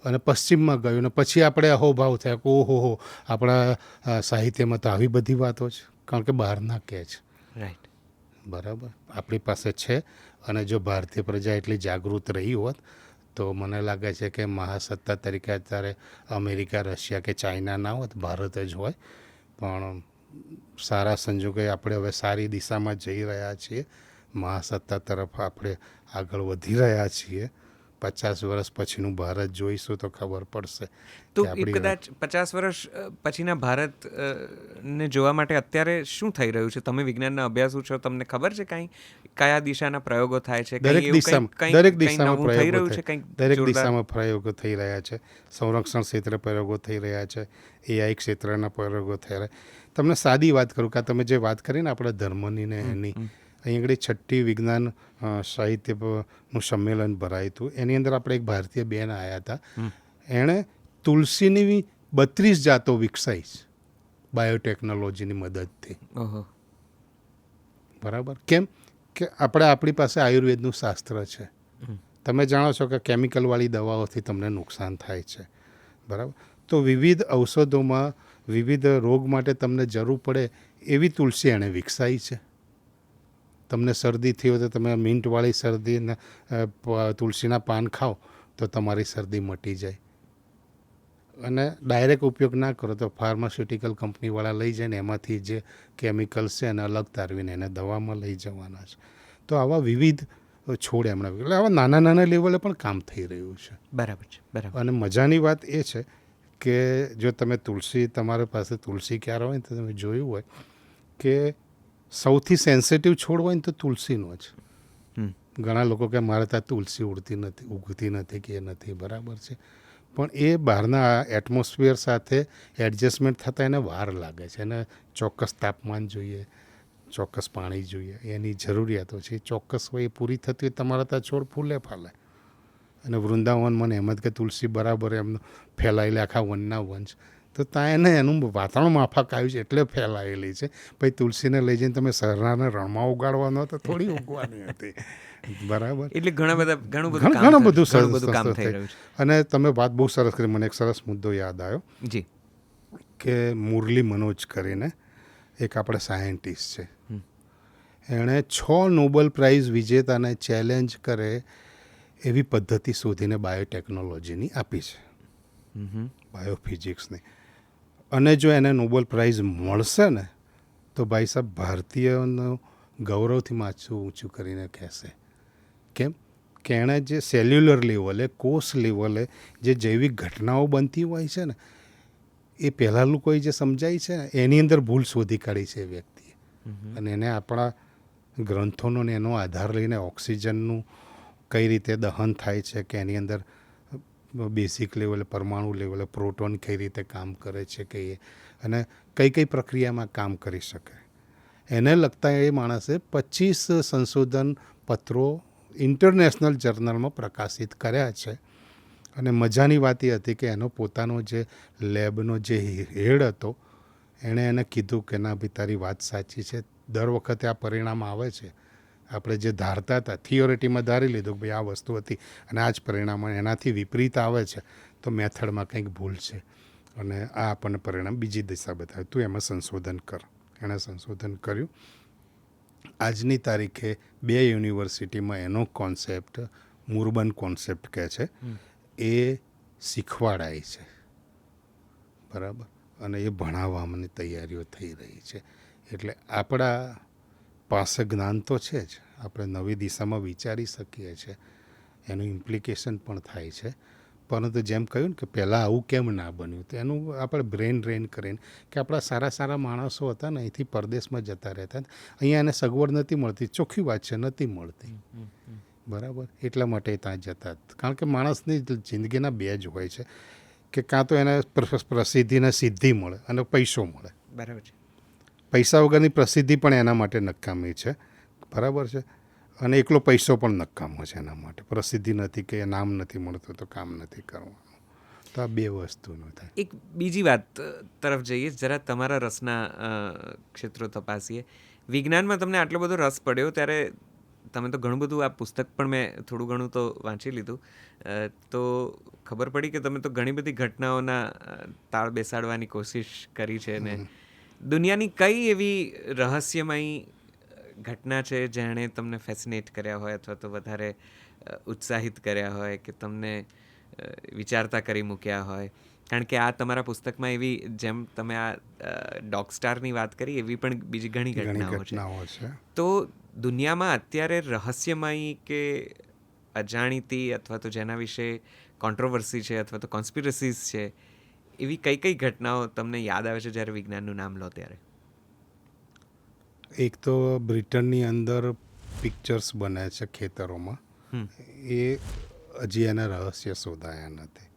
અને પશ્ચિમમાં ગયું અને પછી આપણે અહોભાવ થયા કે ઓહો આપણા સાહિત્યમાં તો આવી બધી વાતો છે, કારણ કે બહારના કહે છે. રાઈટ. બરાબર. આપણી પાસે છે. અને જો ભારતીય પ્રજા એટલી જાગૃત રહી હોત તો મને લાગે છે કે મહાસત્તા તરીકે અત્યારે અમેરિકા, રશિયા કે ચાઇના ના હોત, ભારત જ હોય. પણ સારા સંજોગે આપણે હવે સારી દિશામાં જઈ રહ્યા છીએ. મહાસત્તા તરફ આપણે આગળ વધી રહ્યા છીએ. 50 વર્ષ પછીનું ભારત જોઈશું તો ખબર પડશે. તો એ કદાચ 50 વર્ષ પછીના ભારત ને જોવા માટે અત્યારે શું થઈ રહ્યું છે? તમે વિજ્ઞાનના અભ્યાસુ છો, તમને ખબર છે કયા દિશાના પ્રયોગો થાય છે? દરેક દિશામાં પ્રયોગો થઈ રહ્યા છે. સંરક્ષણ ક્ષેત્રે પ્રયોગો થઈ રહ્યા છે. એઆઈ ક્ષેત્રના પ્રયોગો થઈ રહ્યા. તમને સાદી વાત કરું કે તમે જે વાત કરીને આપણે ધર્મની ને એની, અહીં આગળ 6ઠ્ઠી વિજ્ઞાન સાહિત્યનું સંમેલન ભરાયું હતું. એની અંદર આપણે એક ભારતીય બેન આવ્યા હતા. એણે તુલસીની 32 જાતો વિકસાઈ છે બાયોટેકનોલોજીની મદદથી. બરાબર. કેમ કે આપણી પાસે આયુર્વેદનું શાસ્ત્ર છે. તમે જાણો છો કે કેમિકલવાળી દવાઓથી તમને નુકસાન થાય છે. બરાબર. તો વિવિધ ઔષધોમાં વિવિધ રોગ માટે તમને જરૂર પડે એવી તુલસી એણે વિકસાઈ છે. તમને શરદી થઈ હોય તો તમે મિન્ટવાળી શરદીના તુલસીના પાન ખાઓ તો તમારી શરદી મટી જાય. અને ડાયરેક્ટ ઉપયોગ ના કરો તો ફાર્માસ્યુટિકલ કંપનીવાળા લઈ જાય ને એમાંથી જે કેમિકલ્સ છે એને અલગ તારવીને એને દવામાં લઈ જવાના છે. તો આવા વિવિધ છોડ એમણે, એટલે આવા નાના નાના લેવલે પણ કામ થઈ રહ્યું છે. બરાબર છે. બરાબર. અને મજાની વાત એ છે કે જો તમે તુલસી, તમારી પાસે તુલસી ક્યારે હોય ને તો તમે જોયું હોય કે સૌથી સેન્સિટિવ છોડ હોય ને તો તુલસીનો જ. ઘણા લોકો કે મારે ત્યાં તુલસી ઉગતી નથી કે એ નથી. બરાબર છે. પણ એ બહારના એટમોસ્ફિયર સાથે એડજસ્ટમેન્ટ થતાં એને વાર લાગે છે. એને ચોક્કસ તાપમાન જોઈએ, ચોક્કસ પાણી જોઈએ, એની જરૂરિયાતો છે. ચોક્કસ હોય એ પૂરી થતી હોય તમારા ત્યાં છોડ ફૂલે ફાલે. અને વૃંદાવન મને એમ જ કે તુલસી બરાબર એમનું ફેલાયેલી આખા વનના વન છે. તો ત્યાં એને એનું વાતાવરણ માફક આવ્યું છે એટલે ફેલાયેલી છે. પછી તુલસીને લઈ જઈને તમે શહેરના રણમાં ઉગાડવાનો તો થોડી ઉગવાની હતી. બરાબર. એટલે ઘણું બધું કામ થઈ રહ્યું છે. અને તમે વાત બહુ સરસ કરી. મને એક સરસ મુદ્દો યાદ આવ્યો જી, કે મુરલી મનોજ કરીને એક આપણે સાયન્ટિસ્ટ છે. એણે 6 નોબેલ પ્રાઇઝ વિજેતાને ચેલેન્જ કરે એવી પદ્ધતિ શોધીને બાયોટેકનોલોજીની આપી છે, બાયોફિઝિક્સની. અને જો એને નોબેલ પ્રાઇઝ મળશે ને તો ભાઈ સાહેબ ભારતીયનું ગૌરવથી માથું ઊંચું કરીને કહેશે. કેમ કે એણે જે સેલ્યુલર લેવલે, કોષ લેવલે જે જૈવિક ઘટનાઓ બનતી હોય છે ને એ પહેલાં લોકોએ જે સમજાય છે ને એની અંદર ભૂલ શોધી કાઢી છે એ વ્યક્તિએ. અને એને આપણા ગ્રંથોનો ને એનો આધાર લઈને ઓક્સિજનનું કઈ રીતે દહન થાય છે, કે એની અંદર બેઝિક લેવલે, પરમાણુ લેવલે પ્રોટોન કઈ રીતે કામ કરે છે, કે એ અને કઈ કઈ પ્રક્રિયામાં કામ કરી શકે, એને લગતા એ માણસે 25 સંશોધન પત્રો ઇન્ટરનેશનલ જર્નલમાં પ્રકાશિત કર્યા છે. અને મજાની વાત એ હતી કે એનો પોતાનો જે લેબનો જે હેડ હતો એણે એને કીધું કે ના ભાઈ તારી વાત સાચી છે, દર વખતે આ પરિણામ આવે છે, આપણે જે ધારતા હતા થિયોરિટીમાં ધારી લીધું કે ભાઈ આ વસ્તુ હતી અને આ જ પરિણામ એનાથી વિપરીત આવે છે તો મેથડમાં કંઈક ભૂલ છે અને આ આપણને પરિણામ બીજી દિશા બતાવે, તું એમાં સંશોધન કર. એણે સંશોધન કર્યું. આજની તારીખે 2 યુનિવર્સિટીમાં એનો કોન્સેપ્ટ, મુરબન કોન્સેપ્ટ કહે છે, એ શીખવાડાય છે, બરાબર, અને એ ભણાવવાની તૈયારીઓ થઈ રહી છે. એટલે આપણા પાસે જ્ઞાન તો છે જ, આપણે નવી દિશામાં વિચારી શકીએ છીએ, એનું ઇમ્પ્લિકેશન પણ થાય છે. પરંતુ જેમ કહ્યું ને કે પહેલાં આવું કેમ ના બન્યું, તો એનું આપણે બ્રેન ડ્રેન કરીને કે આપણા સારા સારા માણસો હતા ને અહીંથી પરદેશમાં જતા રહેતા, અહીંયા એને સગવડ નથી મળતી, ચોખ્ખી વાત છે નથી મળતી, બરાબર, એટલા માટે ત્યાં જતા. કારણ કે માણસની જિંદગીના 2 જ હોય છે, કે કાં તો એને પ્રસિદ્ધિને સિદ્ધિ મળે અને પૈસો મળે, બરાબર છે. પૈસા વગરની પ્રસિદ્ધિ પણ એના માટે નકામી છે, બરાબર છે, અને એકલો પૈસો પણ નકામો છે એના માટે. પ્રસિદ્ધિ નથી કે નામ નથી મળતું તો કામ નથી કરવાનું. તો આ 2 વસ્તુનું થાય. એક બીજી વાત તરફ જઈએ, જરા તમારા રસના ક્ષેત્રો તપાસીએ. વિજ્ઞાનમાં તમને આટલો બધો રસ પડ્યો ત્યારે તમે તો ઘણું બધું, આ પુસ્તક પણ મેં થોડું ઘણું તો વાંચી લીધું, તો ખબર પડી કે તમે તો ઘણી બધી ઘટનાઓના તાળ બેસાડવાની કોશિશ કરી છે. ને દુનિયાની કઈ એવી રહસ્યમય ઘટના છે જેણે તમને ફેસિનેટ કર્યા હોય અથવા તો વધારે ઉત્સાહિત કર્યા હોય, કે તમને વિચારતા કરી મૂક્યા હોય? કારણ કે આ તમારા પુસ્તકમાં એવી, જેમ તમે આ ડોગ સ્ટારની વાત કરી, એવી પણ બીજી ઘણી ઘટનાઓ છે. તો દુનિયામાં અત્યારે રહસ્યમય કે અજાણીતી અથવા તો જેના વિશે કોન્ટ્રોવર્સી છે અથવા તો કોન્સ્પિરસીસ છે, એવી કઈ કઈ ઘટનાઓ તમને યાદ આવે છે જ્યારે વિજ્ઞાનનું નામ લો ત્યારે? એક તો બ્રિટનની અંદર પિક્ચર્સ બને છે ખેતરોમાં, એ હજી એના રહસ્ય શોધાયા નથી.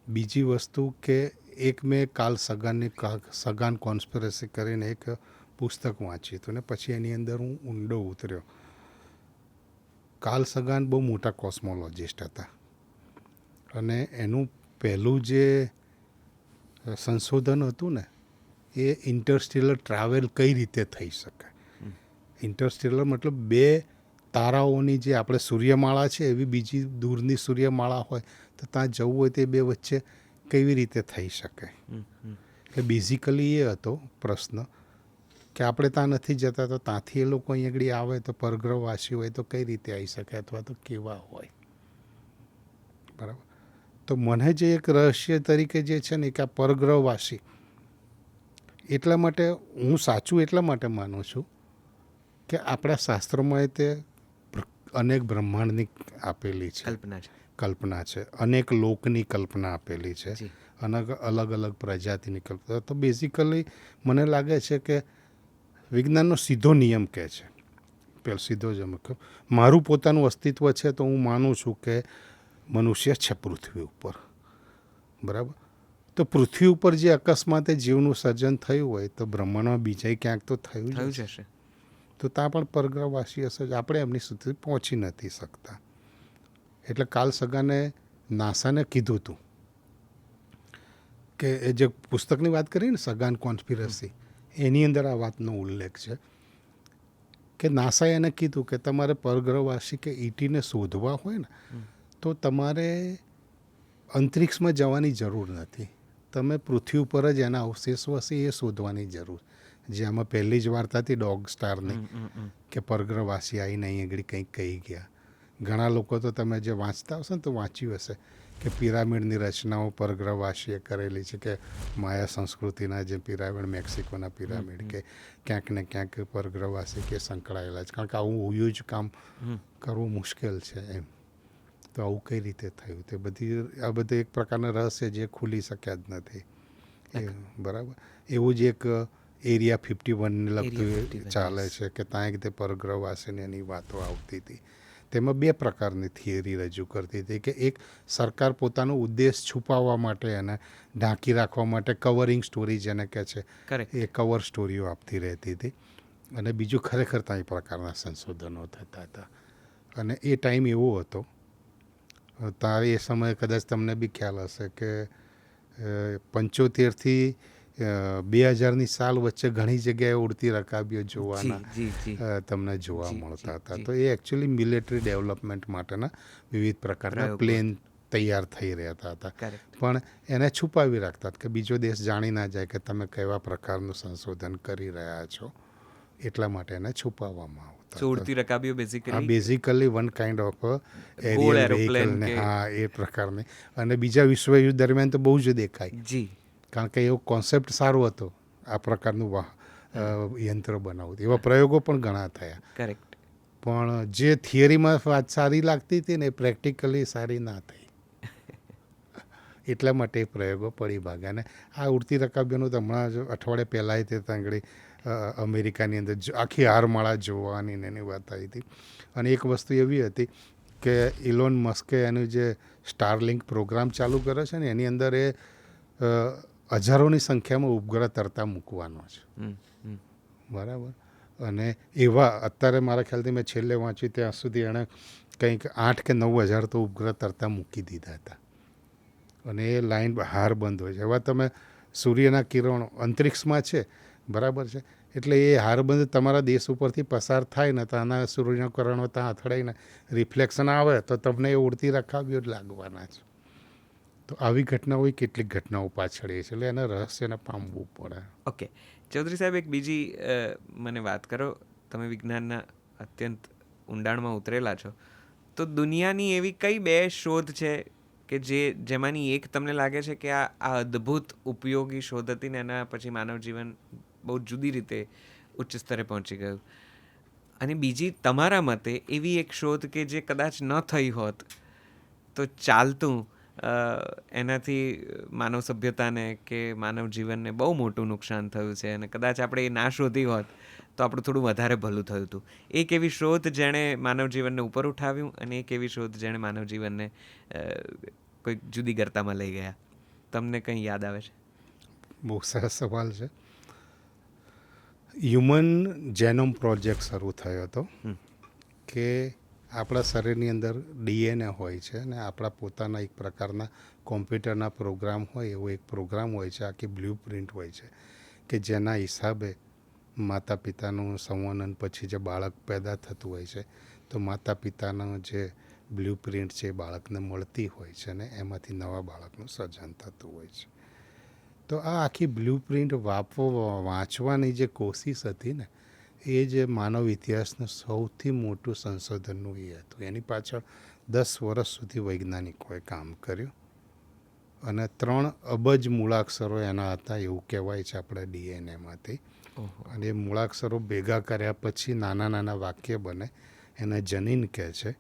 બીજી વસ્તુ કે એક મેં કાર્લ સગાન કોન્સ્પિરસી કરીને એક પુસ્તક વાંચ્યું હતું ને પછી એની અંદર હું ઊંડો ઉતર્યો. કાર્લ સગાન બહુ મોટા કોસ્મોલોજિસ્ટ હતા અને એનું પહેલું જે સંશોધન હતું ને એ ઇન્ટરસ્ટેલર ટ્રાવેલ કઈ રીતે થઈ શકે. ઇન્ટરસ્ટેલર મતલબ 2 તારાઓની, જે આપણે સૂર્યમાળા છે એવી બીજી દૂરની સૂર્યમાળા હોય તો ત્યાં જવું હોય તે 2 વચ્ચે કેવી રીતે થઈ શકે. એટલે બેઝિકલી એ હતો પ્રશ્ન કે આપણે ત્યાં નથી જતા તો ત્યાંથી એ લોકો અહીં આગળ આવે તો પરગ્રહવાસી હોય તો કઈ રીતે આવી શકે અથવા તો કેવા હોય, બરાબર. તો મને જે એક રહસ્ય તરીકે જે છે ને કે આ પરગ્રહવાસી, એટલા માટે હું સાચું એટલા માટે માનું છું કે આપણા શાસ્ત્રોમાં તે અનેક બ્રહ્માંડની આપેલી છે, કલ્પના છે, અનેક લોકની કલ્પના આપેલી છે, અલગ અલગ પ્રજાતિની કલ્પના. તો બેઝિકલી મને લાગે છે કે વિજ્ઞાનનો સીધો નિયમ કહે છે, પેલો સીધો જ મારું પોતાનું અસ્તિત્વ છે તો હું માનું છું કે મનુષ્ય છે પૃથ્વી ઉપર, બરાબર. તો પૃથ્વી ઉપર જે અકસ્માતે જીવનું સર્જન થયું હોય તો બ્રહ્માંડમાં બીજા ક્યાંક તો થયું જ હશે. તો ત્યાં પણ પરગ્રહવાસી હશે, આપણે એમની સુધી પહોંચી નથી શકતા. એટલે કાર્લ સગાને નાસાને કીધું હતું કે એ જે પુસ્તકની વાત કરી ને સગાન કોન્સ્પિરસી, એની અંદર આ વાતનો ઉલ્લેખ છે કે નાસાએ એને કીધું કે તમારે પરગ્રહવાસી કે ઈટીને શોધવા હોય ને તો તમારે અંતરિક્ષમાં જવાની જરૂર નથી, તમે પૃથ્વી ઉપર જ એના અવશેષો હશે એ શોધવાની જરૂર. જે આમાં પહેલી જ વાર્તા હતી ડોગ સ્ટારની, કે પરગ્રહવાસી આવીને અહીં આગળ કંઈક કહી ગયા. ઘણા લોકો તો તમે જે વાંચતા હશો ને તો વાંચ્યું હશે કે પિરામિડની રચનાઓ પરગ્રહવાસીએ કરેલી છે, કે માયા સંસ્કૃતિના જે પિરામિડ, મેક્સિકોના પિરામિડ, કે ક્યાંક ને ક્યાંક પરગ્રહવાસી કે સંકળાયેલા છે. કારણ કે આવું હુજ કામ કરવું મુશ્કેલ છે એમ. તો આવું કઈ રીતે થયું તે આ બધું એક પ્રકારના રહસ્ય જે ખુલી શક્યા જ નથી. બરાબર. એવું જ એક એરિયા 51ને લગતું ચાલે છે, કે ત્યાં એક તે પરગ્રહવાસીને એની વાતો આવતી હતી. તેમાં બે પ્રકારની થિયરી રજૂ કરતી હતી, કે એક સરકાર પોતાનો ઉદ્દેશ છુપાવવા માટે અને ઢાંકી રાખવા માટે કવરિંગ સ્ટોરી જેને કહે છે એ કવર સ્ટોરીઓ આપતી રહેતી હતી, અને બીજું ખરેખર ત્યાં એ પ્રકારના સંશોધનો થતા હતા. અને એ ટાઈમ એવો હતો, તારે એ સમયે કદાચ તમને બી ખ્યાલ હશે કે 75થી 2000ની સાલ વચ્ચે ઘણી જગ્યાએ ઉડતી રકાબીઓ જોવાના તમને જોવા મળતા હતા. તો એ એકચ્યુઅલી મિલિટરી ડેવલપમેન્ટ માટેના વિવિધ પ્રકારના પ્લેન તૈયાર થઈ રહેતા હતા, પણ એને છુપાવી રાખતા કે બીજો દેશ જાણી ના જાય કે તમે કેવા પ્રકારનું સંશોધન કરી રહ્યા છો, એટલા માટે એને છુપાવવામાં આવતા. Basically one kind of aerial vehicle ને એ પ્રકારની. અને બીજા વિશ્વયુદ્ધ દરમિયાન તો બહુ જ દેખાય, કારણ કે એવો કોન્સેપ્ટ સારો હતો આ પ્રકારનું યંત્ર બનાવવું. એવા પ્રયોગો પણ ઘણા થયા, પણ જે થિયરીમાં વાત સારી લાગતી હતી ને એ પ્રેક્ટિકલી સારી ના થઈ, એટલા માટે એ પ્રયોગો પડી ભાગ્યા. અને આ ઉડતી રકાબીઓનું તો હમણાં જ અઠવાડિયે પહેલાં તે તાંગડી અમેરિકાની અંદર આખી હારમાળા જોવાની ને એની વાત આવી હતી. અને એક વસ્તુ એવી હતી કે ઇલોન મસ્કે એનું જે સ્ટારલિંક પ્રોગ્રામ ચાલુ કર્યો છે ને, એની અંદર એ હજારોની સંખ્યામાં ઉપગ્રહ તરતા મૂકવાનો છે. બરાબર. અને એવા અત્યારે મારા ખ્યાલથી મેં છેલ્લે વાંચ્યું ત્યાં સુધી એણે કંઈક 8 કે 9 હજાર તો ઉપગ્રહ તરતા મૂકી દીધા હતા. અને એ લાઈન હાર બંધ હોય છે. એવા તમે સૂર્યના કિરણો અંતરિક્ષમાં છે, બરાબર છે, એટલે એ હારબંધ તમારા દેશ ઉપરથી પસાર થાય ને તો આના સૂર્યના કિરણો ત્યાં અથડાઈને રિફ્લેક્શન આવે તો તમને એ ઉડતી રકાબીઓ જ લાગવાના છે. તો આવી ઘટનાઓ કેટલીક ઘટનાઓ પાછળ છે, એટલે એને રહસ્યને પામવું પડે. ઓકે ચૌધરી સાહેબ, એક બીજી મને વાત કરો. તમે વિજ્ઞાનના અત્યંત ઊંડાણમાં ઉતરેલા છો, તો દુનિયાની એવી કઈ 2 શોધ છે કે જેમાંની એક તમને લાગે છે કે આ અદ્ભુત ઉપયોગી શોધ હતી ને એના પછી માનવ જીવન બહુ જુદી રીતે ઉચ્ચ સ્તરે પહોંચી ગયું, અને બીજી તમારા મતે એવી એક શોધ કે જે કદાચ ન થઈ હોત તો ચાલતું, એનાથી માનવ સભ્યતાને કે માનવ જીવનને બહુ મોટું નુકસાન થયું છે, અને કદાચ આપણે એ ના શોધી હોત તો આપણું થોડું વધારે ભલું થયું હતું. એક એવી શોધ જેણે માનવ જીવનને ઉપર ઉઠાવ્યું, અને એક એવી શોધ જેણે માનવ જીવનને કોઈક જુદી ગર્તામાં લઈ ગયા. તમને કંઈ યાદ આવે છે? બહુ સરસ સવાલ છે. હ્યુમન જેનોમ પ્રોજેક્ટ શરૂ થયો હતો, કે આપણા શરીરની અંદર ડીએનએ હોય છે અને આપણા પોતાના એક પ્રકારના કોમ્પ્યુટરના પ્રોગ્રામ હોય એવો એક પ્રોગ્રામ હોય છે, આખી બ્લુ પ્રિન્ટ હોય છે, કે જેના હિસાબે માતા પિતાનું સંવનન પછી જે બાળક પેદા થતું હોય છે તો માતા પિતાનો જે બ્લુ પ્રિન્ટ છે એ બાળકને મળતી હોય છે, અને એમાંથી નવા બાળકનું સર્જન થતું હોય છે. તો આ આખી બ્લુ પ્રિન્ટ વાંચવાની જે કોશિશ હતી ને, એ જ માનવ ઇતિહાસનું સૌથી મોટું સંશોધનનું એ હતું. એની પાછળ 10 વર્ષ સુધી વૈજ્ઞાનિકોએ કામ કર્યું, અને 3 અબજ મૂળાક્ષરો એના હતા એવું કહેવાય છે આપણે ડીએનએમાંથી. અને એ મૂળાક્ષરો ભેગા કર્યા પછી નાના નાના વાક્ય બને, એને જનીન કહે છે.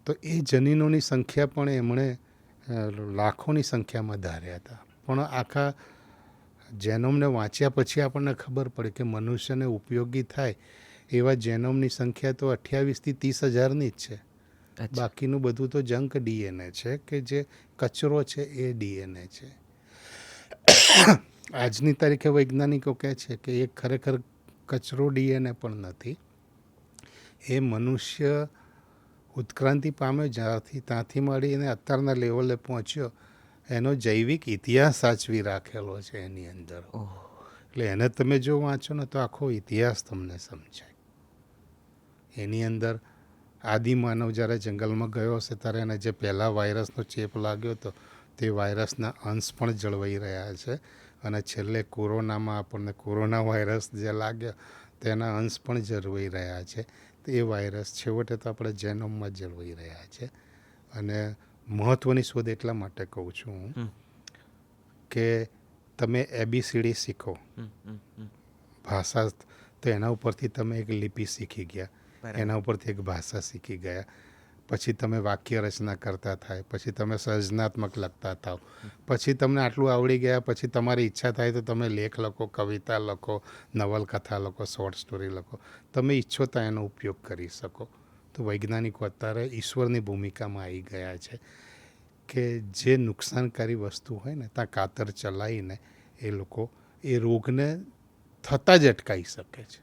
તો એ જનીનોની સંખ્યા પણ એમણે લાખોની સંખ્યામાં ધાર્યા હતા, પણ આખા જેનોમને વાંચ્યા પછી આપણને ખબર પડે કે મનુષ્યને ઉપયોગી થાય એવા જેનોમની સંખ્યા તો 28થી 30 હજારની જ છે. બાકીનું બધું તો જંક ડીએનએ છે, કે જે કચરો છે એ ડીએનએ છે. આજની તારીખે વૈજ્ઞાનિકો કહે છે કે એ ખરેખર કચરો ડીએનએ પણ નથી. એ મનુષ્ય ઉત્ક્રાંતિ પામ્યો જ્યાંથી ત્યાંથી મળીને અત્યારના લેવલે પહોંચ્યો એનો જૈવિક ઇતિહાસ સાચવી રાખેલો છે એની અંદર. એટલે એને તમે જો વાંચો ને તો આખો ઇતિહાસ તમને સમજાય. એની અંદર આદિમાનવ જ્યારે જંગલમાં ગયો હશે ત્યારે એને જે પહેલાં વાયરસનો ચેપ લાગ્યો હતો તે વાયરસના અંશ પણ જળવાઈ રહ્યા છે, અને છેલ્લે કોરોનામાં આપણને કોરોના વાયરસ જે લાગ્યો તેના અંશ પણ જળવાઈ રહ્યા છે. તો એ વાયરસ છેવટે તો આપણે જેનોમમાં જળવાઈ રહ્યા છે. અને મહત્ત્વની શોધ એટલા માટે કહું છું હું કે તમે ABCD શીખો ભાષા, તો એના ઉપરથી તમે એક લિપિ શીખી ગયા, એના ઉપરથી એક ભાષા શીખી ગયા, પછી તમે વાક્ય રચના કરતા થાય, પછી તમે સર્જનાત્મક લખતા થાવ, પછી તમને આટલું આવડી ગયા પછી તમારી ઈચ્છા થાય તો તમે લેખ લખો, કવિતા લખો, નવલકથા લખો, શોર્ટ સ્ટોરી લખો, તમે ઈચ્છો તો એનો ઉપયોગ કરી શકો. તો વૈજ્ઞાનિકો અત્યારે ઈશ્વરની ભૂમિકામાં આવી ગયા છે કે જે નુકસાનકારી વસ્તુ હોય ને ત્યાં કાતર ચલાવીને એ લોકો એ રોગને થતાં જ અટકાવી શકે છે.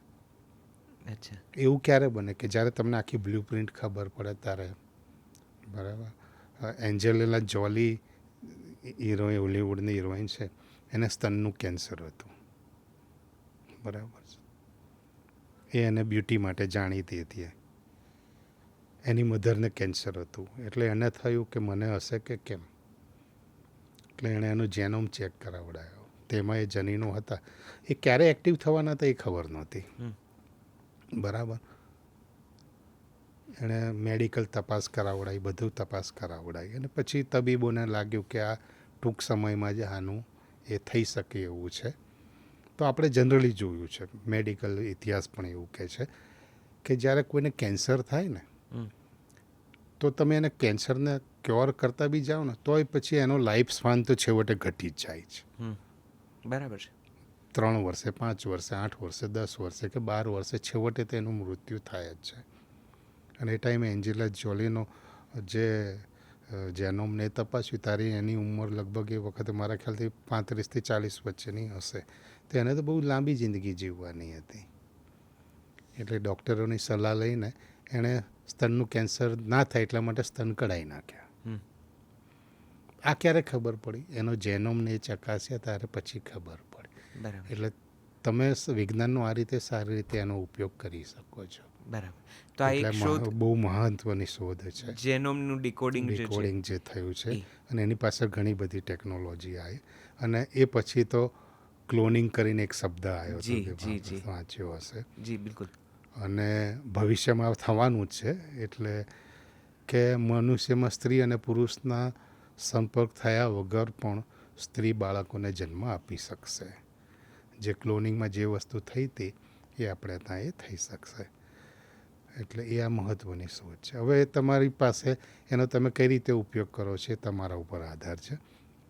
અચ્છા. એવું ક્યારે બને કે જ્યારે તમને આખી બ્લુ પ્રિન્ટ ખબર પડે ત્યારે. બરાબર. એન્જેલિના જોલી હિરોઈન, હોલિવૂડની હિરોઈન છે, એને સ્તનનું કેન્સર હતું. બરાબર છે. એને બ્યુટી માટે જાણીતી હતી. એની મધરને કેન્સર હતું, એટલે એને થયું કે મને હશે કે કેમ. એટલે એણે એનું જેનોમ ચેક કરાવડાયો. તેમાં એ જનીનો હતા, એ ક્યારે એક્ટિવ થવાના હતા એ ખબર નહોતી. બરાબર. એણે મેડિકલ તપાસ કરાવડાવી, બધું તપાસ કરાવડાવી, અને પછી તબીબોને લાગ્યું કે આ ટૂંક સમયમાં જ આનું એ થઈ શકે એવું છે. તો આપણે જનરલી જોયું છે, મેડિકલ ઇતિહાસ પણ એવું કહે છે કે જ્યારે કોઈને કેન્સર થાય ને તો તમે એને કેન્સરને ક્યોર કરતા બી જાઓ ને તોય પછી એનો લાઈફ સ્પાન તો છેવટે ઘટી જ જાય છે. બરાબર છે. 3 વર્ષે, 5 વર્ષે, 8 વર્ષે, 10 વર્ષે કે 12 વર્ષે છેવટે તેનું મૃત્યુ થાય જ છે. અને એ ટાઈમે એન્જેલા જોલીનો જે જેનોમને તપાસ્યું તારી એની ઉંમર લગભગ એ વખતે મારા ખ્યાલથી 35 થી 40 વચ્ચેની હશે. તો એને તો બહુ લાંબી જિંદગી જીવવાની હતી. એટલે ડૉક્ટરોની સલાહ લઈને એણે સ્તનનું કેન્સર ના થાય એટલા માટે સ્તન કઢાવી નાખ્યા. આ ક્યારે ખબર પડી? એનો જેનોમને ચકાસ્યા ત્યારે પછી ખબર પડી. એટલે તમે વિજ્ઞાનનો આ રીતે સારી રીતે એનો ઉપયોગ કરી શકો છો. બરાબર. તો આ એક શોધ, બહુ મહત્વની શોધ છે, જેનોમનું ડીકોડિંગ જે થયું છે. અને એની પાછળ ઘણી બધી ટેકનોલોજી આવી. અને એ પછી તો ક્લોનિંગ કરીને એક શબ્દ આવ્યો હતો, વાંચ્યો હશે. જી બિલકુલ. અને ભવિષ્યમાં થવાનું જ છે. એટલે કે મનુષ્યમાં સ્ત્રી અને પુરુષના સંપર્ક થયા વગર પણ સ્ત્રી બાળકોને જન્મ આપી શકશે. જે ક્લોનિંગમાં જે વસ્તુ થઈ હતી એ આપણે ત્યાં એ થઈ શકશે. એટલે એ આ મહત્ત્વની શોધ છે. હવે તમારી પાસે એનો તમે કઈ રીતે ઉપયોગ કરો છો એ તમારા ઉપર આધાર છે.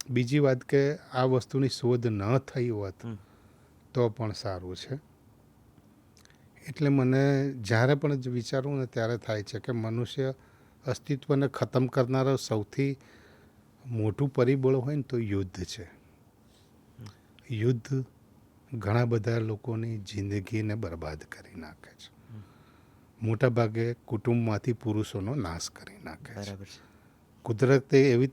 બીજી વાત કે આ વસ્તુની શોધ ન થઈ હોત તો પણ સારું છે. એટલે મને જ્યારે પણ વિચારું ને ત્યારે થાય છે કે મનુષ્ય અસ્તિત્વને ખતમ કરનારો સૌથી મોટું પરિબળ હોય ને તો યુદ્ધ છે. યુદ્ધ ઘણા બધા લોકોની જિંદગીને બરબાદ કરી નાખે છે. મોટા ભાગે કુટુંબમાંથી પુરુષોનો નાશ કરી નાખે છે. કુદરતે એવી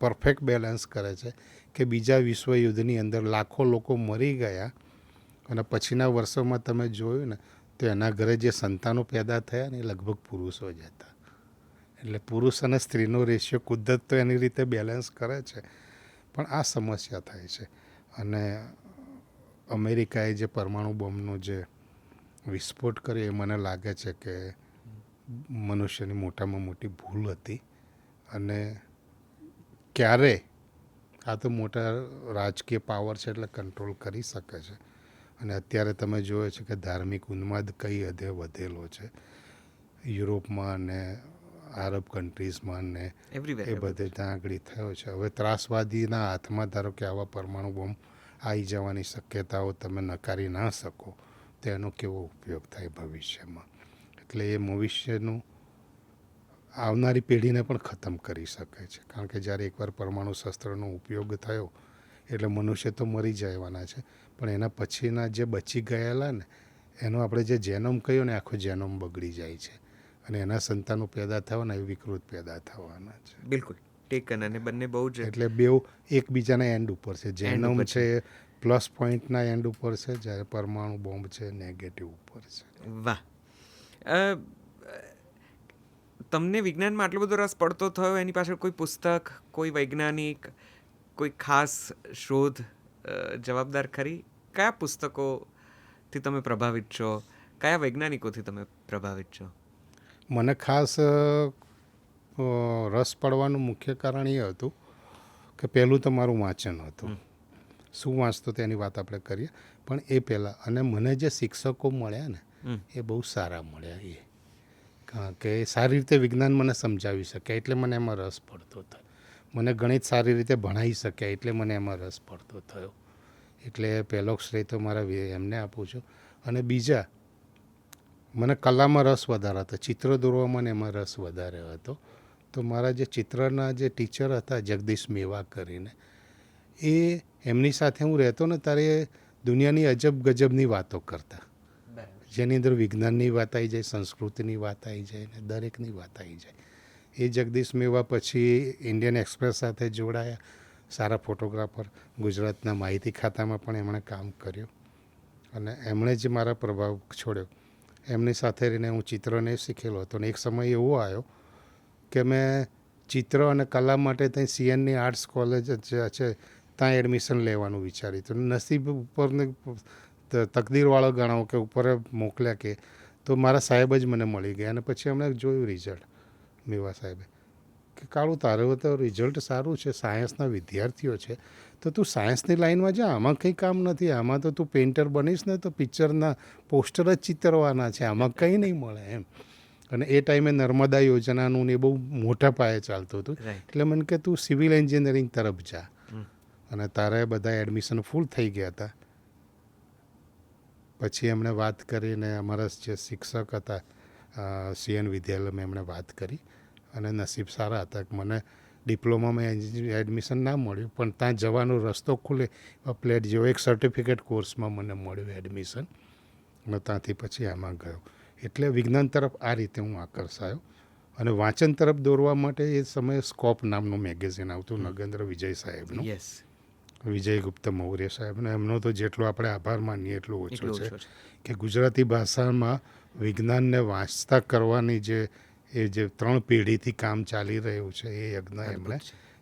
પરફેક્ટ બેલેન્સ કરે છે કે બીજા વિશ્વયુદ્ધની અંદર લાખો લોકો મરી ગયા અને પછીના વર્ષોમાં તમે જોયું ને તો એના ઘરે જે સંતાનો પેદા થયા ને એ લગભગ પુરુષો જ હતા. એટલે પુરુષ અને સ્ત્રીનો રેશિયો કુદરત તો એની રીતે બેલેન્સ કરે છે, પણ આ સમસ્યા થાય છે. અને અમેરિકાએ જે પરમાણુ બોમ્બનો જે વિસ્ફોટ કર્યો એ મને લાગે છે કે મનુષ્યની મોટામાં મોટી ભૂલ હતી. અને ક્યારે આ તો મોટા રાજકીય પાવર છે એટલે કંટ્રોલ કરી શકે છે. અને અત્યારે તમે જોયો છે કે ધાર્મિક ઉન્માદ કઈ હદે વધેલો છે યુરોપમાં અને આરબ કન્ટ્રીઝમાં ને એ બધે ત્યાં આગળ થયો છે. હવે ત્રાસવાદીના હાથમાં ધારો કે આવા પરમાણુ બોમ્બ આવી જવાની શક્યતાઓ તમે નકારી ના શકો તો એનો કેવો ઉપયોગ થાય ભવિષ્યમાં. એટલે એ ભવિષ્યનું આવનારી પેઢીને પણ ખતમ કરી શકે છે. કારણ કે જ્યારે એકવાર પરમાણુ શસ્ત્રનો ઉપયોગ થયો એટલે મનુષ્ય તો મરી જવાના છે, પણ એના પછીના જે બચી ગયેલા ને એનો આપણે જે જેનોમ કહ્યું ને આખો જેનોમ બગડી જાય છે અને એના સંતાનો પેદા થવાના એ વિકૃત પેદા થવાના છે. બિલકુલ ટેકન. અને બંને બહુ જ એટલે બેઉ એકબીજાના એન્ડ ઉપર છે. જેનોમ છે પ્લસ પોઈન્ટના એન્ડ ઉપર છે, જ્યારે પરમાણુ બોમ્બ છે નેગેટિવ ઉપર છે. વાહ. તમને વિજ્ઞાનમાં આટલો બધો રસ પડતો થયો, એની પાછળ કોઈ પુસ્તક, કોઈ વૈજ્ઞાનિક, કોઈ ખાસ શોધ જવાબદાર ખરી? કયા પુસ્તકોથી તમે પ્રભાવિત છો? કયા વૈજ્ઞાનિકોથી તમે પ્રભાવિત છો? મને ખાસ રસ પડવાનું મુખ્ય કારણ એ હતું કે પહેલું તો મારું વાંચન હતું. શું વાંચતો તેની વાત આપણે કરીએ, પણ એ પહેલાં અને મને જે શિક્ષકો મળ્યા ને એ બહુ સારા મળ્યા. એ કારણ કે સારી રીતે વિજ્ઞાન મને સમજાવી શકે એટલે મને એમાં રસ પડતો હતો. મને ગણિત સારી રીતે ભણાવી શક્યા એટલે મને એમાં રસ પડતો થયો. એટલે પહેલો શ્રેય તો મારા એમને આપું છું. અને બીજા, મને કલામાં રસ વધારે હતો, ચિત્ર દોરવામાં ને એમાં રસ વધારે હતો. તો મારા જે ચિત્રના જે ટીચર હતા જગદીશ મેવા કરીને, એ એમની સાથે હું રહેતો ને ત્યારે દુનિયાની અજબ ગજબની વાતો કરતા, જેની અંદર વિજ્ઞાનની વાત આવી જાય, સંસ્કૃતિની વાત આવી જાય ને દરેકની વાત આવી જાય. એ જગદીશ મેવા પછી ઇન્ડિયન એક્સપ્રેસ સાથે જોડાયા, સારા ફોટોગ્રાફર, ગુજરાતના માહિતી ખાતામાં પણ એમણે કામ કર્યું અને એમણે જ મારા પ્રભાવ છોડ્યો. એમની સાથે રહીને હું ચિત્રને શીખેલો હતો. અને એક સમય એવો આવ્યો કે મેં ચિત્ર અને કલા માટે ત્યાં સીએનની આર્ટ્સ કોલેજ છે ત્યાં એડમિશન લેવાનું વિચાર્યું હતું. નસીબ ઉપરને તકદીરવાળો ગણાવો કે ઉપર મોકલ્યા કે, તો મારા સાહેબ જ મને મળી ગયા. અને પછી એમણે જોયું રિઝલ્ટ, મેવા સાહેબે, કે કાળું તારું તો રિઝલ્ટ સારું છે, સાયન્સના વિદ્યાર્થીઓ છે, તો તું સાયન્સની લાઈનમાં જા, આમાં કંઈ કામ નથી, આમાં તો તું પેઇન્ટર બનીશ ને તો પિક્ચરના પોસ્ટર જ ચિતરવાના છે, આમાં કંઈ નહીં મળે એમ. અને એ ટાઈમે નર્મદા યોજનાનું ને એ બહુ મોટા પાયે ચાલતું હતું. એટલે મને કે તું સિવિલ એન્જિનિયરિંગ તરફ જા. અને તારે બધા એડમિશન ફૂલ થઈ ગયા હતા. પછી એમણે વાત કરીને અમારા જે શિક્ષક હતા સીએન વિદ્યાલયમાં એમણે વાત કરી અને નસીબ સારા હતા કે મને ડિપ્લોમામાં એડમિશન ના મળ્યું, પણ ત્યાં જવાનો રસ્તો ખુલે પ્લેટ જેવો એક સર્ટિફિકેટ કોર્સમાં મને મળ્યું એડમિશન. અને ત્યાંથી પછી આમાં ગયો. એટલે વિજ્ઞાન તરફ આ રીતે હું આકર્ષાયો. અને વાંચન તરફ દોરવા માટે એ સમયે સ્કોપ નામનું મેગેઝિન આવતું નગેન્દ્ર વિજય સાહેબનું, વિજય ગુપ્ત મૌર્ય સાહેબનો. એમનો તો જેટલો આપણે આભાર માનીએ એટલો ઓછો છે કે ગુજરાતી ભાષામાં વિજ્ઞાનને વાંચતા કરવાની જે 3 પેઢીથી કામ ચાલી રહ્યું છે એ યજ્ઞ એમણે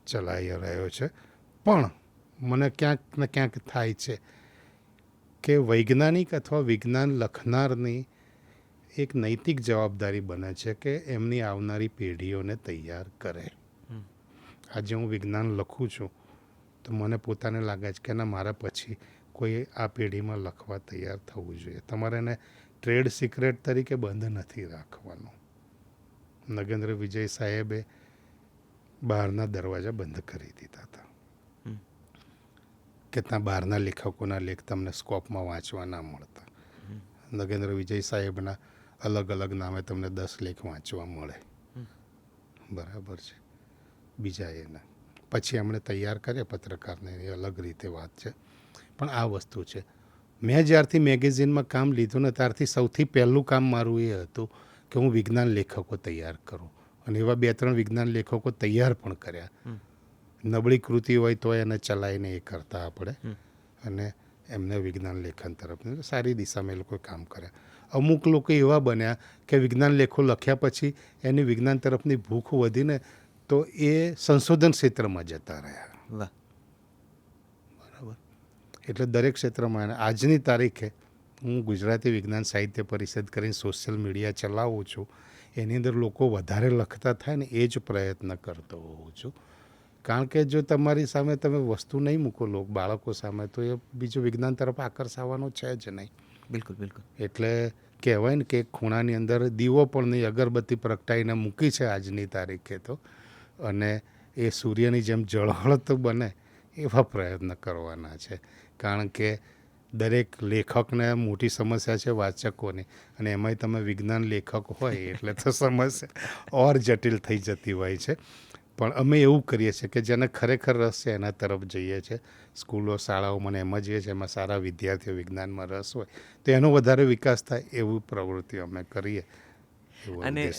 ચલાવી રહ્યો છે. પણ મને ક્યાંક ને ક્યાંક થાય છે કે વૈજ્ઞાનિક અથવા વિજ્ઞાન લખનારની એક નૈતિક જવાબદારી બને છે કે એમની આવનારી પેઢીઓને તૈયાર કરે. આજે હું વિજ્ઞાન લખું છું તો મને પોતાને લાગે છે કે ના, મારા પછી કોઈ આ પેઢીમાં લખવા તૈયાર થવું જોઈએ. તમારે એને ટ્રેડ સિક્રેટ તરીકે બંધ નથી રાખવાનું. નગેન્દ્ર વિજય સાહેબે બહારના દરવાજા બંધ કરી દીધા હતા કે ત્યાં બહારના લેખકોના લેખ તમને સ્કોપમાં વાંચવા ના મળતા. નગેન્દ્ર વિજય સાહેબના અલગ અલગ નામે તમને 10 લેખ વાંચવા મળે. બરાબર છે. બીજા એના પછી એમણે તૈયાર કર્યા પત્રકારને, એ અલગ રીતે વાત છે. પણ આ વસ્તુ છે, મેં જ્યારથી મેગેઝિનમાં કામ લીધું ને ત્યારથી સૌથી પહેલું કામ મારું એ હતું કે હું વિજ્ઞાન લેખકો તૈયાર કરું. અને એવા 2-3 વિજ્ઞાન લેખકો તૈયાર પણ કર્યા. નબળી કૃતિ હોય તો એને ચલાવીને એ કરતા આપણે, અને એમને વિજ્ઞાન લેખન તરફ સારી દિશામાં એ લોકોએ કામ કર્યા. અમુક લોકો એવા બન્યા કે વિજ્ઞાન લેખો લખ્યા પછી એની વિજ્ઞાન તરફની ભૂખ વધીને તો એ સંશોધન ક્ષેત્રમાં જતા રહ્યા. બરાબર. એટલે દરેક ક્ષેત્રમાં. આજની તારીખે હું ગુજરાતી વિજ્ઞાન સાહિત્ય પરિષદ કરીને સોશિયલ મીડિયા ચલાવું છું. એની અંદર લોકો વધારે લખતા થાય ને એ જ પ્રયત્ન કરતો હોઉં છું. કારણ કે જો તમારી સામે તમે વસ્તુ નહીં મૂકો બાળકો સામે, તો એ બીજું વિજ્ઞાન તરફ આકર્ષાવાનું છે જ નહીં. બિલકુલ બિલકુલ. એટલે કહેવાય ને કે ખૂણાની અંદર દીવો પણ નહીં, અગરબત્તી પ્રગટાઈને મૂકી છે આજની તારીખે તો, અને એ સૂર્યની જેમ ઝળહળત બને એવા પ્રયત્ન કરવાના છે. કારણ કે દરેક લેખકને મોટી સમસ્યા છે વાચકોની, અને એમાંય તમે વિજ્ઞાન લેખક હોય એટલે તો સમસ્યા ઓર જટિલ થઈ જતી હોય છે. પણ અમે એવું કરીએ છીએ કે જેને ખરેખર રસ છે એના તરફ જઈએ છીએ. સ્કૂલો, શાળાઓમાં એમ જઈએ છીએ, એમાં સારા વિદ્યાર્થીઓ વિજ્ઞાનમાં રસ હોય તો એનો વધારે વિકાસ થાય એવી પ્રવૃત્તિ અમે કરીએ. અને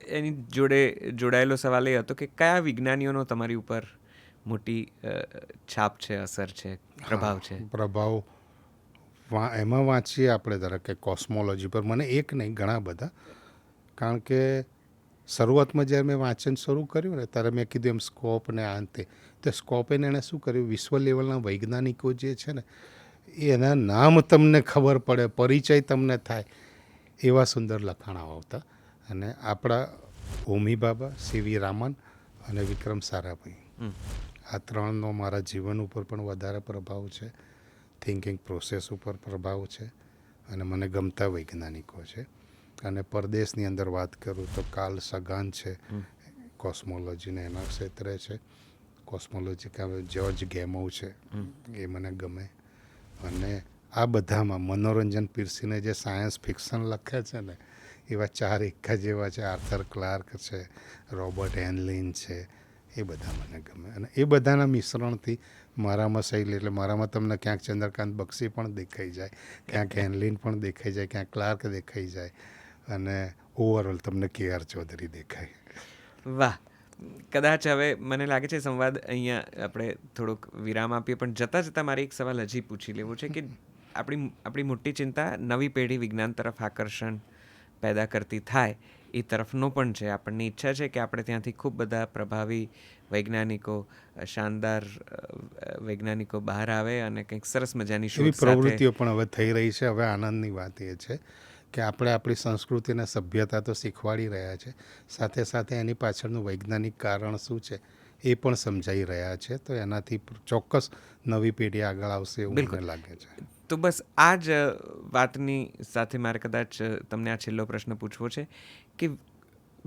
એની જોડે જોડાયેલો સવાલ એ હતો કે કયા વિજ્ઞાનીઓનો તમારી ઉપર મોટી છાપ છે, અસર છે, પ્રભાવ છે? પ્રભાવ એમાં વાંચીએ આપણે ધારો કે કોસ્મોલોજી પર, મને એક નહીં ઘણા બધા. કારણ કે શરૂઆતમાં જ્યારે મેં વાંચન શરૂ કર્યું ને ત્યારે મેં કીધું એમ સ્કોપ ને આ અંતે તો સ્કોપ એણે શું કર્યું, વિશ્વ લેવલના વૈજ્ઞાનિકો જે છે ને એના નામ તમને ખબર પડે, પરિચય તમને થાય એવા સુંદર લખાણ આવતા. અને આપણા હોમી બાબા, સીવી રામન અને વિક્રમ સારાભાઈ, આ ત્રણનો મારા જીવન ઉપર પણ વધારે પ્રભાવ છે, થિંકિંગ પ્રોસેસ ઉપર પ્રભાવ છે અને મને ગમતા વૈજ્ઞાનિકો છે. અને પરદેશની અંદર વાત કરું તો કાર્લ સગાન છે, કોસ્મોલોજીને એના ક્ષેત્રે છે. કોસ્મોલોજી કે જ્યોર્જ ગેમો છે, એ મને ગમે. અને આ બધામાં મનોરંજન પીરસીને જે સાયન્સ ફિક્શન લખે છે ને એવા ચાર એકા જેવા છે, આર્થર ક્લાર્ક છે, રોબર્ટ હેનલિન છે, એ બધા મને ગમે. અને એ બધાના મિશ્રણથી મારામાં શૈલી, એટલે મારામાં તમને ક્યાંક ચંદ્રકાંત બક્ષી પણ દેખાઈ જાય, ક્યાંક હેનલિન પણ દેખાઈ જાય, ક્યાંક ક્લાર્ક દેખાઈ જાય અને ઓવરઓલ તમને કે.આર. ચૌધરી દેખાય. વાહ. કદાચ હવે મને લાગે છે સંવાદ અહીંયા આપણે થોડોક વિરામ આપીએ, પણ જતાં જતાં મારે એક સવાલ હજી પૂછી લેવો છે કે આપણી મોટી ચિંતા નવી પેઢી વિજ્ઞાન તરફ આકર્ષણ પેદા કરતી થાય એ તરફનો પણ છે. આપણને ઈચ્છા છે કે આપણે ત્યાંથી ખૂબ બધા પ્રભાવી વૈજ્ઞાનિકો, શાનદાર વૈજ્ઞાનિકો બહાર આવે અને કંઈક સરસ મજાની એવી શોધ સાથે પ્રવૃત્તિઓ પણ હવે થઈ રહી છે. હવે આનંદની વાત એ છે કે આપણે આપણી સંસ્કૃતિ અને સભ્યતા તો શીખવાડી રહ્યા છે, સાથે સાથે એની પાછળનું વૈજ્ઞાનિક કારણ શું છે એ પણ સમજાઈ રહ્યા છે. તો એનાથી ચોક્કસ નવી પેઢી આગળ આવશે એવું મને લાગે છે. તો બસ આ જ વાતની સાથે મારે કદાચ તમને આ છેલ્લો પ્રશ્ન પૂછવો છે કે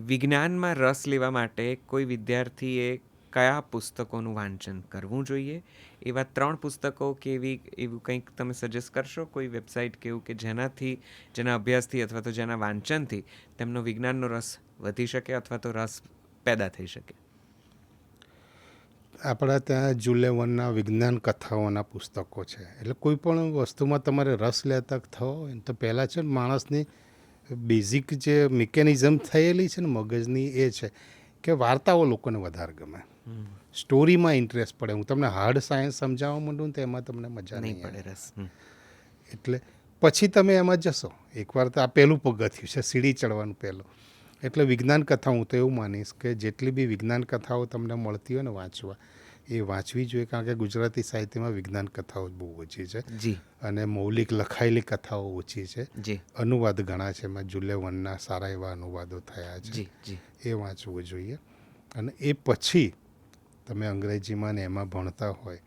વિજ્ઞાનમાં રસ લેવા માટે કોઈ વિદ્યાર્થીએ કયા પુસ્તકોનું વાંચન કરવું જોઈએ? એવા 3 પુસ્તકો કે એવું કંઈક તમે સજેસ્ટ કરશો, કોઈ વેબસાઇટ કે એવું કે જેના અભ્યાસથી અથવા તો જેના વાંચનથી તેમનો વિજ્ઞાનનો રસ વધી શકે અથવા તો રસ પેદા થઈ શકે? આપણા ત્યાં જુલે વનના વિજ્ઞાન કથાઓના પુસ્તકો છે. એટલે કોઈ પણ વસ્તુમાં તમારે રસ લેતા થવો હોય તો પહેલાં છે ને માણસની બેઝિક જે મિકેનિઝમ થયેલી છે ને મગજની એ છે કે વાર્તાઓ લોકોને વધારે ગમે, સ્ટોરીમાં ઇન્ટરેસ્ટ પડે. હું તમને હાર્ડ સાયન્સ સમજાવવા માંડું ને તો એમાં તમને મજા નહીં પડે રસ. એટલે પછી તમે એમાં જશો. એકવાર તો આ પહેલું પગથિયું છે, સીડી ચડવાનું પહેલું. એટલે વિજ્ઞાન કથા હું તો એવું માનીશ કે જેટલી બી વિજ્ઞાન કથાઓ તમને મળતી હોય ને વાંચવા, એ વાંચવી જોઈએ. કારણ કે ગુજરાતી સાહિત્યમાં વિજ્ઞાન કથાઓ બહુ ઓછી છે અને મૌલિક લખાયેલી કથાઓ ઓછી છે. અનુવાદ ઘણા છે, એમાં જુલે વનના સારા એવા અનુવાદો થયા છે, એ વાંચવું જોઈએ. અને એ પછી તમે અંગ્રેજીમાં ને એમાં ભણતા હોય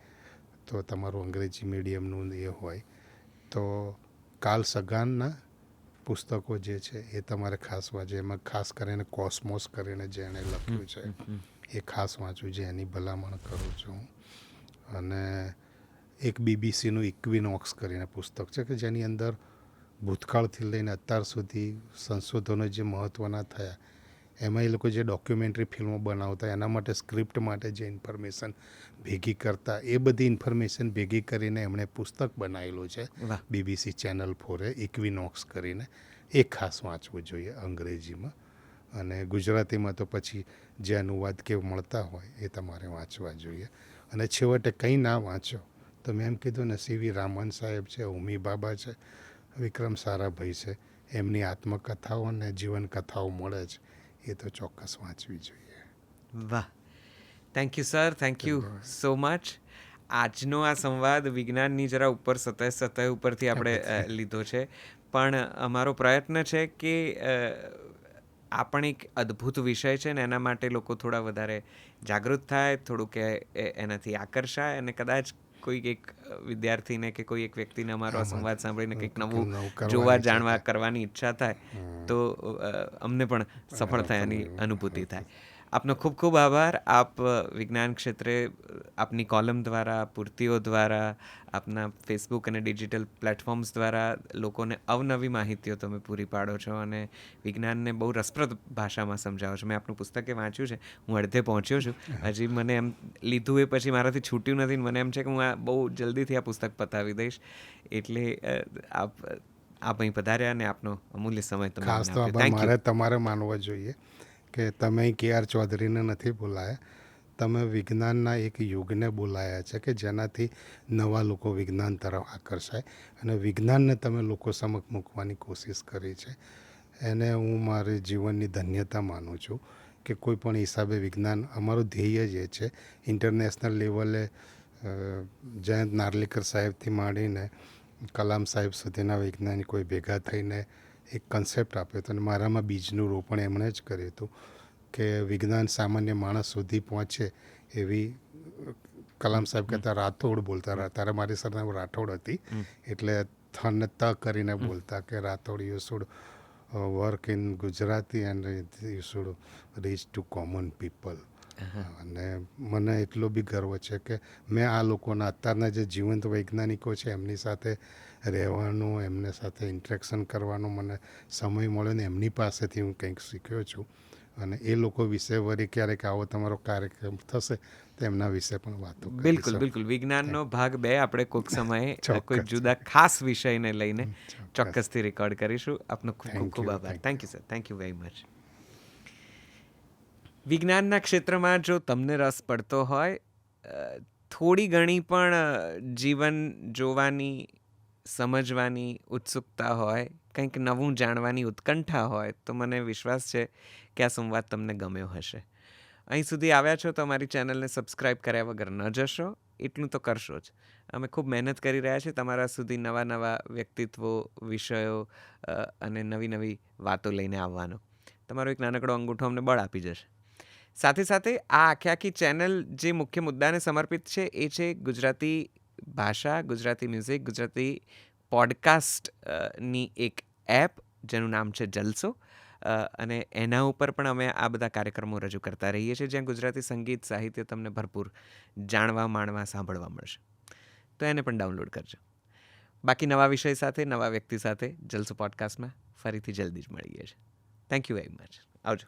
તો તમારું અંગ્રેજી મીડિયમનું એ હોય તો કાર્લ સગાનના પુસ્તકો જે છે એ તમારે ખાસ વાંચે. એમાં ખાસ કરીને કોસ્મોસ કરીને જે એણે લખ્યું છે એ ખાસ વાંચવું છે, એની ભલામણ કરું છું. અને એક બીબીસીનું ઇક્વિનોક્સ કરીને પુસ્તક છે કે જેની અંદર ભૂતકાળથી લઈને અત્યાર સુધી સંશોધનો જે મહત્ત્વના થયા એમાં એ લોકો જે ડોક્યુમેન્ટરી ફિલ્મો બનાવતા, એના માટે સ્ક્રિપ્ટ માટે જે ઇન્ફોર્મેશન ભેગી કરતા, એ બધી ઇન્ફોર્મેશન ભેગી કરીને એમણે પુસ્તક બનાવેલું છે BBC ચેનલ 4 ઇક્વિનોક્સ કરીને. એ ખાસ વાંચવું જોઈએ અંગ્રેજીમાં. અને ગુજરાતીમાં તો પછી જે અનુવાદ કે મળતા હોય એ તમારે વાંચવા જોઈએ. અને છેવટે કંઈ ના વાંચો તો મેં એમ કીધું ને, સીવી રામન સાહેબ છે, હોમી બાબા છે, વિક્રમ સારાભાઈ છે, એમની આત્મકથાઓ અને જીવન કથાઓ મળે છે, એ તો ચોક્કસ વાંચવી જોઈએ. વાહ, thank you sir, thank you so much. આજનો આ સંવાદ વિજ્ઞાનની જરા ઉપર સતહ ઉપરથી આપણે લીધો છે, પણ અમારો પ્રયત્ન છે કે આ પણ એક અદ્ભુત વિષય છે ને એના માટે લોકો થોડા વધારે જાગૃત થાય, થોડુંક એનાથી આકર્ષાય અને કદાચ કોઈક એક વિદ્યાર્થીને કે કોઈ એક વ્યક્તિને અમારો આ સંવાદ સાંભળીને કંઈક નવું જોવા જાણવા કરવાની ઈચ્છા થાય તો અમને પણ સફળ થયાની અનુભૂતિ થાય. આપનો ખૂબ ખૂબ આભાર. આપ વિજ્ઞાન ક્ષેત્રે આપની કોલમ દ્વારા, પૂર્તિઓ દ્વારા, આપના ફેસબુક અને ડિજિટલ પ્લેટફોર્મ્સ દ્વારા લોકોને અવનવી માહિતીઓ તમે પૂરી પાડો છો અને વિજ્ઞાનને બહુ રસપ્રદ ભાષામાં સમજાવો છો. મેં આપનું પુસ્તકે વાંચ્યું છે, હું અડધે પહોંચ્યો છું, હજી મને એમ લીધું એ પછી મારાથી છૂટ્યું નથી. મને એમ છે કે હું આ બહુ જલ્દીથી આ પુસ્તક પતાવી દઈશ. એટલે આપ અહીં પધાર્યા અને આપનો અમૂલ્ય સમય તમે ખાસ તો મારે તમારે માનવો જોઈએ કે તમે કે.આર. ચૌધરીને નથી બોલાયા, તમે વિજ્ઞાનના એક યુગને બોલાયા છે કે જેનાથી નવા લોકો વિજ્ઞાન તરફ આકર્ષાય અને વિજ્ઞાનને તમે લોકો સમક્ષ મૂકવાની કોશિશ કરી છે. એને હું મારી જીવનની ધન્યતા માનું છું કે કોઈ પણ હિસાબે વિજ્ઞાન અમારું ધ્યેય જ એ છે. ઇન્ટરનેશનલ લેવલે જયંત નાર્લિકર સાહેબથી માંડીને કલામ સાહેબ સુધીના વૈજ્ઞાનિકોએ ભેગા થઈને એક કન્સેપ્ટ આપ્યો હતો અને મારામાં બીજનું રોપણ એમણે જ કર્યું હતું કે વિજ્ઞાન સામાન્ય માણસ સુધી પહોંચે એવી કલામ સાહેબ કહેતા રાઠોડ બોલતા હતા. ત્યારે મારી સરનામ રાઠોડ હતી એટલે થન ત કરીને બોલતા કે Rathod you should work in Gujarati and you should rich two common people. અને મને એટલો બી ગર્વ છે કે મેં આ લોકોના અત્યારના જે જીવંત વૈજ્ઞાનિકો છે એમની સાથે રહેવાનું, એમને સાથે ઇન્ટરેક્શન કરવાનો મને સમય મળ્યો ને એમની પાસેથી હું કંઈક શીખ્યો છું. અને એ લોકો વિશે વળી ક્યારેક આવો તમારો કાર્યક્રમ થશે તો એમના વિશે પણ વાતો બિલકુલ બિલકુલ. વિજ્ઞાનનો ભાગ 2 આપણે કોઈક સમયે કોઈ જુદા ખાસ વિષયને લઈને ચોક્કસથી રેકોર્ડ કરીશું. આપનો ખૂબ ખૂબ આભાર. Thank you sir. Thank you very much. વિજ્ઞાનના ક્ષેત્રમાં જો તમને રસ પડતો હોય, થોડી ઘણી પણ જીવન જોવાની, સમજવાની ઉત્સુકતા હોય, કંઈક નવું જાણવાની ઉત્કંઠા હોય, તો મને વિશ્વાસ છે કે આ સંવાદ તમને ગમ્યો હશે. અહીં સુધી આવ્યા છો તો અમારી ચેનલને સબસ્ક્રાઈબ કર્યા વગર ન જશો, એટલું તો કરશો જ. અમે ખૂબ મહેનત કરી રહ્યા છીએ તમારા સુધી નવા નવા વ્યક્તિત્વો, વિષયો અને નવી નવી વાતો લઈને આવવાનો. તમારો એક નાનકડો અંગૂઠો અમને બળ આપી જશે. સાથે સાથે આ આખી ચેનલ જે મુખ્ય મુદ્દાને સમર્પિત છે એ છે ગુજરાતી ભાષા, ગુજરાતી મ્યુઝિક, ગુજરાતી પોડકાસ્ટની એક એપ જેનું નામ છે જલસો. અને એના ઉપર પણ અમે આ બધા કાર્યક્રમો રજૂ કરતા રહીએ છીએ જ્યાં ગુજરાતી સંગીત, સાહિત્ય તમને ભરપૂર જાણવા, માણવા, સાંભળવા મળશે. તો એને પણ ડાઉનલોડ કરજો. બાકી નવા વિષય સાથે, નવા વ્યક્તિ સાથે જલસો પોડકાસ્ટમાં ફરીથી જલ્દી જ મળીએ છીએ. Thank you very much. આવજો.